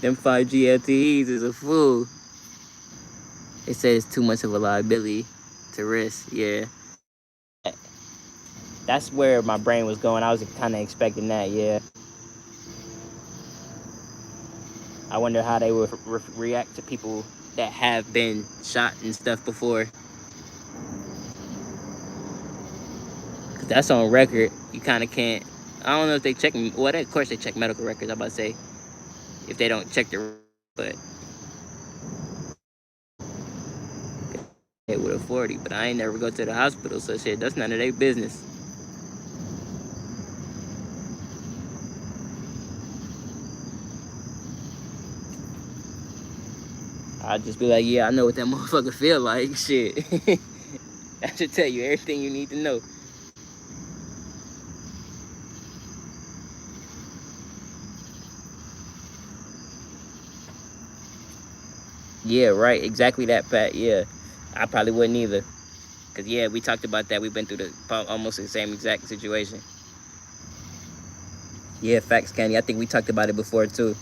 Them 5G LTEs is a fool. They say it's too much of a liability to risk. Yeah. That's where my brain was going. I was kind of expecting that, yeah. I wonder how they would react to people that have been shot and stuff before. Cause that's on record. You kind of can't. I don't know if they check. Well, of course they check medical records. I'm about to say if they don't check the, but it with a 40. But I ain't never go to the hospital, so shit, that's none of their business. I'd just be like, yeah, I know what that motherfucker feel like. Shit. That should tell you everything you need to know. Yeah, right. Exactly that, Pat. Yeah. I probably wouldn't either. Because, yeah, we talked about that. We've been through almost the same exact situation. Yeah, facts, Candy. I think we talked about it before, too.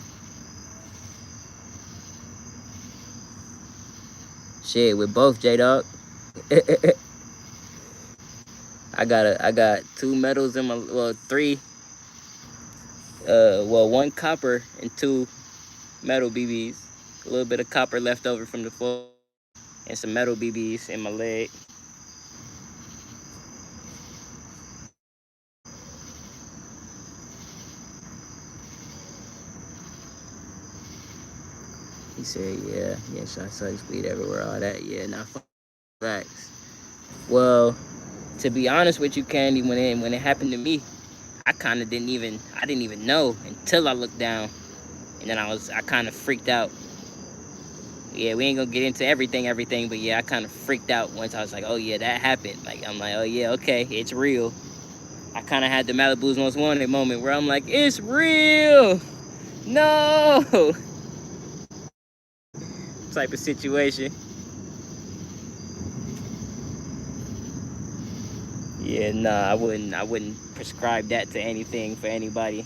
Shit, with both, J-Dog. I got 2 medals in my, well, 3. Well, 1 copper and 2 metal BBs. A little bit of copper left over from the 4, and some metal BBs in my leg. said, yeah, shots of weed everywhere, all that. Yeah, not facts. Well, to be honest with you, Candy, when it happened to me, I didn't even know until I looked down, and then I kind of freaked out. Yeah, we ain't gonna get into everything, but yeah, I kind of freaked out once I was like, oh yeah, that happened. Like I'm like, oh yeah, okay, it's real. I kind of had the Malibu's Most Wanted moment where I'm like, it's real. No, type of situation. Yeah, nah, I wouldn't prescribe that to anything for anybody.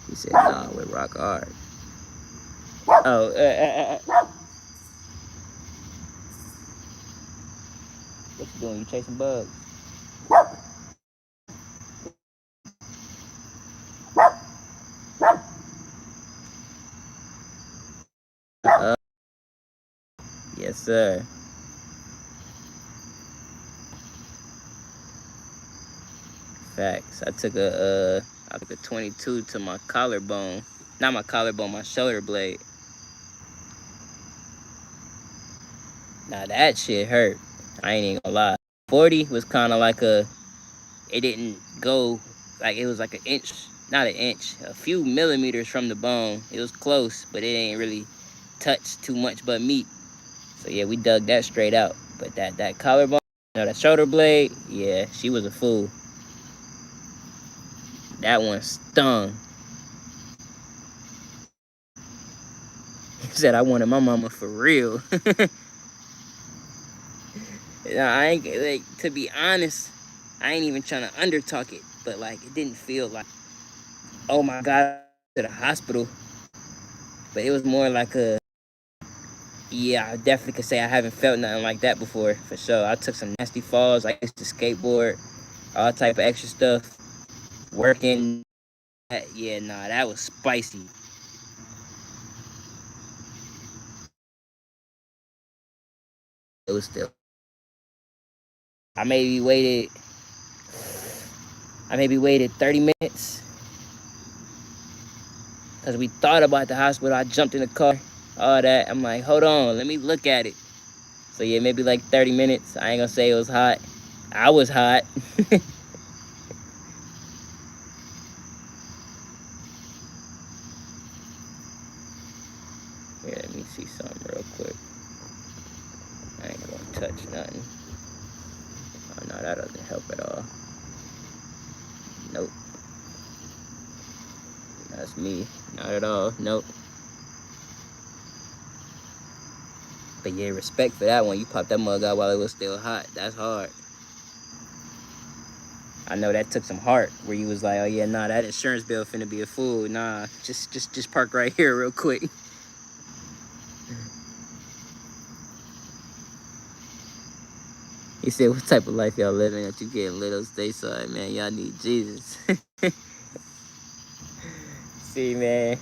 He said, nah, we rock hard. Oh, what you doing? You chasing bugs? Uh, yes, sir. Facts. I took a 22 to my collarbone. Not my collarbone, my shoulder blade. Now that shit hurt. I ain't even gonna lie. 40 was kind of like it didn't go, like it was like an inch, not an inch, a few millimeters from the bone. It was close, but it ain't really touched too much but meat. So yeah, we dug that straight out. But that collarbone, that shoulder blade, yeah, she was a fool. That one stung. He said I wanted my mama for real. I ain't like, to be honest, I ain't even trying to undertalk it, but like it didn't feel like, oh my god, to the hospital. But it was more like yeah, I definitely could say I haven't felt nothing like that before, for sure. I took some nasty falls. I used to skateboard, all type of extra stuff, working. Yeah, nah, that was spicy. It was still. I maybe waited. I maybe waited 30 minutes because we thought about the hospital. I jumped in the car, all that. I'm like, hold on, let me look at it. So yeah, maybe like 30 minutes. I ain't gonna say it was hot. I was hot. Here, let me see something real quick. I ain't gonna touch nothing. Oh no, that doesn't help at all. Nope. That's me. Not at all. Nope. But yeah, respect for that one. You popped that mug out while it was still hot. That's hard. I know that took some heart where you was like, oh yeah, nah, that insurance bill finna be a fool. Nah, just park right here real quick. He said, what type of life y'all living that you getting little stateside, man? Y'all need Jesus. See, man,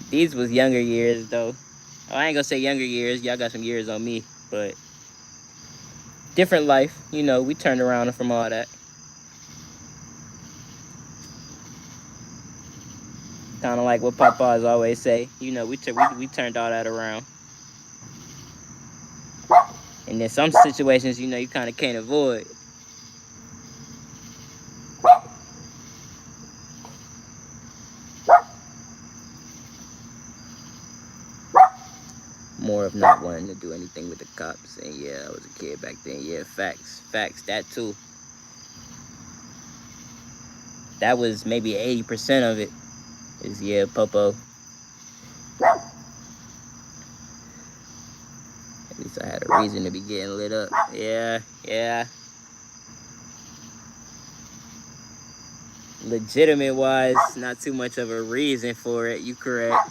these was younger years, though. Oh, I ain't gonna say younger years. Y'all got some years on me, but different life. You know, we turned around from all that. Kind of like what Papa's always say. You know, we turned all that around. And then some situations, you know, you kind of can't avoid. More of not wanting to do anything with the cops. And yeah, I was a kid back then. Yeah, facts, that too. That was maybe 80% of it. Is yeah, Popo. At least I had a reason to be getting lit up. Yeah. Legitimate wise, not too much of a reason for it. You correct.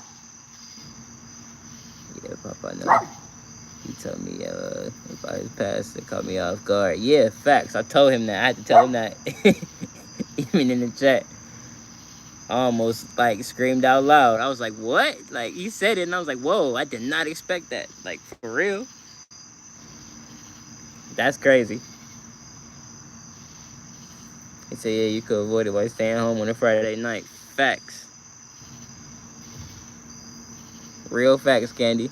Yeah, Papa, no. He told me about his past, it caught me off guard. Yeah, facts. I told him that. I had to tell him that. Even in the chat. I almost like screamed out loud. I was like, what? Like he said it and I was like, whoa, I did not expect that. Like for real. That's crazy. He said, yeah, you could avoid it by staying home on a Friday night. Facts. Real facts, Candy.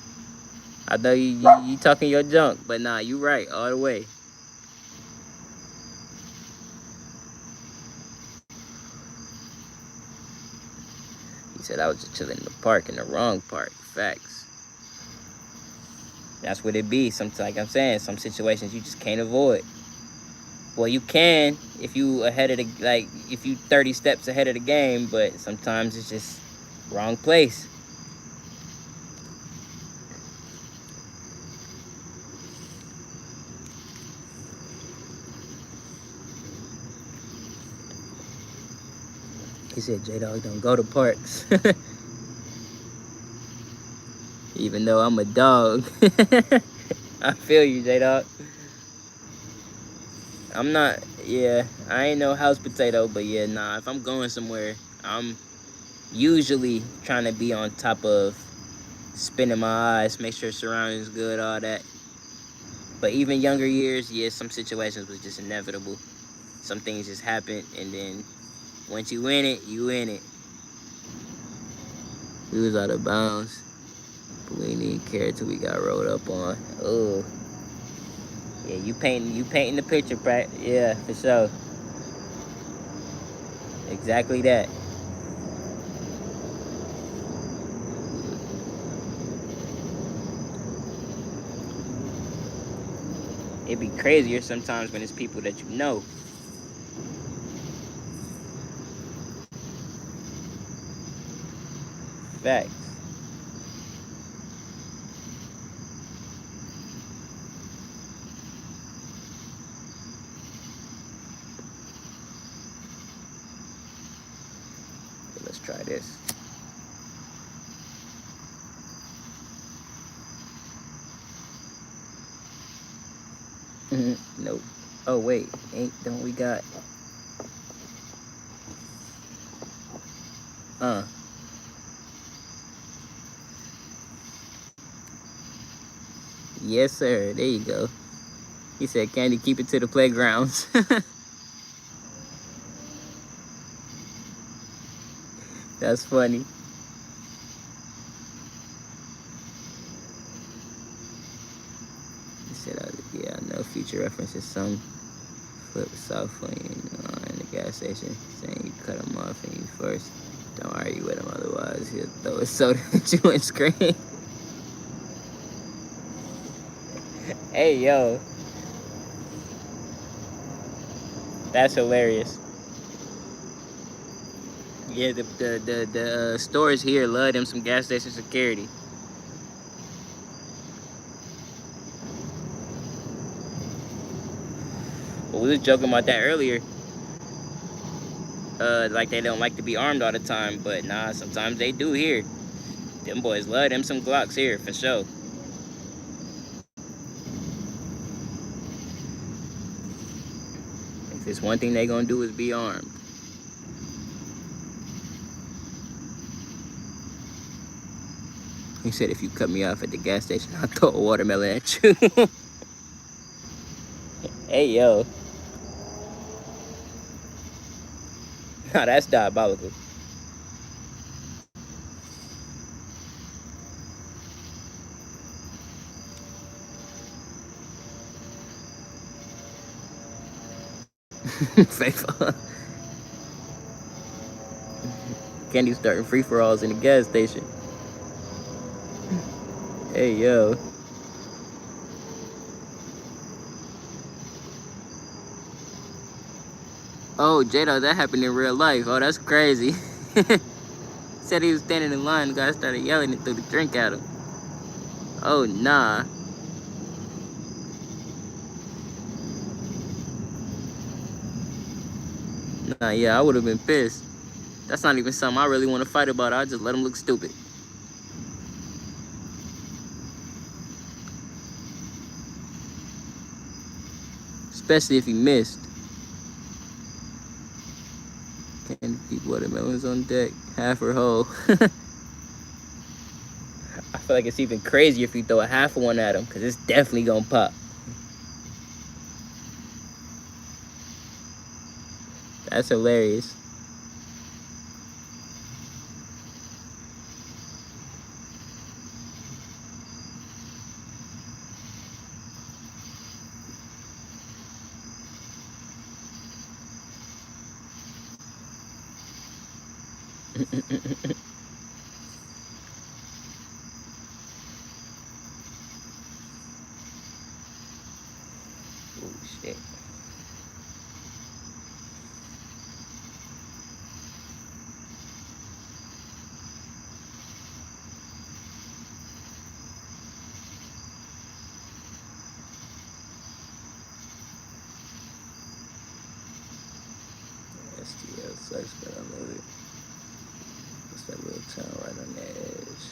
I know you talking your junk, but nah, you right all the way. He said I was just chilling in the park, in the wrong park. Facts. That's what it be. Sometimes, like I'm saying, some situations you just can't avoid. Well, you can if you ahead of the if you 30 steps ahead of the game, but sometimes it's just wrong place. He said J Dog don't go to parks. Even though I'm a dog. I feel you, J Dog. I'm not, yeah, I ain't no house potato, but yeah, nah, if I'm going somewhere, I'm usually trying to be on top of spinning my eyes, make sure surroundings good, all that. But even younger years, yeah, some situations was just inevitable. Some things just happened, and then once you in it, you in it. We was out of bounds, but we didn't even care till we got rolled up on. Oh, yeah, you painting the picture, Pratt. Yeah, for sure. Exactly that. It'd be crazier sometimes when it's people that you know. Facts. Let's try this. Nope. Oh wait, don't we got uh yes sir, there you go. He said Candy keep it to the playgrounds. That's funny. He said yeah, I know future references some flip south when you in the gas station saying you cut him off and you first. Don't argue with him, otherwise he'll throw a soda at you and scream. Hey yo, that's hilarious. Yeah, the stores here love them some gas station security. But we was joking about that earlier. Like they don't like to be armed all the time, but nah, sometimes they do here. Them boys love them some Glocks here for sure. If it's one thing they gonna do is be armed. He said if you cut me off at the gas station, I'll throw a watermelon at you. Hey yo, nah, that's diabolical. Faithful. Candy starting free for alls in the gas station. Hey yo. Oh, Jado, that happened in real life. Oh, that's crazy. Said he was standing in line, the guy started yelling and threw the drink at him. Oh nah. Nah, yeah, I would have been pissed. That's not even something I really want to fight about. I just let him look stupid. Especially if he missed. Candy keep watermelons on deck, half or whole. I feel like it's even crazier if you throw a half of one at him, because it's definitely gonna pop. That's hilarious. Oh shit. STL sucks, but I love it. What's that little town right on the edge?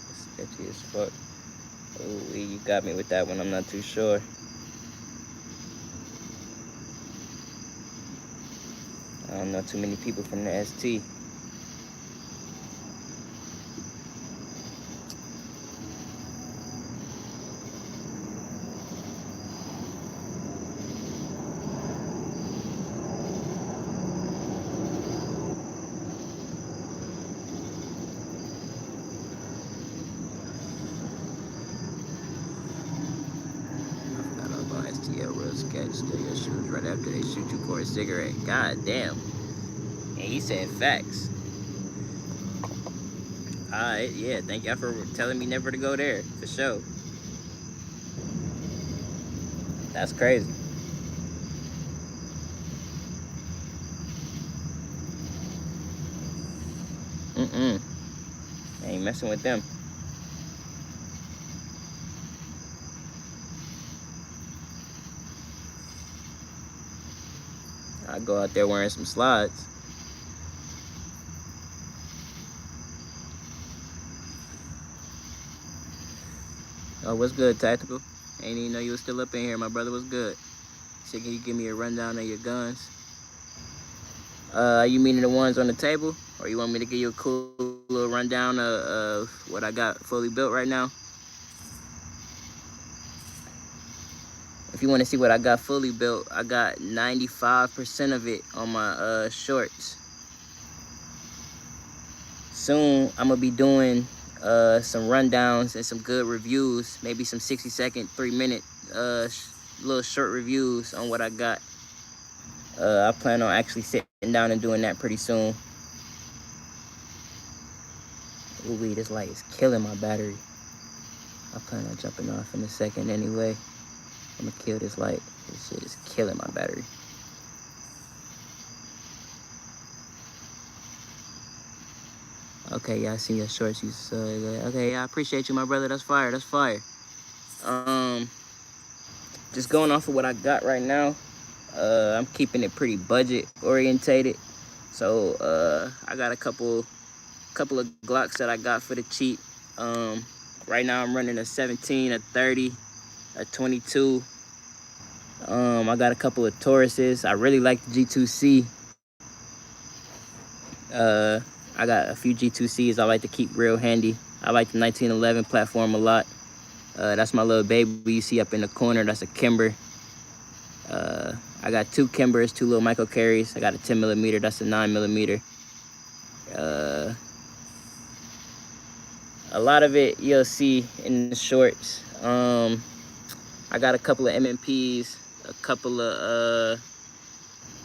It's sketchy as fuck. Oh, you got me with that one. I'm not too sure. I don't know too many people from the ST. STL real sketch. Steal your shoes right after they shoot you for a cigarette. God damn. And he said facts. Alright, yeah, thank y'all for telling me never to go there. For sure. That's crazy. I ain't messing with them. I go out there wearing some slides. Oh, what's good, Tactical? Ain't even know you was still up in here. My brother was good. So can you give me a rundown of your guns? You meaning the ones on the table? Or you want me to give you a cool little rundown of what I got fully built right now? If you want to see what I got fully built, I got 95% of it on my shorts. Soon, I'm going to be doing some rundowns and some good reviews, maybe some 60-second, 3-minute little short reviews on what I got. I plan on actually sitting down and doing that pretty soon. Ooh, this light is killing my battery. I plan on jumping off in a second anyway. I'm gonna kill this light. This shit is killing my battery. Okay, yeah, I see your shorts. Okay, yeah, I appreciate you, my brother. That's fire. That's fire. Just going off of what I got right now. I'm keeping it pretty budget orientated. So I got a couple of Glocks that I got for the cheap. Right now I'm running a 17, a 30, a 22. I got a couple of Tauruses. I really like the G2C. I got a few G2Cs I like to keep real handy. I like the 1911 platform a lot. That's my little baby you see up in the corner. That's a Kimber. I got two Kimbers, two little micro carries. I got a 10mm. That's a 9mm. A lot of it you'll see in the shorts. I got a couple of MMPs, a couple of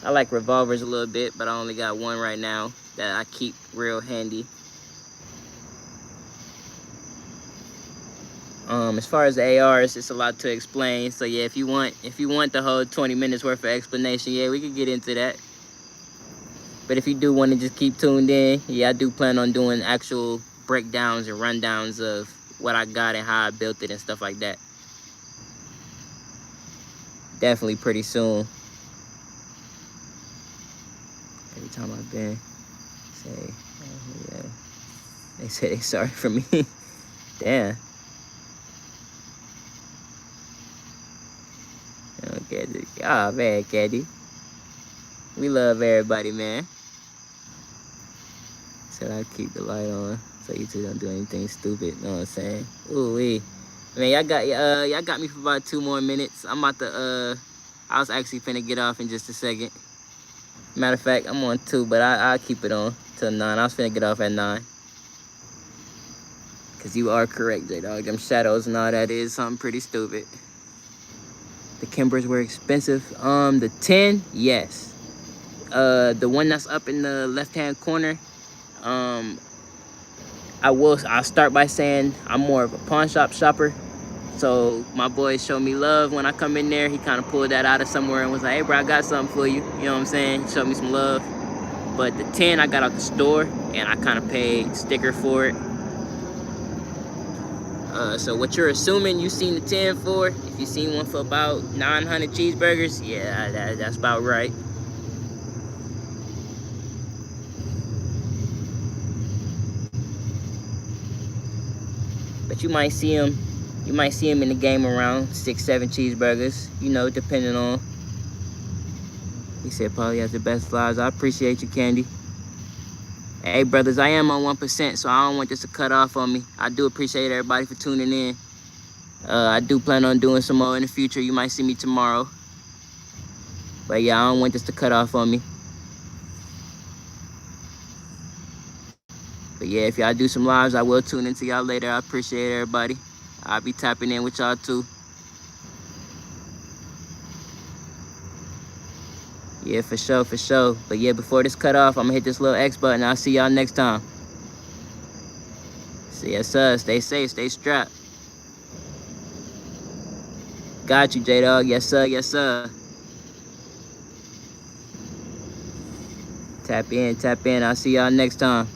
I like revolvers a little bit, but I only got one right now that I keep real handy. As far as the ARs, it's a lot to explain. So yeah, if you want the whole 20 minutes worth of explanation, yeah, we could get into that. But if you do want to just keep tuned in, yeah, I do plan on doing actual breakdowns and rundowns of what I got and how I built it and stuff like that. Definitely pretty soon. Every time I've been, say, oh, yeah, they say they sorry for me. Damn. Okay, oh man, Candy. We love everybody, man. Said I keep the light on so you two don't do anything stupid. You know what I'm saying? Ooh wee. Man, y'all got me for about 2 more minutes. I'm about to I was actually finna get off in just a second. Matter of fact, I'm on 2, but I'll keep it on till 9. I was finna get off at 9. Cause you are correct, J-Dog. Them shadows and all that is something pretty stupid. The Kimbers were expensive. The 10, yes. The one that's up in the left-hand corner, I'll start by saying I'm more of a pawn shop shopper. So my boys show me love when I come in there. He kind of pulled that out of somewhere and was like, hey, bro, I got something for you. You know what I'm saying? He showed me some love. But the 10 I got out the store, and I kind of paid sticker for it. So what you're assuming you seen the 10 for, if you seen one for about 900 cheeseburgers, yeah, that's about right. But you might see him in the game around 6, 7 cheeseburgers, you know, depending on. He said probably has the best flies. I appreciate you, Candy. Hey, brothers, I am on 1%, so I don't want this to cut off on me. I do appreciate everybody for tuning in. I do plan on doing some more in the future. You might see me tomorrow. But yeah, I don't want this to cut off on me. But yeah, if y'all do some lives, I will tune into y'all later. I appreciate everybody. I'll be tapping in with y'all too. Yeah, for sure, for sure. But yeah, before this cut off, I'm gonna hit this little X button. I'll see y'all next time. See, yes, sir. Stay safe, stay strapped. Got you, J-Dog. Yes, sir, yes, sir. Tap in, tap in. I'll see y'all next time.